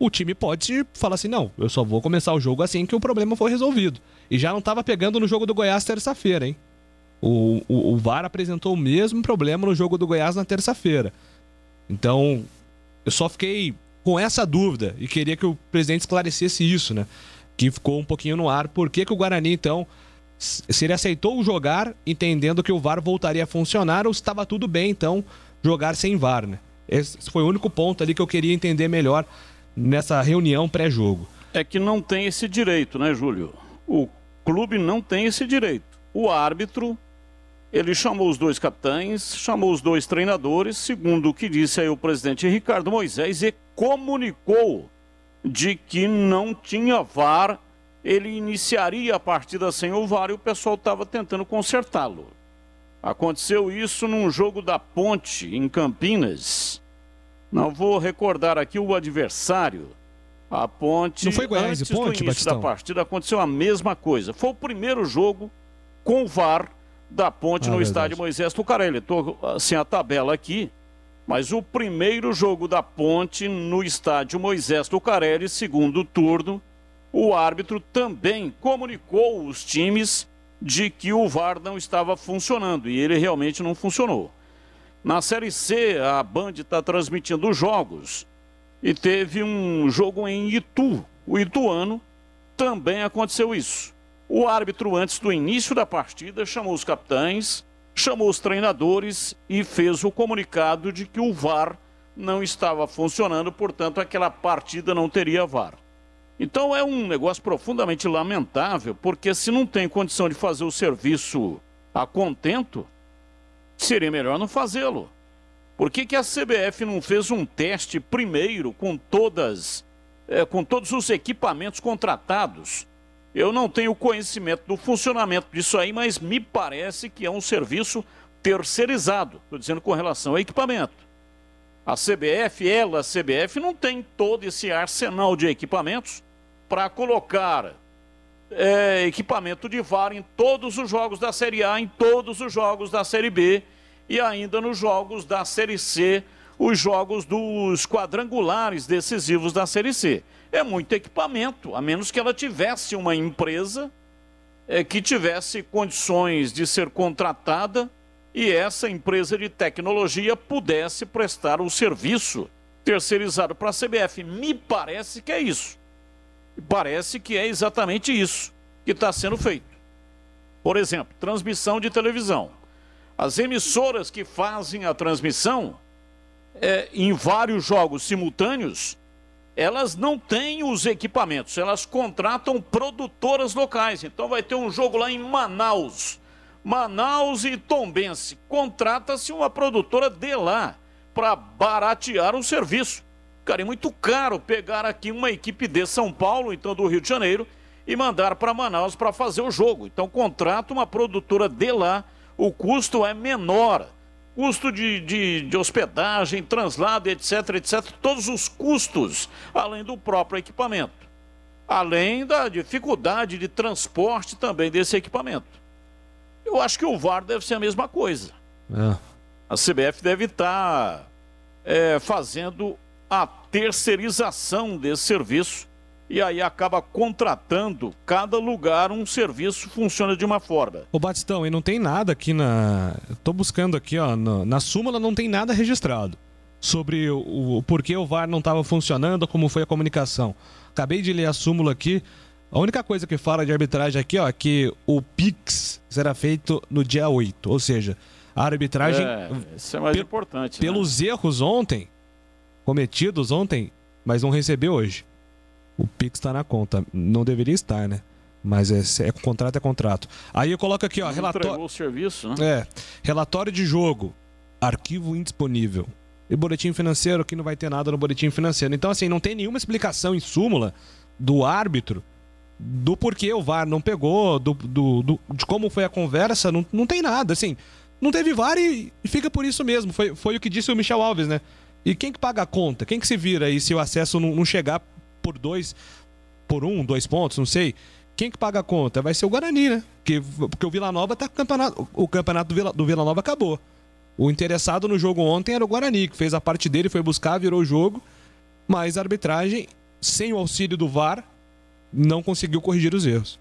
o time pode falar assim, não, eu só vou começar o jogo assim que o problema for resolvido. E já não estava pegando no jogo do Goiás terça-feira, hein? O VAR apresentou o mesmo problema no jogo do Goiás na terça-feira. Então, eu só fiquei com essa dúvida e queria que o presidente esclarecesse isso, né? Que ficou um pouquinho no ar. Por que o Guarani, então, se ele aceitou jogar, entendendo que o VAR voltaria a funcionar, ou estava tudo bem, então, jogar sem VAR, né? Esse foi o único ponto ali que eu queria entender melhor nessa reunião pré-jogo. É que não tem esse direito, né, Júlio? O clube não tem esse direito. O árbitro, ele chamou os dois capitães, chamou os dois treinadores, segundo o que disse aí o presidente Ricardo Moisés, e comunicou de que não tinha VAR, ele iniciaria a partida sem o VAR e o pessoal estava tentando consertá-lo. Aconteceu isso num jogo da Ponte, em Campinas. Não vou recordar aqui o adversário. A Ponte, não foi Goiás e Ponte, antes do início da partida, aconteceu a mesma coisa. Foi o primeiro jogo com o VAR da Ponte no estádio Moisés Lucarelli. Estou sem a tabela aqui, mas o primeiro jogo da Ponte no estádio Moisés Lucarelli, segundo turno, o árbitro também comunicou os times de que o VAR não estava funcionando, e ele realmente não funcionou. Na Série C, a Band está transmitindo os jogos, e teve um jogo em Itu, o Ituano, também aconteceu isso. O árbitro, antes do início da partida, chamou os capitães, chamou os treinadores e fez o comunicado de que o VAR não estava funcionando, portanto, aquela partida não teria VAR. Então é um negócio profundamente lamentável, porque se não tem condição de fazer o serviço a contento, seria melhor não fazê-lo. Por que a CBF não fez um teste primeiro com todos os equipamentos contratados? Eu não tenho conhecimento do funcionamento disso aí, mas me parece que é um serviço terceirizado, estou dizendo com relação ao equipamento. A CBF não tem todo esse arsenal de equipamentos para colocar equipamento de VAR em todos os jogos da Série A, em todos os jogos da Série B e ainda nos jogos da Série C, os jogos dos quadrangulares decisivos da Série C. É muito equipamento, a menos que ela tivesse uma empresa que tivesse condições de ser contratada e essa empresa de tecnologia pudesse prestar o serviço terceirizado para a CBF. Me parece que é isso. Parece que é exatamente isso que está sendo feito. Por exemplo, transmissão de televisão. As emissoras que fazem a transmissão em vários jogos simultâneos, elas não têm os equipamentos, elas contratam produtoras locais. Então vai ter um jogo lá em Manaus e Tombense. Contrata-se uma produtora de lá para baratear o serviço. Ficaria muito caro pegar aqui uma equipe de São Paulo, então do Rio de Janeiro, e mandar para Manaus para fazer o jogo. Então contrata uma produtora de lá, o custo é menor. Custo de hospedagem, translado, etc, etc. Todos os custos, além do próprio equipamento. Além da dificuldade de transporte também desse equipamento. Eu acho que o VAR deve ser a mesma coisa. A CBF deve estar fazendo a terceirização desse serviço e aí acaba contratando cada lugar um serviço, funciona de uma forma. Ô Batistão, e não tem nada aqui tô buscando aqui, ó, na súmula não tem nada registrado sobre o porquê o VAR não estava funcionando, como foi a comunicação. Acabei de ler a súmula aqui. A única coisa que fala de arbitragem aqui, ó, é que o PIX será feito no dia 8, ou seja, a arbitragem... Isso é mais importante. Pelos erros cometidos ontem, mas não recebeu hoje. O PIX está na conta. Não deveria estar, né? Mas contrato é contrato. Aí eu coloco aqui, ó, relatório... Entregou o serviço, né? Relatório de jogo, arquivo indisponível. E boletim financeiro, que não vai ter nada no boletim financeiro. Então, assim, não tem nenhuma explicação em súmula do árbitro do porquê o VAR não pegou, de como foi a conversa, não tem nada, assim. Não teve VAR e fica por isso mesmo. Foi o que disse o Michel Alves, né? E quem que paga a conta? Quem que se vira aí se o acesso não chegar por 2 pontos, não sei? Quem que paga a conta? Vai ser o Guarani, né? Porque o Vila Nova tá com o campeonato. O campeonato do Vila Nova acabou. O interessado no jogo ontem era o Guarani, que fez a parte dele, foi buscar, virou o jogo. Mas a arbitragem, sem o auxílio do VAR, não conseguiu corrigir os erros.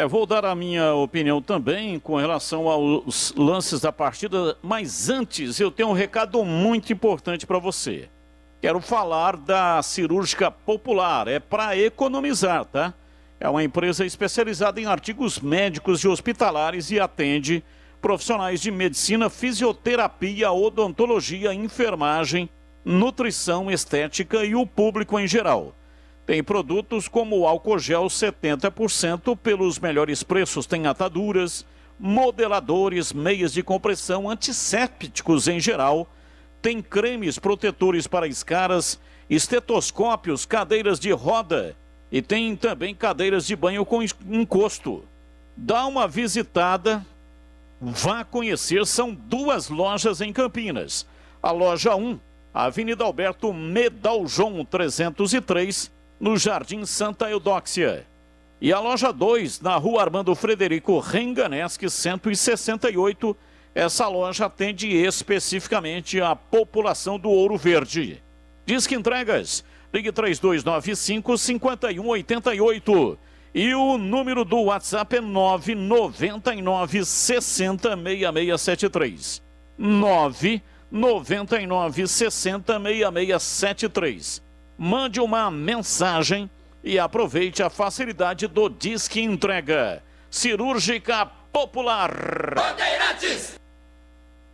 Vou dar a minha opinião também com relação aos lances da partida, mas antes eu tenho um recado muito importante para você. Quero falar da Cirúrgica Popular, é para economizar, tá? É uma empresa especializada em artigos médicos e hospitalares e atende profissionais de medicina, fisioterapia, odontologia, enfermagem, nutrição, estética e o público em geral. Tem produtos como o álcool gel 70% pelos melhores preços. Tem ataduras, modeladores, meias de compressão, antissépticos em geral. Tem cremes protetores para escaras, estetoscópios, cadeiras de roda e tem também cadeiras de banho com encosto. Dá uma visitada, vá conhecer, são 2 lojas em Campinas. A loja 1, Avenida Alberto Medaljon 303, no Jardim Santa Eudóxia. E a loja 2, na Rua Armando Frederico Renganeschi 168, essa loja atende especificamente a população do Ouro Verde. Disque entregas, ligue 3295-5188. E o número do WhatsApp é 999-60-6673. 999-60-6673. Mande uma mensagem e aproveite a facilidade do Disque Entrega. Cirúrgica Popular. Bandeirantes!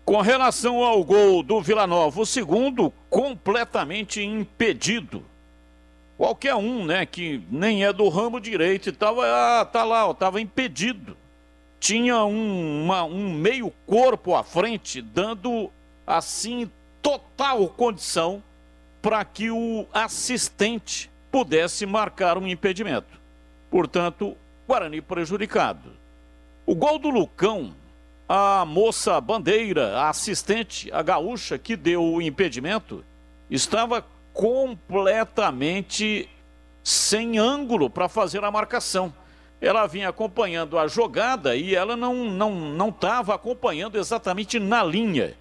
Com relação ao gol do Vila Nova, o segundo completamente impedido. Qualquer um, né, que nem é do ramo direito e tal, tá lá, estava impedido. Tinha um meio corpo à frente, dando, assim, total condição para que o assistente pudesse marcar um impedimento. Portanto, Guarani prejudicado. O gol do Lucão, a moça bandeira, a assistente, a gaúcha que deu o impedimento, estava completamente sem ângulo para fazer a marcação. Ela vinha acompanhando a jogada e ela não estava acompanhando exatamente na linha.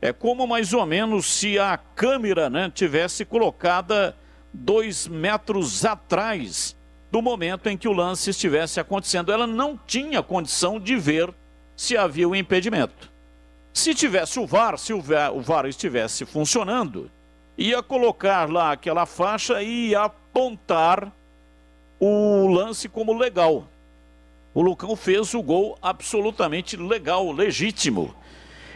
É como mais ou menos se a câmera, né, tivesse colocada 2 metros atrás do momento em que o lance estivesse acontecendo. Ela não tinha condição de ver se havia o impedimento. Se tivesse o VAR, se o VAR estivesse funcionando, ia colocar lá aquela faixa e ia apontar o lance como legal. O Lucão fez o gol absolutamente legal, legítimo.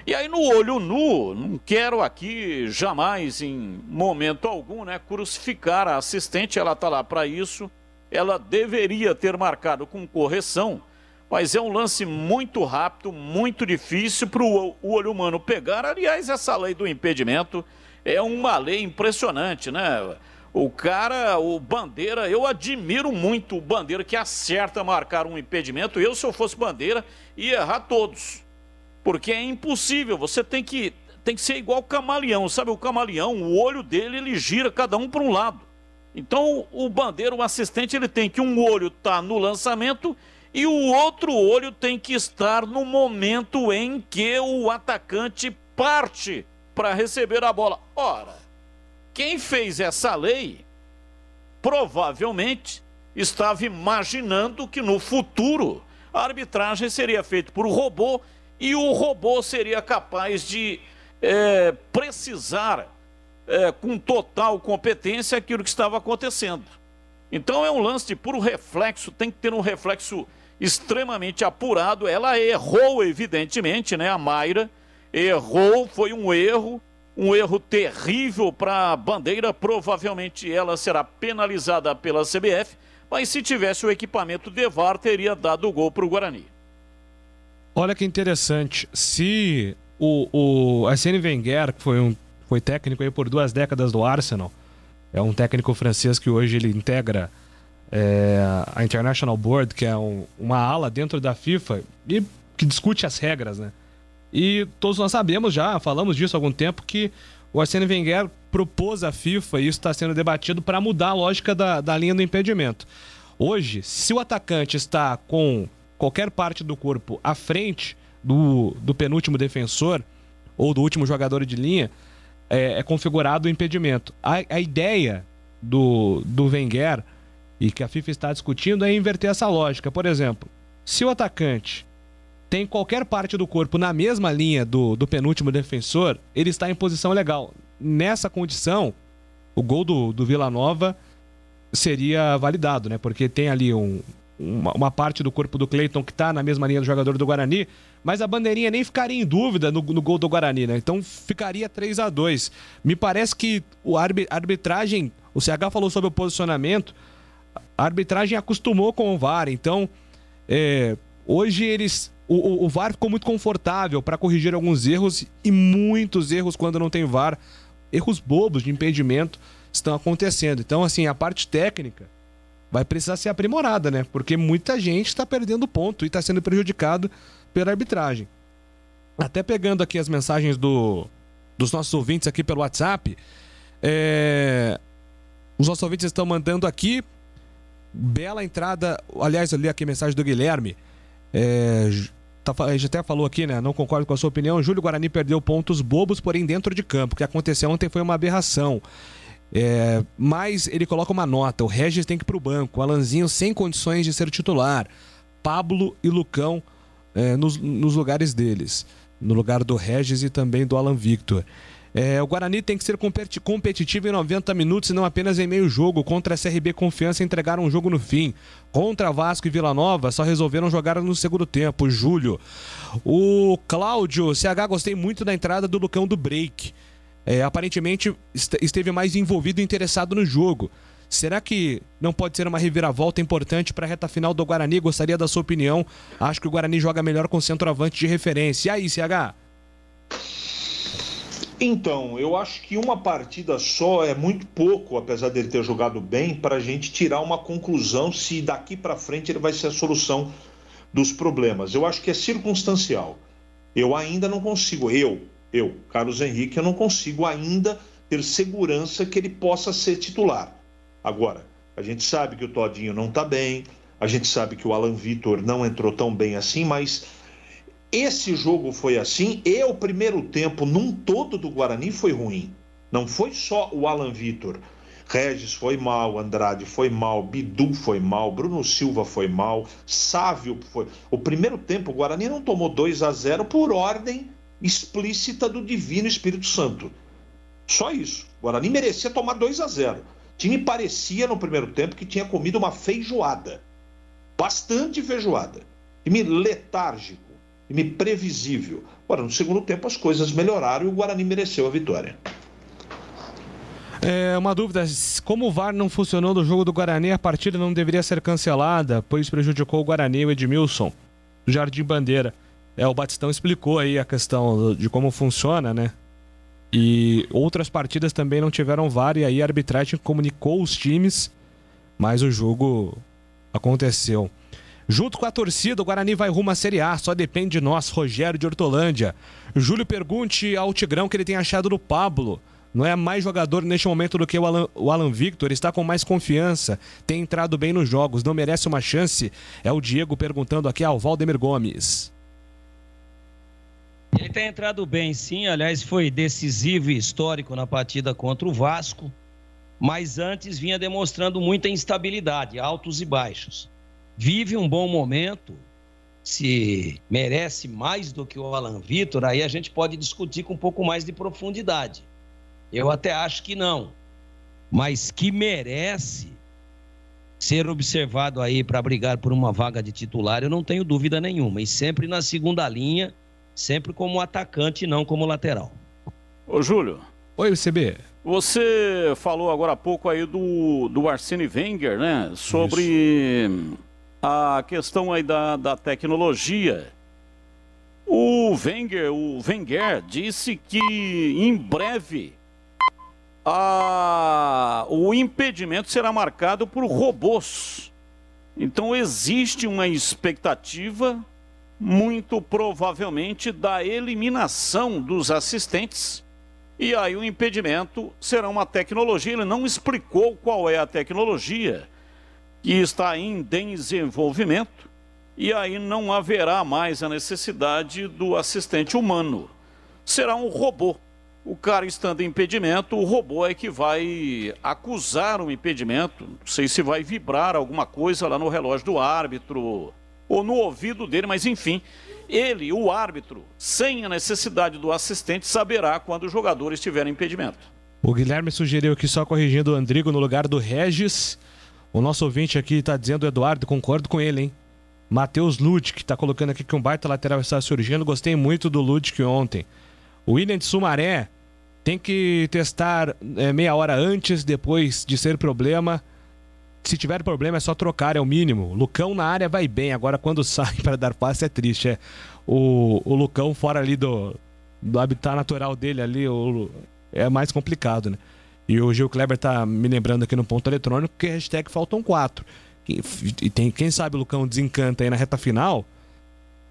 E aí, no olho nu, não quero aqui jamais, em momento algum, né, crucificar a assistente. Ela está lá para isso. Ela deveria ter marcado com correção, mas é um lance muito rápido, muito difícil para o olho humano pegar. Aliás, essa lei do impedimento, é uma lei impressionante, né? O cara, o Bandeira, eu admiro muito o Bandeira que acerta marcar um impedimento. Eu, se eu fosse Bandeira, ia errar todos. Porque é impossível, você tem que ser igual o camaleão, sabe? O camaleão, o olho dele, ele gira cada um para um lado. Então, o Bandeira, o assistente, ele tem que um olho estar no lançamento e o outro olho tem que estar no momento em que o atacante parte para receber a bola. Ora, quem fez essa lei provavelmente estava imaginando que no futuro a arbitragem seria feita por robô e o robô seria capaz de precisar com total competência aquilo que estava acontecendo. Então é um lance de puro reflexo, tem que ter um reflexo extremamente apurado. Ela errou, evidentemente, né? A Mayra errou, foi um erro terrível para a Bandeira. Provavelmente ela será penalizada pela CBF, mas se tivesse o equipamento de VAR, teria dado o gol para o Guarani. Olha que interessante, se o Arsène Wenger, que foi técnico aí por 2 décadas do Arsenal, é um técnico francês que hoje ele integra a International Board, que é uma ala dentro da FIFA e que discute as regras, né? E todos nós sabemos já, falamos disso há algum tempo, que o Arsène Wenger propôs à FIFA, e isso está sendo debatido, para mudar a lógica da linha do impedimento. Hoje, se o atacante está com qualquer parte do corpo à frente do penúltimo defensor ou do último jogador de linha, é configurado o impedimento. A ideia do Wenger, e que a FIFA está discutindo, é inverter essa lógica. Por exemplo, se o atacante tem qualquer parte do corpo na mesma linha do penúltimo defensor, ele está em posição legal. Nessa condição, o gol do Vila Nova seria validado, né? Porque tem ali uma parte do corpo do Cleiton que está na mesma linha do jogador do Guarani, mas a bandeirinha nem ficaria em dúvida no gol do Guarani, né? Então ficaria 3-2. Me parece que a arbitragem, o CH falou sobre o posicionamento, a arbitragem acostumou com o VAR, então hoje o VAR ficou muito confortável para corrigir alguns erros, e muitos erros quando não tem VAR, erros bobos de impedimento estão acontecendo. Então, assim, a parte técnica vai precisar ser aprimorada, né? Porque muita gente está perdendo ponto e está sendo prejudicado pela arbitragem. Até pegando aqui as mensagens dos nossos ouvintes aqui pelo WhatsApp, os nossos ouvintes estão mandando aqui, bela entrada, aliás, eu li aqui a mensagem do Guilherme, a gente até falou aqui, né? Não concordo com a sua opinião. Júlio Guarani perdeu pontos bobos, porém dentro de campo. O que aconteceu ontem foi uma aberração. Mas ele coloca uma nota: o Regis tem que ir pro banco, o Alanzinho sem condições de ser titular, Pablo e Lucão nos lugares deles, no lugar do Regis e também do Alan Victor. O Guarani tem que ser competitivo em 90 minutos e não apenas em meio jogo. Contra a CRB Confiança entregaram um jogo no fim. Contra Vasco e Vila Nova só resolveram jogar no segundo tempo. Júlio. O Cláudio, CH, gostei muito da entrada do Lucão do break. Aparentemente esteve mais envolvido e interessado no jogo. Será que não pode ser uma reviravolta importante para a reta final do Guarani? Gostaria da sua opinião. Acho que o Guarani joga melhor com centroavante de referência. E aí, CH? Então, eu acho que uma partida só é muito pouco, apesar dele ter jogado bem, para a gente tirar uma conclusão se daqui para frente ele vai ser a solução dos problemas. Eu acho que é circunstancial. Eu ainda não consigo, Carlos Henrique, eu não consigo ainda ter segurança que ele possa ser titular. Agora, a gente sabe que o Todinho não está bem, a gente sabe que o Alan Victor não entrou tão bem assim, mas esse jogo foi assim, e o primeiro tempo num todo do Guarani foi ruim. Não foi só o Alan Victor. Regis foi mal, Andrade foi mal, Bidu foi mal, Bruno Silva foi mal, Sávio foi... O primeiro tempo o Guarani não tomou 2-0 por ordem explícita do Divino Espírito Santo. Só isso. O Guarani merecia tomar 2-0. O time parecia no primeiro tempo que tinha comido uma feijoada. Bastante feijoada. Time letárgico. Time previsível. Agora, no segundo tempo as coisas melhoraram e o Guarani mereceu a vitória. Uma dúvida: como o VAR não funcionou no jogo do Guarani, a partida não deveria ser cancelada, pois prejudicou o Guarani, o Edmilson, do Jardim Bandeira. O Batistão explicou aí a questão de como funciona, né? E outras partidas também não tiveram VAR, e aí a arbitragem comunicou os times, mas o jogo aconteceu. Junto com a torcida, o Guarani vai rumo à Série A, só depende de nós. Rogério de Hortolândia. Júlio, pergunte ao Tigrão o que ele tem achado do Pablo. Não é mais jogador neste momento do que o Alan Victor, está com mais confiança, tem entrado bem nos jogos, não merece uma chance? É o Diego perguntando aqui ao Valdemir Gomes. Ele tem entrado bem, sim, aliás foi decisivo e histórico na partida contra o Vasco, mas antes vinha demonstrando muita instabilidade, altos e baixos. Vive um bom momento, se merece mais do que o Alan Victor, aí a gente pode discutir com um pouco mais de profundidade. Eu até acho que não, mas que merece ser observado aí para brigar por uma vaga de titular, eu não tenho dúvida nenhuma. E sempre na segunda linha, sempre como atacante e não como lateral. Ô Júlio. Oi, CB. Você falou agora há pouco aí do Arsene Wenger, né? Sobre a questão aí da tecnologia. O Wenger disse que em breve o impedimento será marcado por robôs. Então existe uma expectativa, muito provavelmente, da eliminação dos assistentes. E aí o impedimento será uma tecnologia. Ele não explicou qual é a tecnologia que está em desenvolvimento. E aí não haverá mais a necessidade do assistente humano. Será um robô. O cara estando em impedimento, o robô é que vai acusar o impedimento. Não sei se vai vibrar alguma coisa lá no relógio do árbitro ou no ouvido dele, mas enfim, ele, o árbitro, sem a necessidade do assistente, saberá quando o jogador estiver em impedimento. O Guilherme sugeriu aqui, só corrigindo o Andrigo no lugar do Regis. O nosso ouvinte aqui está dizendo, Eduardo, concordo com ele, hein? Matheus Ludic está colocando aqui que um baita lateral está surgindo. Gostei muito do Ludic ontem. O William de Sumaré tem que testar meia hora antes, depois de ser problema. Se tiver problema é só trocar, é o mínimo. O Lucão na área vai bem, agora quando sai para dar passe é triste. O Lucão fora ali do habitat natural dele ali é mais complicado, né? E o Gil Kleber tá me lembrando aqui no ponto eletrônico que hashtag faltam 4. E tem, quem sabe o Lucão desencanta aí na reta final,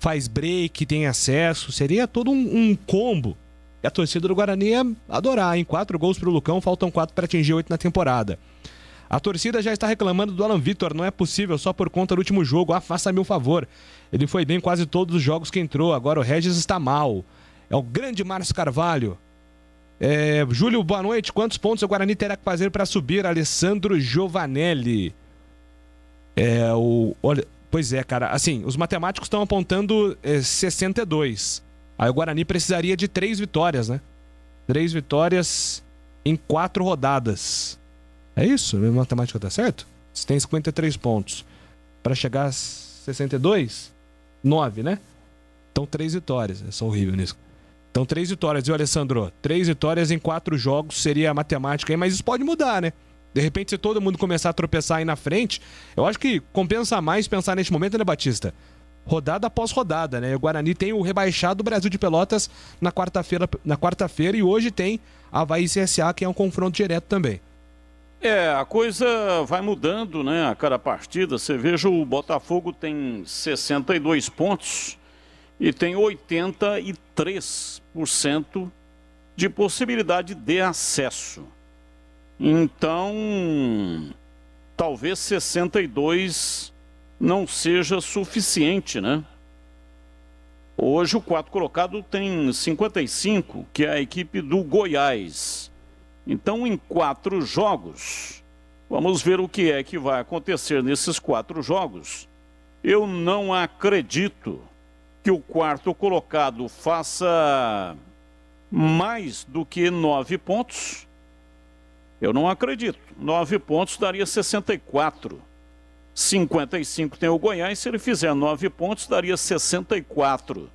faz break, tem acesso, seria todo um combo. E a torcida do Guarani ia adorar, hein? 4 gols pro Lucão, faltam 4 para atingir 8 na temporada. A torcida já está reclamando do Alan Victor, não é possível só por conta do último jogo. Faça-me o favor. Ele foi bem em quase todos os jogos que entrou, agora o Regis está mal. É o grande Márcio Carvalho. Júlio, boa noite. Quantos pontos o Guarani terá que fazer para subir? Alessandro Giovanelli. Pois é, cara. Assim, os matemáticos estão apontando 62. Aí o Guarani precisaria de 3 vitórias, né? 3 vitórias em 4 rodadas. É isso? A minha matemática tá certo? Você tem 53 pontos. Para chegar a 62? 9, né? Então 3 vitórias. Eu sou horrível nisso. Então 3 vitórias, viu, Alessandro? 3 vitórias em 4 jogos seria a matemática aí, mas isso pode mudar, né? De repente, se todo mundo começar a tropeçar aí na frente, eu acho que compensa mais pensar neste momento, né, Batista? Rodada após rodada, né? O Guarani tem o rebaixado Brasil de Pelotas na quarta-feira e hoje tem Avaí CSA, que é um confronto direto também. A coisa vai mudando, né, a cada partida. Você veja, o Botafogo tem 62 pontos e tem 83% de possibilidade de acesso. Então, talvez 62 não seja suficiente, né? Hoje o 4 colocado tem 55, que é a equipe do Goiás. Então, em 4 jogos, vamos ver o que é que vai acontecer nesses 4 jogos. Eu não acredito que o 4º colocado faça mais do que 9 pontos. Eu não acredito. 9 pontos daria 64. 55 tem o Goiás, se ele fizer 9 pontos, daria 64.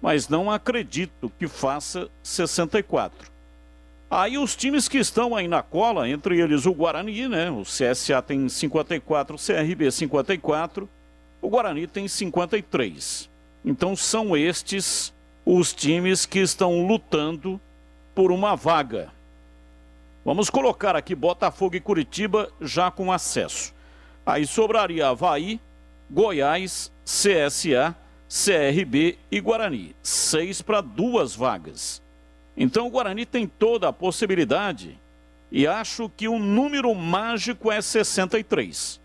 Mas não acredito que faça 64. Aí os times que estão aí na cola, entre eles o Guarani, né? O CSA tem 54, o CRB 54, o Guarani tem 53. Então são estes os times que estão lutando por uma vaga. Vamos colocar aqui Botafogo e Curitiba já com acesso. Aí sobraria Avaí, Goiás, CSA, CRB e Guarani. 6 para 2 vagas. Então o Guarani tem toda a possibilidade e acho que o número mágico é 63.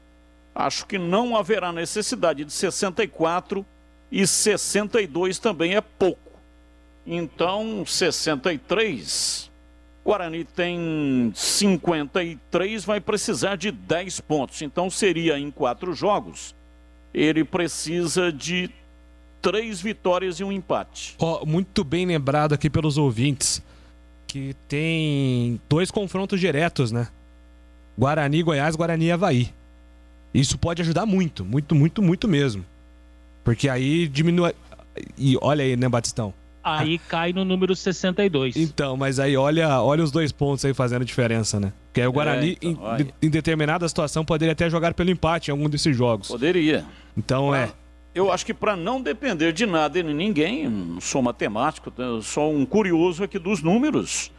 Acho que não haverá necessidade de 64 e 62 também é pouco. Então 63, Guarani tem 53, vai precisar de 10 pontos. Então seria em 4 jogos, ele precisa de 3 vitórias e um empate. Muito bem lembrado aqui pelos ouvintes, que tem 2 confrontos diretos, né? Guarani, Goiás, Guarani e Avaí. Isso pode ajudar muito, muito mesmo. Porque aí diminui... E olha aí, né, Batistão? Aí cai no número 62. Então, mas aí olha os 2 pontos aí fazendo diferença, né? Porque aí o Guarani, em determinada situação, poderia até jogar pelo empate em algum desses jogos. Poderia. Então, Eu acho que para não depender de nada e de ninguém, não sou matemático, eu sou um curioso aqui dos números,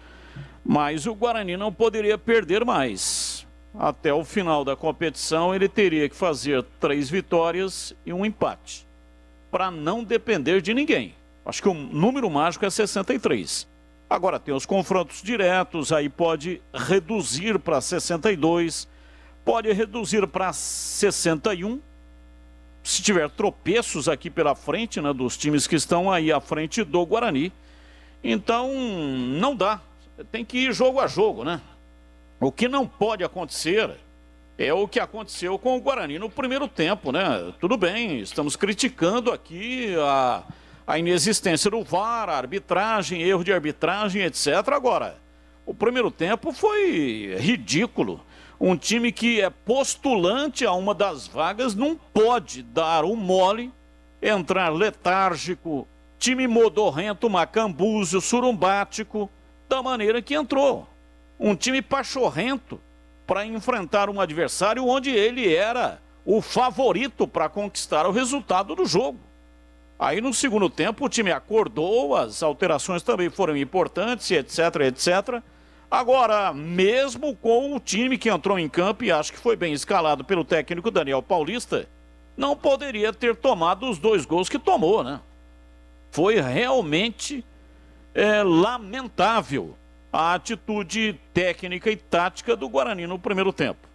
mas o Guarani não poderia perder mais. Até o final da competição, ele teria que fazer 3 vitórias e um empate, para não depender de ninguém. Acho que o número mágico é 63. Agora tem os confrontos diretos, aí pode reduzir para 62, pode reduzir para 61, se tiver tropeços aqui pela frente, né, dos times que estão aí à frente do Guarani. Então, não dá. Tem que ir jogo a jogo, né? O que não pode acontecer é o que aconteceu com o Guarani no primeiro tempo, né? Tudo bem, estamos criticando aqui a inexistência do VAR, a arbitragem, erro de arbitragem, etc. Agora, o primeiro tempo foi ridículo. Um time que é postulante a uma das vagas não pode dar o mole, entrar letárgico, time modorrento, macambuzo, surumbático, da maneira que entrou. Um time pachorrento para enfrentar um adversário onde ele era o favorito para conquistar o resultado do jogo. Aí no segundo tempo o time acordou, as alterações também foram importantes, etc, etc. Agora, mesmo com o time que entrou em campo, e acho que foi bem escalado pelo técnico Daniel Paulista, não poderia ter tomado os 2 gols que tomou, né? Foi realmente lamentável a atitude técnica e tática do Guarani no primeiro tempo.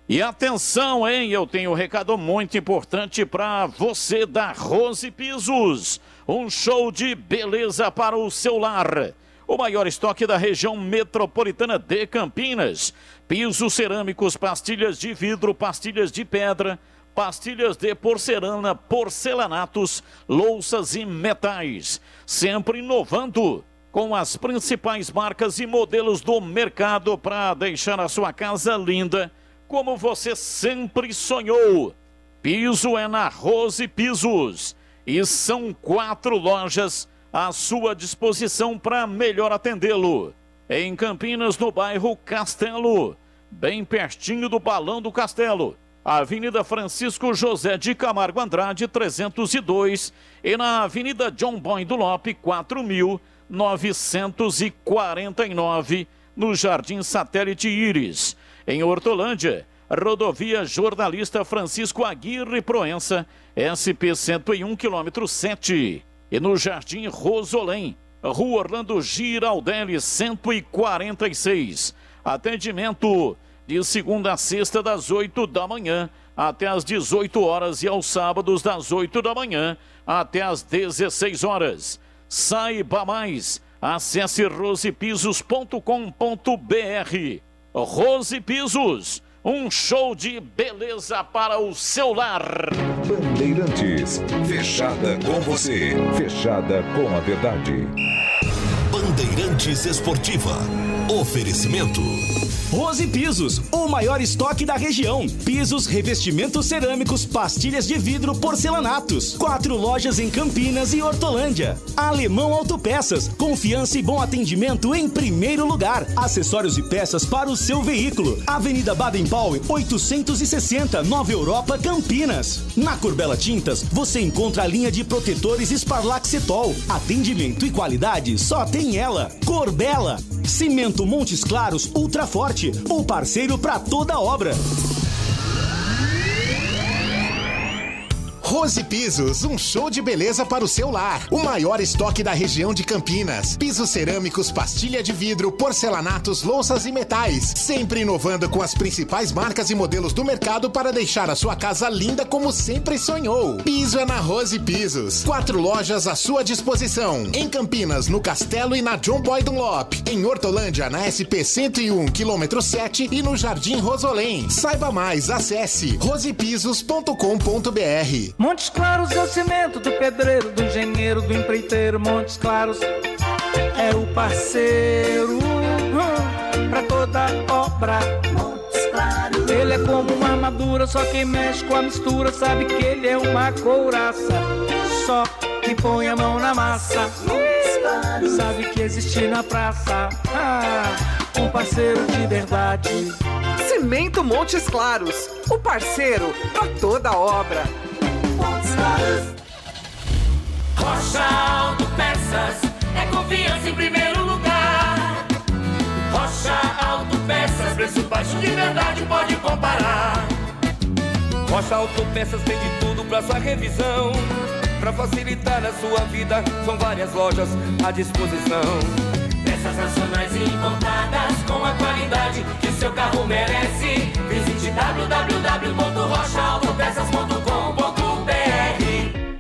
E atenção, hein? Eu tenho um recado muito importante para você da Rose Pisos. Um show de beleza para o seu lar. O maior estoque da região metropolitana de Campinas. Pisos cerâmicos, pastilhas de vidro, pastilhas de pedra, pastilhas de porcelana, porcelanatos, louças e metais. Sempre inovando com as principais marcas e modelos do mercado para deixar a sua casa linda como você sempre sonhou. Piso é na Rose Pisos. E são 4 lojas à sua disposição para melhor atendê-lo. Em Campinas, no bairro Castelo, bem pertinho do Balão do Castelo. Avenida Francisco José de Camargo Andrade, 302. E na Avenida John Boy do Lope, 4.949, no Jardim Satélite Íris. Em Hortolândia, rodovia Jornalista Francisco Aguirre Proença, SP 101, quilômetro 7. E no Jardim Rosolém, Rua Orlando Giraldelli, 146. Atendimento de segunda a sexta, das 8 da manhã até as 18 horas e aos sábados, das 8 da manhã até as 16 horas. Saiba mais, acesse rosepisos.com.br. Rose Pisos, um show de beleza para o seu lar. Bandeirantes, fechada com você, fechada com a verdade. Bandeirantes Esportiva. Oferecimento Rose Pisos, o maior estoque da região. Pisos, revestimentos cerâmicos, pastilhas de vidro, porcelanatos. 4 lojas em Campinas e Hortolândia. Alemão Autopeças, confiança e bom atendimento em primeiro lugar. Acessórios e peças para o seu veículo. Avenida Baden-Powell, 860, Nova Europa, Campinas. Na Corbella Tintas, você encontra a linha de protetores Sparlaxetol. Atendimento e qualidade só tem ela. Corbella. Cimento Montes Claros Ultra Forte, o parceiro para toda obra. Rose Pisos, um show de beleza para o seu lar. O maior estoque da região de Campinas. Pisos cerâmicos, pastilha de vidro, porcelanatos, louças e metais. Sempre inovando com as principais marcas e modelos do mercado para deixar a sua casa linda como sempre sonhou. Piso é na Rose Pisos. 4 lojas à sua disposição. Em Campinas, no Castelo e na John Boy Dunlop. Em Hortolândia, na SP 101, km 7 e no Jardim Rosolém. Saiba mais, acesse rosepisos.com.br. Montes Claros é o cimento do pedreiro, do engenheiro, do empreiteiro. Montes Claros é o parceiro pra toda obra. Montes Claros. Ele é como uma armadura, só quem mexe com a mistura sabe que ele é uma couraça. Só quem põe a mão na massa sabe que existe na praça um parceiro de verdade. Cimento Montes Claros, o parceiro pra toda obra. Rocha Autopeças é confiança em primeiro lugar. Rocha Autopeças, preço baixo de verdade, pode comparar. Rocha Autopeças tem de tudo pra sua revisão. Pra facilitar a sua vida, são várias lojas à disposição. Peças nacionais e importadas com a qualidade que o seu carro merece. Visite www.rochaautopeças.com.br.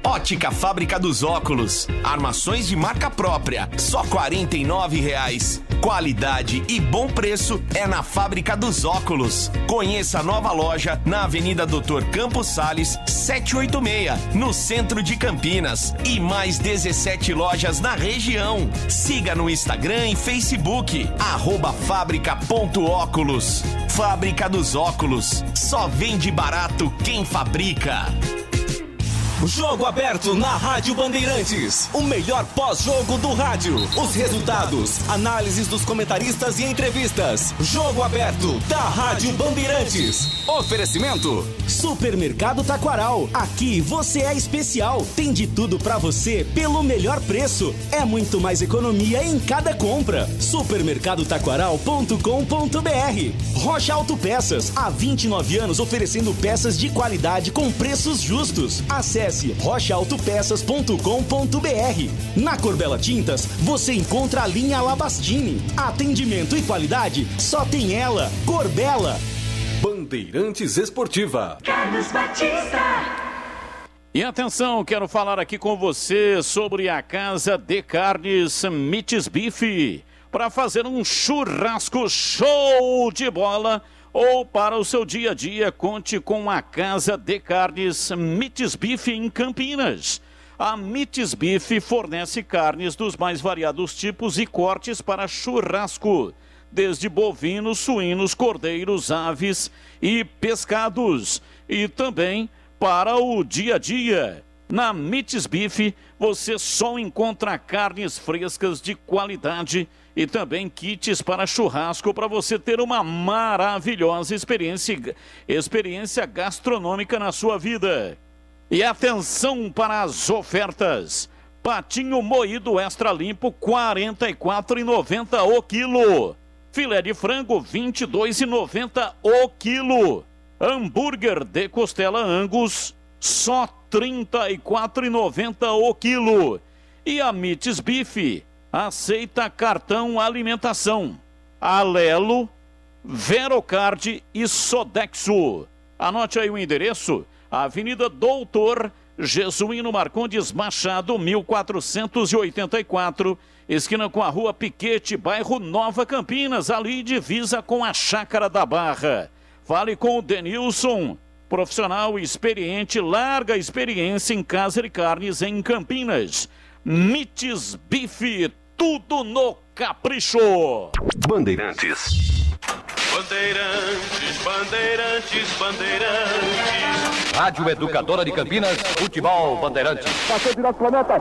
Ótica Fábrica dos Óculos. Armações de marca própria, só R$ 49,00. Qualidade e bom preço é na Fábrica dos Óculos. Conheça a nova loja na Avenida Dr. Campos Sales, 786, no centro de Campinas. E mais 17 lojas na região. Siga no Instagram e Facebook, @fábrica.óculos. Fábrica dos Óculos. Só vende barato quem fabrica. Jogo aberto na Rádio Bandeirantes. O melhor pós-jogo do rádio. Os resultados, análises dos comentaristas e entrevistas. Jogo aberto da Rádio Bandeirantes. Oferecimento Supermercado Taquaral. Aqui você é especial. Tem de tudo pra você pelo melhor preço. É muito mais economia em cada compra. Supermercadotaquaral.com.br. Rocha Autopeças. Há 29 anos oferecendo peças de qualidade com preços justos. Acesse rochaautopeças.com.br. Na Corbella Tintas, você encontra a linha Labastini. Atendimento e qualidade só tem ela. Corbella. Bandeirantes Esportiva. Carlos Batista. E atenção, quero falar aqui com você sobre a Casa de Carnes Mites Bife. Para fazer um churrasco show de bola ou para o seu dia a dia, conte com a Casa de Carnes Mites Bife em Campinas. A Mites Bife fornece carnes dos mais variados tipos e cortes para churrasco, desde bovinos, suínos, cordeiros, aves e pescados. E também para o dia a dia. Na Mites Bife, você só encontra carnes frescas de qualidade e também kits para churrasco para você ter uma maravilhosa experiência gastronômica na sua vida. E atenção para as ofertas. Patinho moído extra limpo, R$ 44,90 o quilo. Filé de frango, R$ 22,90 o quilo. Hambúrguer de costela Angus, só R$ 34,90 o quilo. E a Mites Bife aceita cartão alimentação. Alelo, Verocard e Sodexo. Anote aí o endereço: Avenida Doutor Jesuíno Marcondes Machado, 1484, esquina com a Rua Piquete, bairro Nova Campinas, ali divisa com a Chácara da Barra. Fale com o Denilson, profissional experiente, larga experiência em casa de carnes em Campinas. Mites Bife, tudo no caprichou. Bandeirantes. Bandeirantes, Bandeirantes, Bandeirantes. Rádio Educadora de Campinas, Futebol Bandeirantes. Passou direto pra meta.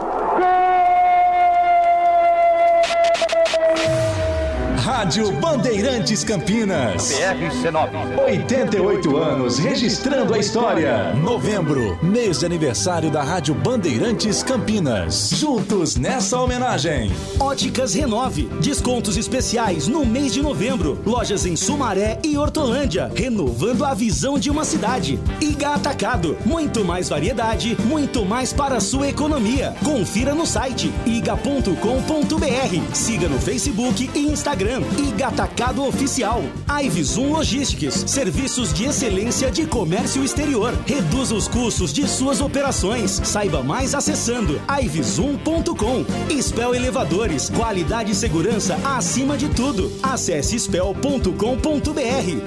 Rádio Bandeirantes Campinas. PRC9. 88 anos registrando a história. Novembro, mês de aniversário da Rádio Bandeirantes Campinas. Juntos nessa homenagem. Óticas Renove. Descontos especiais no mês de novembro. Lojas em Sumaré e Hortolândia. Renovando a visão de uma cidade. Iga Atacado. Muito mais variedade, muito mais para a sua economia. Confira no site iga.com.br. Siga no Facebook e Instagram. Iga Atacado Oficial. Ivzoom Logistics. Serviços de excelência de comércio exterior. Reduza os custos de suas operações. Saiba mais acessando ivzoom.com. Spell Elevadores. Qualidade e segurança acima de tudo. Acesse spell.com.br.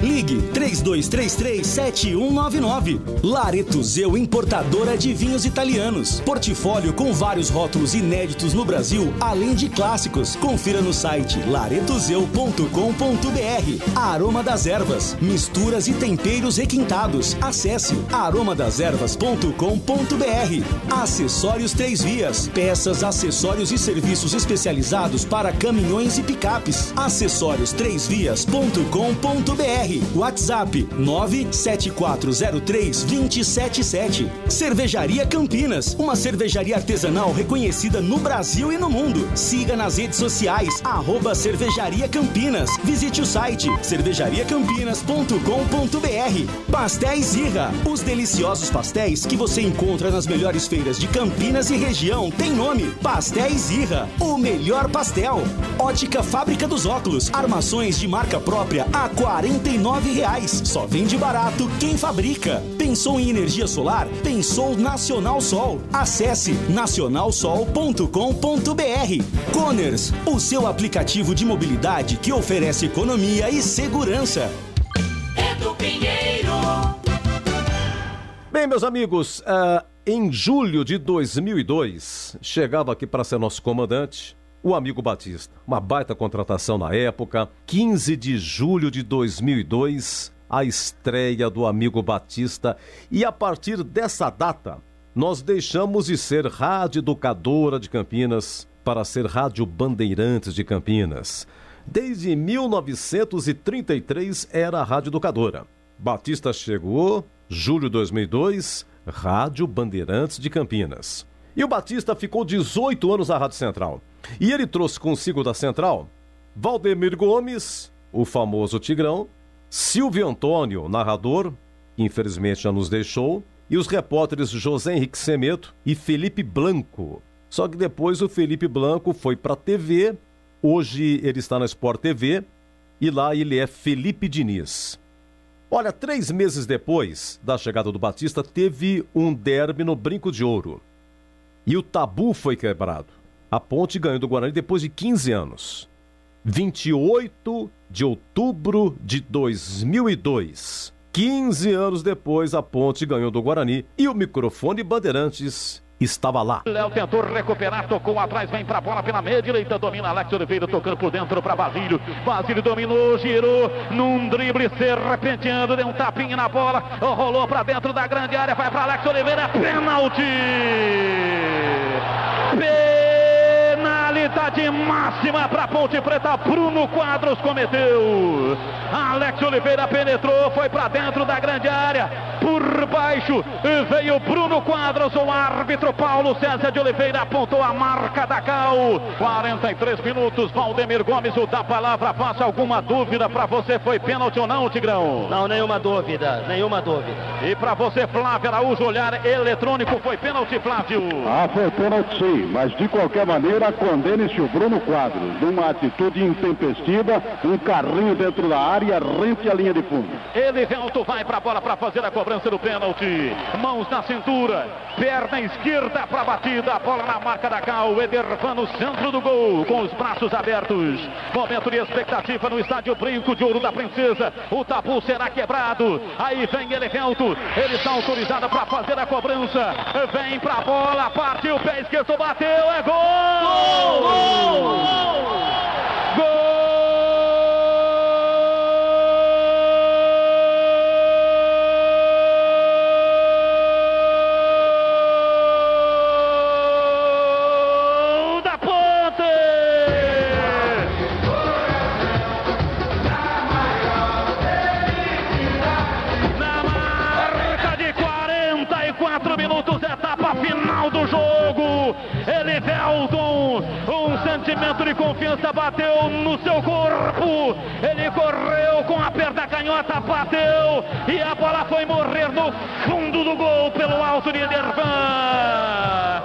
Ligue 3233-7199. Laretuzeu Importadora de Vinhos Italianos. Portfólio com vários rótulos inéditos no Brasil, além de clássicos. Confira no site laretuzeu.com.br. Aroma das Ervas, misturas e temperos requintados. Acesse aromadeservas.com.br. Acessórios 3 Vias, peças, acessórios e serviços especializados para caminhões e picapes. Acessórios3vias.com.br. WhatsApp 97403-277. Cervejaria Campinas, uma cervejaria artesanal reconhecida no Brasil e no mundo. Siga nas redes sociais, @Cervejaria Campinas. Visite o site cervejariacampinas.com.br. Pastéis Irra. Os deliciosos pastéis que você encontra nas melhores feiras de Campinas e região tem nome: Pastéis Irra. O melhor pastel. Ótica Fábrica dos Óculos. Armações de marca própria a R$ 49,00. Só vende barato quem fabrica. Pensou em energia solar? Pensou Nacional Sol. Acesse nacionalsol.com.br. Coners, o seu aplicativo de mobilidade que oferece economia e segurança. Edu Pinheiro. Bem, meus amigos, em julho de 2002, chegava aqui para ser nosso comandante o amigo Batista. Uma baita contratação na época. 15 de julho de 2002, a estreia do amigo Batista. E a partir dessa data, nós deixamos de ser Rádio Educadora de Campinas para ser Rádio Bandeirantes de Campinas. Desde 1933 era a Rádio Educadora. Batista chegou, julho de 2002, Rádio Bandeirantes de Campinas. E o Batista ficou 18 anos na Rádio Central. E ele trouxe consigo da Central Valdemir Gomes, o famoso Tigrão, Silvio Antônio, narrador, que infelizmente já nos deixou, e os repórteres José Henrique Semedo e Felipe Blanco. Só que depois o Felipe Blanco foi para a TV, hoje ele está na Sport TV, e lá ele é Felipe Diniz. Olha, 3 meses depois da chegada do Batista, teve um derby no Brinco de Ouro. E o tabu foi quebrado. A Ponte ganhou do Guarani depois de 15 anos. 28 de outubro de 2002. 15 anos depois, a Ponte ganhou do Guarani e o microfone Bandeirantes estava lá. Léo tentou recuperar, tocou atrás, vem pra bola pela meia direita, domina Alex Oliveira, tocando por dentro pra Basílio. Basílio dominou, girou, num drible serpenteando, deu um tapinha na bola, rolou pra dentro da grande área, vai pra Alex Oliveira, pênalti! Penalidade máxima para Ponte Preta. Bruno Quadros cometeu. Alex Oliveira penetrou, foi para dentro da grande área. Por baixo veio Bruno Quadros. O árbitro Paulo César de Oliveira apontou a marca da Cal. 43 minutos. Valdemir Gomes, o da palavra. Passa alguma dúvida para você? Foi pênalti ou não, Tigrão? Não, nenhuma dúvida, nenhuma dúvida. E para você, Flávio Araújo, olhar eletrônico, foi pênalti, Flávio? Foi pênalti sim, mas de qualquer maneira, condene-se o Bruno Quadros, numa atitude intempestiva, um carrinho dentro da área, rente a linha de fundo. Elivelto vai para a bola para fazer a cobrança do pênalti. Mãos na cintura, perna esquerda para a batida, a bola na marca da Cal. Edervan no centro do gol, com os braços abertos. Momento de expectativa no estádio Brinco de Ouro da Princesa. O tabu será quebrado. Aí vem Elivelto, ele está autorizado para fazer a cobrança. Vem para a bola, partiu, pé esquerdo, bateu, é gol! Gol! momento de confiança, bateu no seu corpo, ele correu com a perna canhota, bateu e a bola foi morrer no fundo do gol pelo alto de Edervan.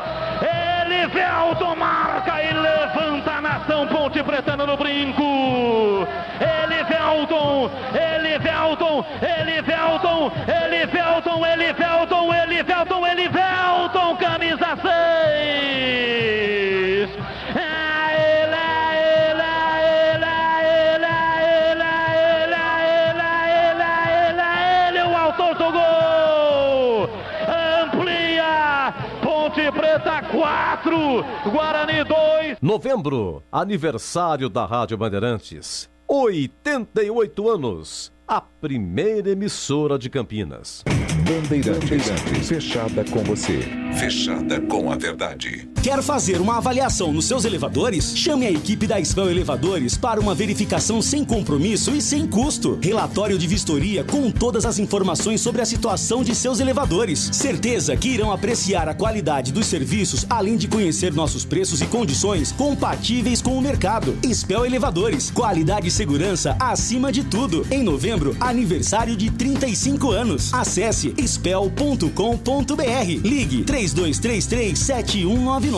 Elivelton marca e levanta a nação Ponte Pretana no brinco. Elivelton, Elivelton, Elivelton, Elivelton, Elivelton, Elivelton, Elivelton, camisa 6. Ele, o autor do gol. Amplia. Ponte Preta 4, Guarani 2. Novembro, aniversário da Rádio Bandeirantes. 88 anos. A primeira emissora de Campinas. Bandeirantes, fechada com você. Fechada com a verdade. Quer fazer uma avaliação nos seus elevadores? Chame a equipe da Spell Elevadores para uma verificação sem compromisso e sem custo. Relatório de vistoria com todas as informações sobre a situação de seus elevadores. Certeza que irão apreciar a qualidade dos serviços, além de conhecer nossos preços e condições compatíveis com o mercado. Spell Elevadores, qualidade e segurança acima de tudo. Em novembro, aniversário de 35 anos. Acesse spell.com.br. Ligue 3233-7199.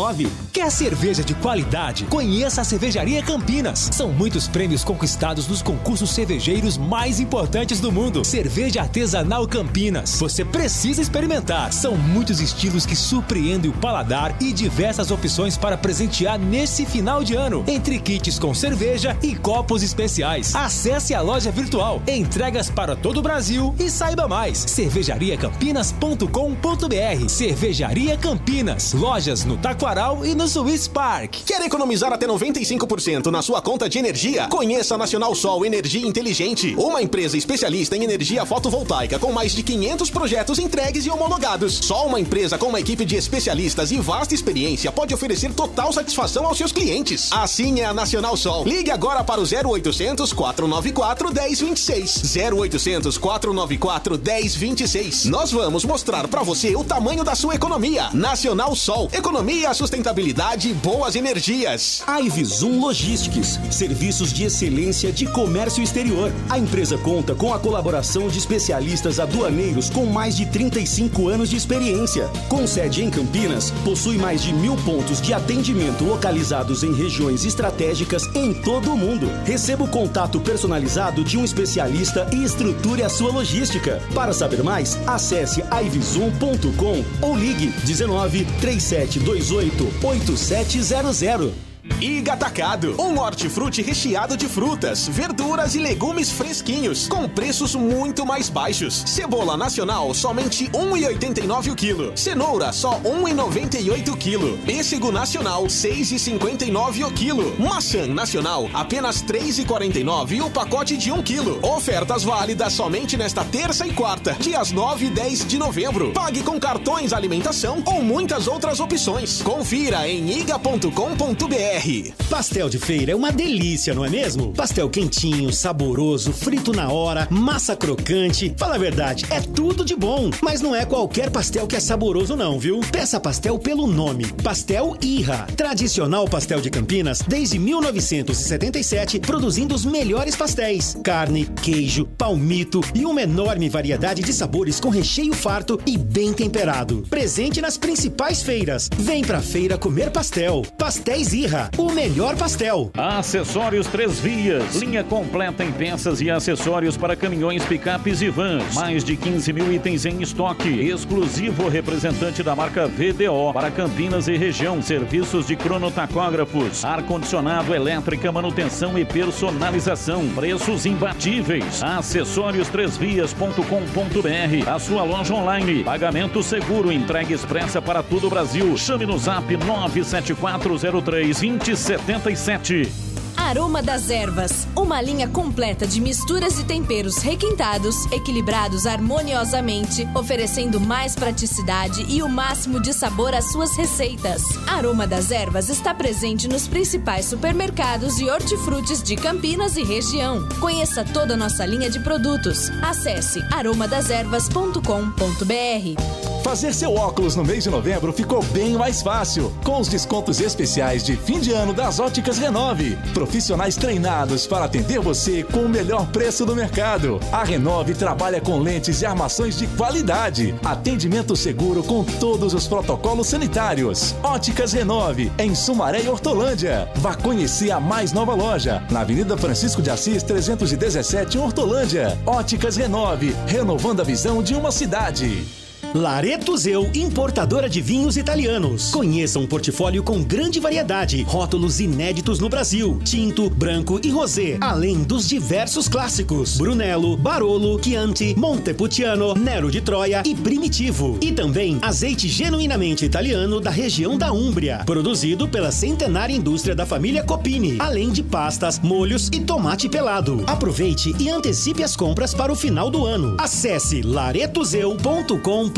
Quer cerveja de qualidade? Conheça a Cervejaria Campinas. São muitos prêmios conquistados nos concursos cervejeiros mais importantes do mundo. Cerveja artesanal Campinas. Você precisa experimentar. São muitos estilos que surpreendem o paladar e diversas opções para presentear nesse final de ano. Entre kits com cerveja e copos especiais. Acesse a loja virtual. Entregas para todo o Brasil e saiba mais. cervejariacampinas.com.br. Cervejaria Campinas. Lojas no Taquaral e no Swiss Park. Quer economizar até 95% na sua conta de energia? Conheça a Nacional Sol Energia Inteligente, uma empresa especialista em energia fotovoltaica com mais de 500 projetos entregues e homologados. Só uma empresa com uma equipe de especialistas e vasta experiência pode oferecer total satisfação aos seus clientes. Assim é a Nacional Sol. Ligue agora para o 0800 494 1026. 0800 494 1026. Nós vamos mostrar para você o tamanho da sua economia. Nacional Sol. Economia, sustentabilidade e boas energias. Ivizum Logistics. Serviços de excelência de comércio exterior. A empresa conta com a colaboração de especialistas aduaneiros com mais de 35 anos de experiência. Com sede em Campinas, possui mais de 1000 pontos de atendimento localizados em regiões estratégicas em todo o mundo. Receba o contato personalizado de um especialista e estruture a sua logística. Para saber mais, acesse ivizum.com ou ligue 19 3728 8700. Iga Atacado, um hortifruti recheado de frutas, verduras e legumes fresquinhos, com preços muito mais baixos. Cebola nacional, somente R$ 1,89 o quilo. Cenoura, só R$ 1,98 o quilo. Pêssego nacional, R$ 6,59 o quilo. Maçã nacional, apenas R$ 3,49 o pacote de 1 quilo. Ofertas válidas somente nesta terça e quarta, dias 9 e 10 de novembro. Pague com cartões alimentação ou muitas outras opções. Confira em iga.com.br. Pastel de feira é uma delícia, não é mesmo? Pastel quentinho, saboroso, frito na hora, massa crocante. Fala a verdade, é tudo de bom. Mas não é qualquer pastel que é saboroso não, viu? Peça pastel pelo nome. Pastel Irra. Tradicional pastel de Campinas desde 1977, produzindo os melhores pastéis. Carne, queijo, palmito e uma enorme variedade de sabores com recheio farto e bem temperado. Presente nas principais feiras. Vem pra feira comer pastel. Pastéis Irra. O melhor pastel. Acessórios Três Vias. Linha completa em peças e acessórios para caminhões, picapes e vans. Mais de 15 mil itens em estoque. Exclusivo representante da marca VDO para Campinas e região. Serviços de cronotacógrafos, ar-condicionado, elétrica, manutenção e personalização. Preços imbatíveis. Acessórios3vias.com.br. A sua loja online. Pagamento seguro. Entrega expressa para todo o Brasil. Chame no zap 974032077. Aroma das Ervas, uma linha completa de misturas e temperos requintados, equilibrados harmoniosamente, oferecendo mais praticidade e o máximo de sabor às suas receitas. Aroma das Ervas está presente nos principais supermercados e hortifrutis de Campinas e região. Conheça toda a nossa linha de produtos. Acesse aromadeservas.com.br. Fazer seu óculos no mês de novembro ficou bem mais fácil, com os descontos especiais de fim de ano das Óticas Renove. Profissionais treinados para atender você com o melhor preço do mercado. A Renove trabalha com lentes e armações de qualidade. Atendimento seguro com todos os protocolos sanitários. Óticas Renove, em Sumaré e Hortolândia. Vá conhecer a mais nova loja, na Avenida Francisco de Assis 317, em Hortolândia. Óticas Renove, renovando a visão de uma cidade. Lareto Zeu, importadora de vinhos italianos. Conheça um portfólio com grande variedade, rótulos inéditos no Brasil, tinto, branco e rosé, além dos diversos clássicos: Brunello, Barolo, Chianti, Montepulciano, Nero de Troia e Primitivo. E também azeite genuinamente italiano da região da Úmbria, produzido pela centenária indústria da família Copini, além de pastas, molhos e tomate pelado. Aproveite e antecipe as compras para o final do ano. Acesse laretozeu.com.br.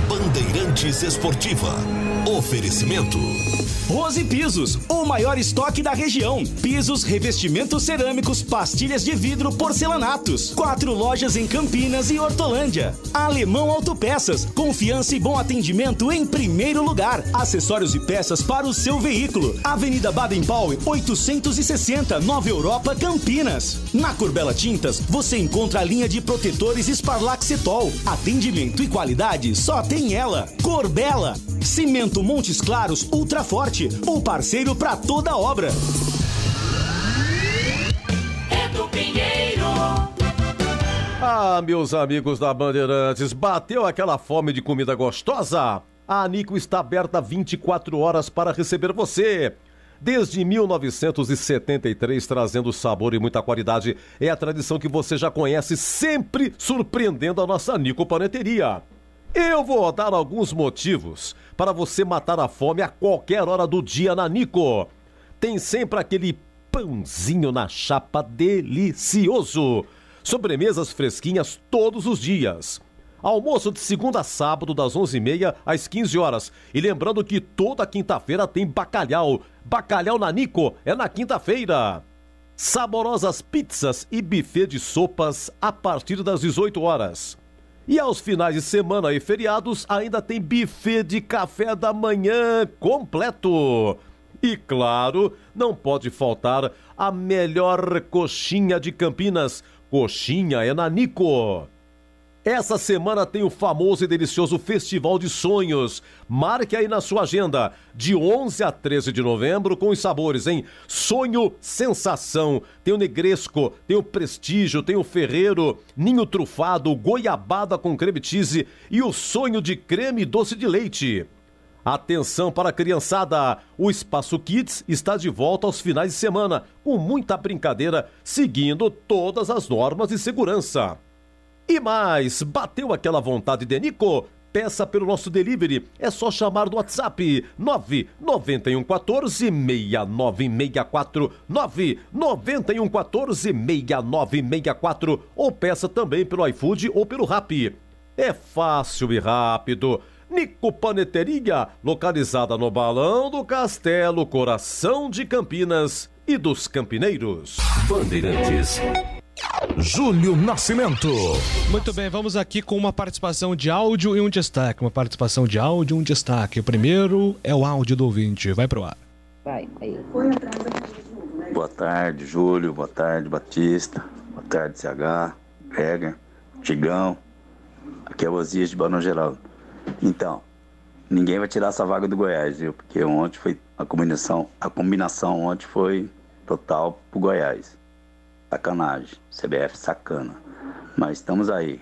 Bandeirantes Esportiva. Oferecimento Rose Pisos, o maior estoque da região. Pisos, revestimentos cerâmicos, pastilhas de vidro, porcelanatos. 4 lojas em Campinas e Hortolândia. Alemão Autopeças, confiança e bom atendimento em primeiro lugar. Acessórios e peças para o seu veículo. Avenida Baden-Powell, 860, Nova Europa, Campinas. Na Corbella Tintas, você encontra a linha de protetores Sparlaxetol. Atendimento e qualidade só tem ela. Corbella. Cimento Montes Claros Ultra Forte, o parceiro para toda obra. Edu Pinheiro. Ah, meus amigos da Bandeirantes, bateu aquela fome de comida gostosa? A Nico está aberta 24 horas para receber você. Desde 1973, trazendo sabor e muita qualidade. É a tradição que você já conhece, sempre surpreendendo a nossa Nico Paneteria. Eu vou dar alguns motivos para você matar a fome a qualquer hora do dia na Nico. Tem sempre aquele pãozinho na chapa delicioso. Sobremesas fresquinhas todos os dias. Almoço de segunda a sábado, das 11h30 às 15 horas. E lembrando que toda quinta-feira tem bacalhau. Bacalhau na Nico é na quinta-feira. Saborosas pizzas e buffet de sopas a partir das 18 horas. E aos finais de semana e feriados ainda tem buffet de café da manhã completo. E claro, não pode faltar a melhor coxinha de Campinas. Coxinha é na Nico. Essa semana tem o famoso e delicioso Festival de Sonhos. Marque aí na sua agenda, de 11 a 13 de novembro, com os sabores, hein? Sonho Sensação, tem o Negresco, tem o Prestígio, tem o Ferreiro, Ninho Trufado, Goiabada com creme cheese e o Sonho de Creme Doce de Leite. Atenção para a criançada, o Espaço Kids está de volta aos finais de semana, com muita brincadeira, seguindo todas as normas de segurança. E mais, bateu aquela vontade de Nico? Peça pelo nosso delivery, é só chamar no WhatsApp 99114-6964, 99114-6964, ou peça também pelo iFood ou pelo Rappi. É fácil e rápido. Nico Paneteria, localizada no Balão do Castelo, coração de Campinas e dos campineiros. Bandeirantes. Júlio Nascimento. Muito bem, vamos aqui com uma participação de áudio e um destaque. Uma participação de áudio e um destaque. O primeiro é o áudio do ouvinte. Vai pro ar. Vai, aí. Boa tarde, Júlio. Boa tarde, Batista. Boa tarde, CH, Greger, Tigão. Aqui é o Osias de Barão Geraldo. Então, ninguém vai tirar essa vaga do Goiás, viu? Porque ontem foi a combinação ontem foi total pro Goiás. Sacanagem, CBF sacana. Mas estamos aí,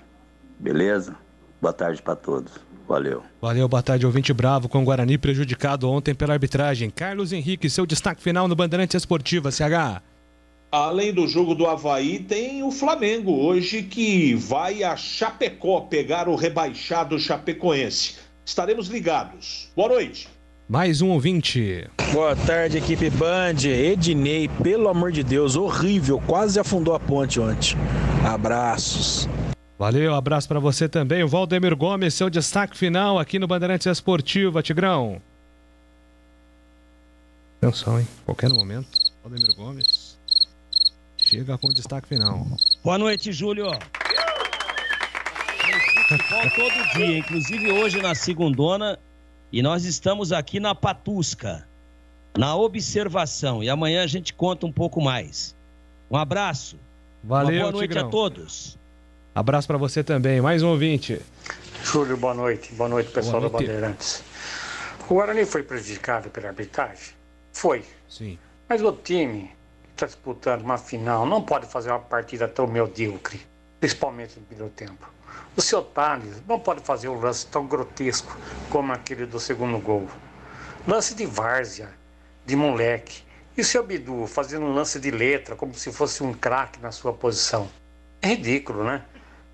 beleza? Boa tarde pra todos, valeu. Valeu, boa tarde, ouvinte bravo com o Guarani prejudicado ontem pela arbitragem. Carlos Henrique, seu destaque final no Bandeirante Esportiva, CH. Além do jogo do Avaí, tem o Flamengo hoje que vai a Chapecó pegar o rebaixado Chapecoense. Estaremos ligados. Boa noite. Mais um ouvinte. Boa tarde, equipe Band. Ednei, pelo amor de Deus, horrível, quase afundou a ponte ontem. Abraços. Valeu, abraço pra você também. O Valdemir Gomes, seu destaque final aqui no Bandeirantes Esportiva, Tigrão. Atenção, hein? Qualquer momento, Valdemir Gomes chega com o destaque final. Boa noite, Júlio. futebol todo dia, inclusive hoje na segundona, e nós estamos aqui na Patusca, na observação, e amanhã a gente conta um pouco mais. Um abraço. Valeu, uma boa noite Tigrão. a todos. Abraço para você também, mais um ouvinte. Júlio, boa noite. Boa noite, pessoal da Bandeirantes. O Guarani foi prejudicado pela arbitragem? Foi. Sim. Mas o time que está disputando uma final não pode fazer uma partida tão medíocre, principalmente no primeiro tempo. O seu Thales não pode fazer um lance tão grotesco como aquele do segundo gol. Lance de várzea, de moleque. E o seu Bidu fazendo um lance de letra, como se fosse um craque na sua posição. É ridículo, né?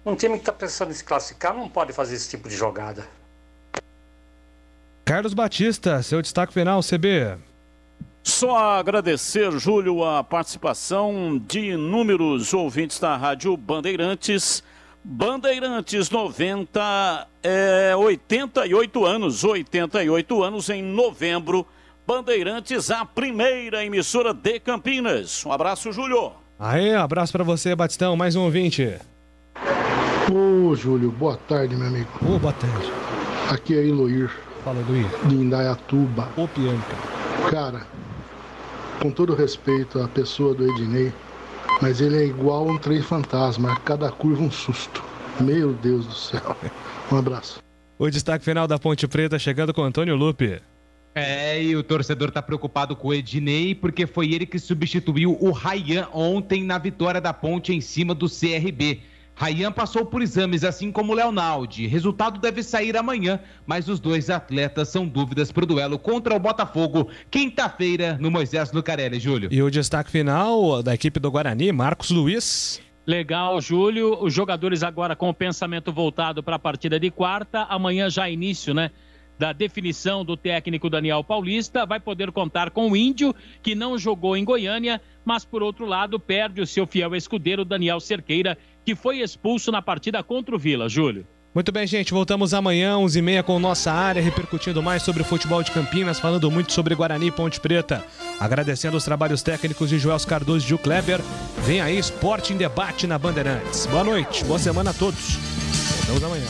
Um time que está pensando em se classificar não pode fazer esse tipo de jogada. Carlos Batista, seu destaque final, CB. Só agradecer, Júlio, a participação de inúmeros ouvintes da Rádio Bandeirantes. Bandeirantes 88 anos em novembro. Bandeirantes, a primeira emissora de Campinas. Um abraço, Júlio. Aê, abraço pra você, Batistão, mais um ouvinte. Ô, Júlio, boa tarde, meu amigo. Ô, boa tarde. Aqui é Eloir. Fala, Eloir. De Indaiatuba. Ô, Pianca. Cara, com todo respeito à pessoa do Ednei, mas ele é igual um trem fantasma, a cada curva um susto. Meu Deus do céu. Um abraço. O destaque final da Ponte Preta chegando com Antônio Lupe. E o torcedor tá preocupado com o Ednei, porque foi ele que substituiu o Ryan ontem na vitória da Ponte em cima do CRB. Ryan passou por exames, assim como o Leonaldi. Resultado deve sair amanhã, mas os dois atletas são dúvidas para o duelo contra o Botafogo, quinta-feira, no Moisés Lucarelli, Júlio. E o destaque final da equipe do Guarani, Marcos Luiz. Legal, Júlio. Os jogadores agora com o pensamento voltado para a partida de quarta. Amanhã já início, né? Da definição do técnico Daniel Paulista, vai poder contar com o Índio, que não jogou em Goiânia, mas por outro lado perde o seu fiel escudeiro Daniel Cerqueira, que foi expulso na partida contra o Vila, Júlio. Muito bem, gente, voltamos amanhã, 11h30 com Nossa Área, repercutindo mais sobre o futebol de Campinas, falando muito sobre Guarani e Ponte Preta. Agradecendo os trabalhos técnicos de Joelso Cardoso e Gil Kleber. Vem aí, Esporte em Debate na Bandeirantes. Boa noite, boa semana a todos. Voltamos amanhã.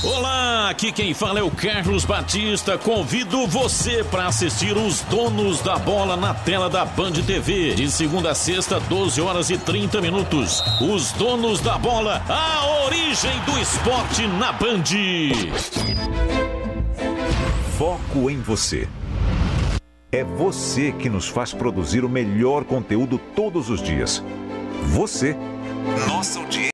Olá, aqui quem fala é o Carlos Batista. Convido você para assistir os Donos da Bola na tela da Band TV. De segunda a sexta, 12h30. Os Donos da Bola, a origem do esporte na Band. Foco em você. É você que nos faz produzir o melhor conteúdo todos os dias. Você, nossa audiência.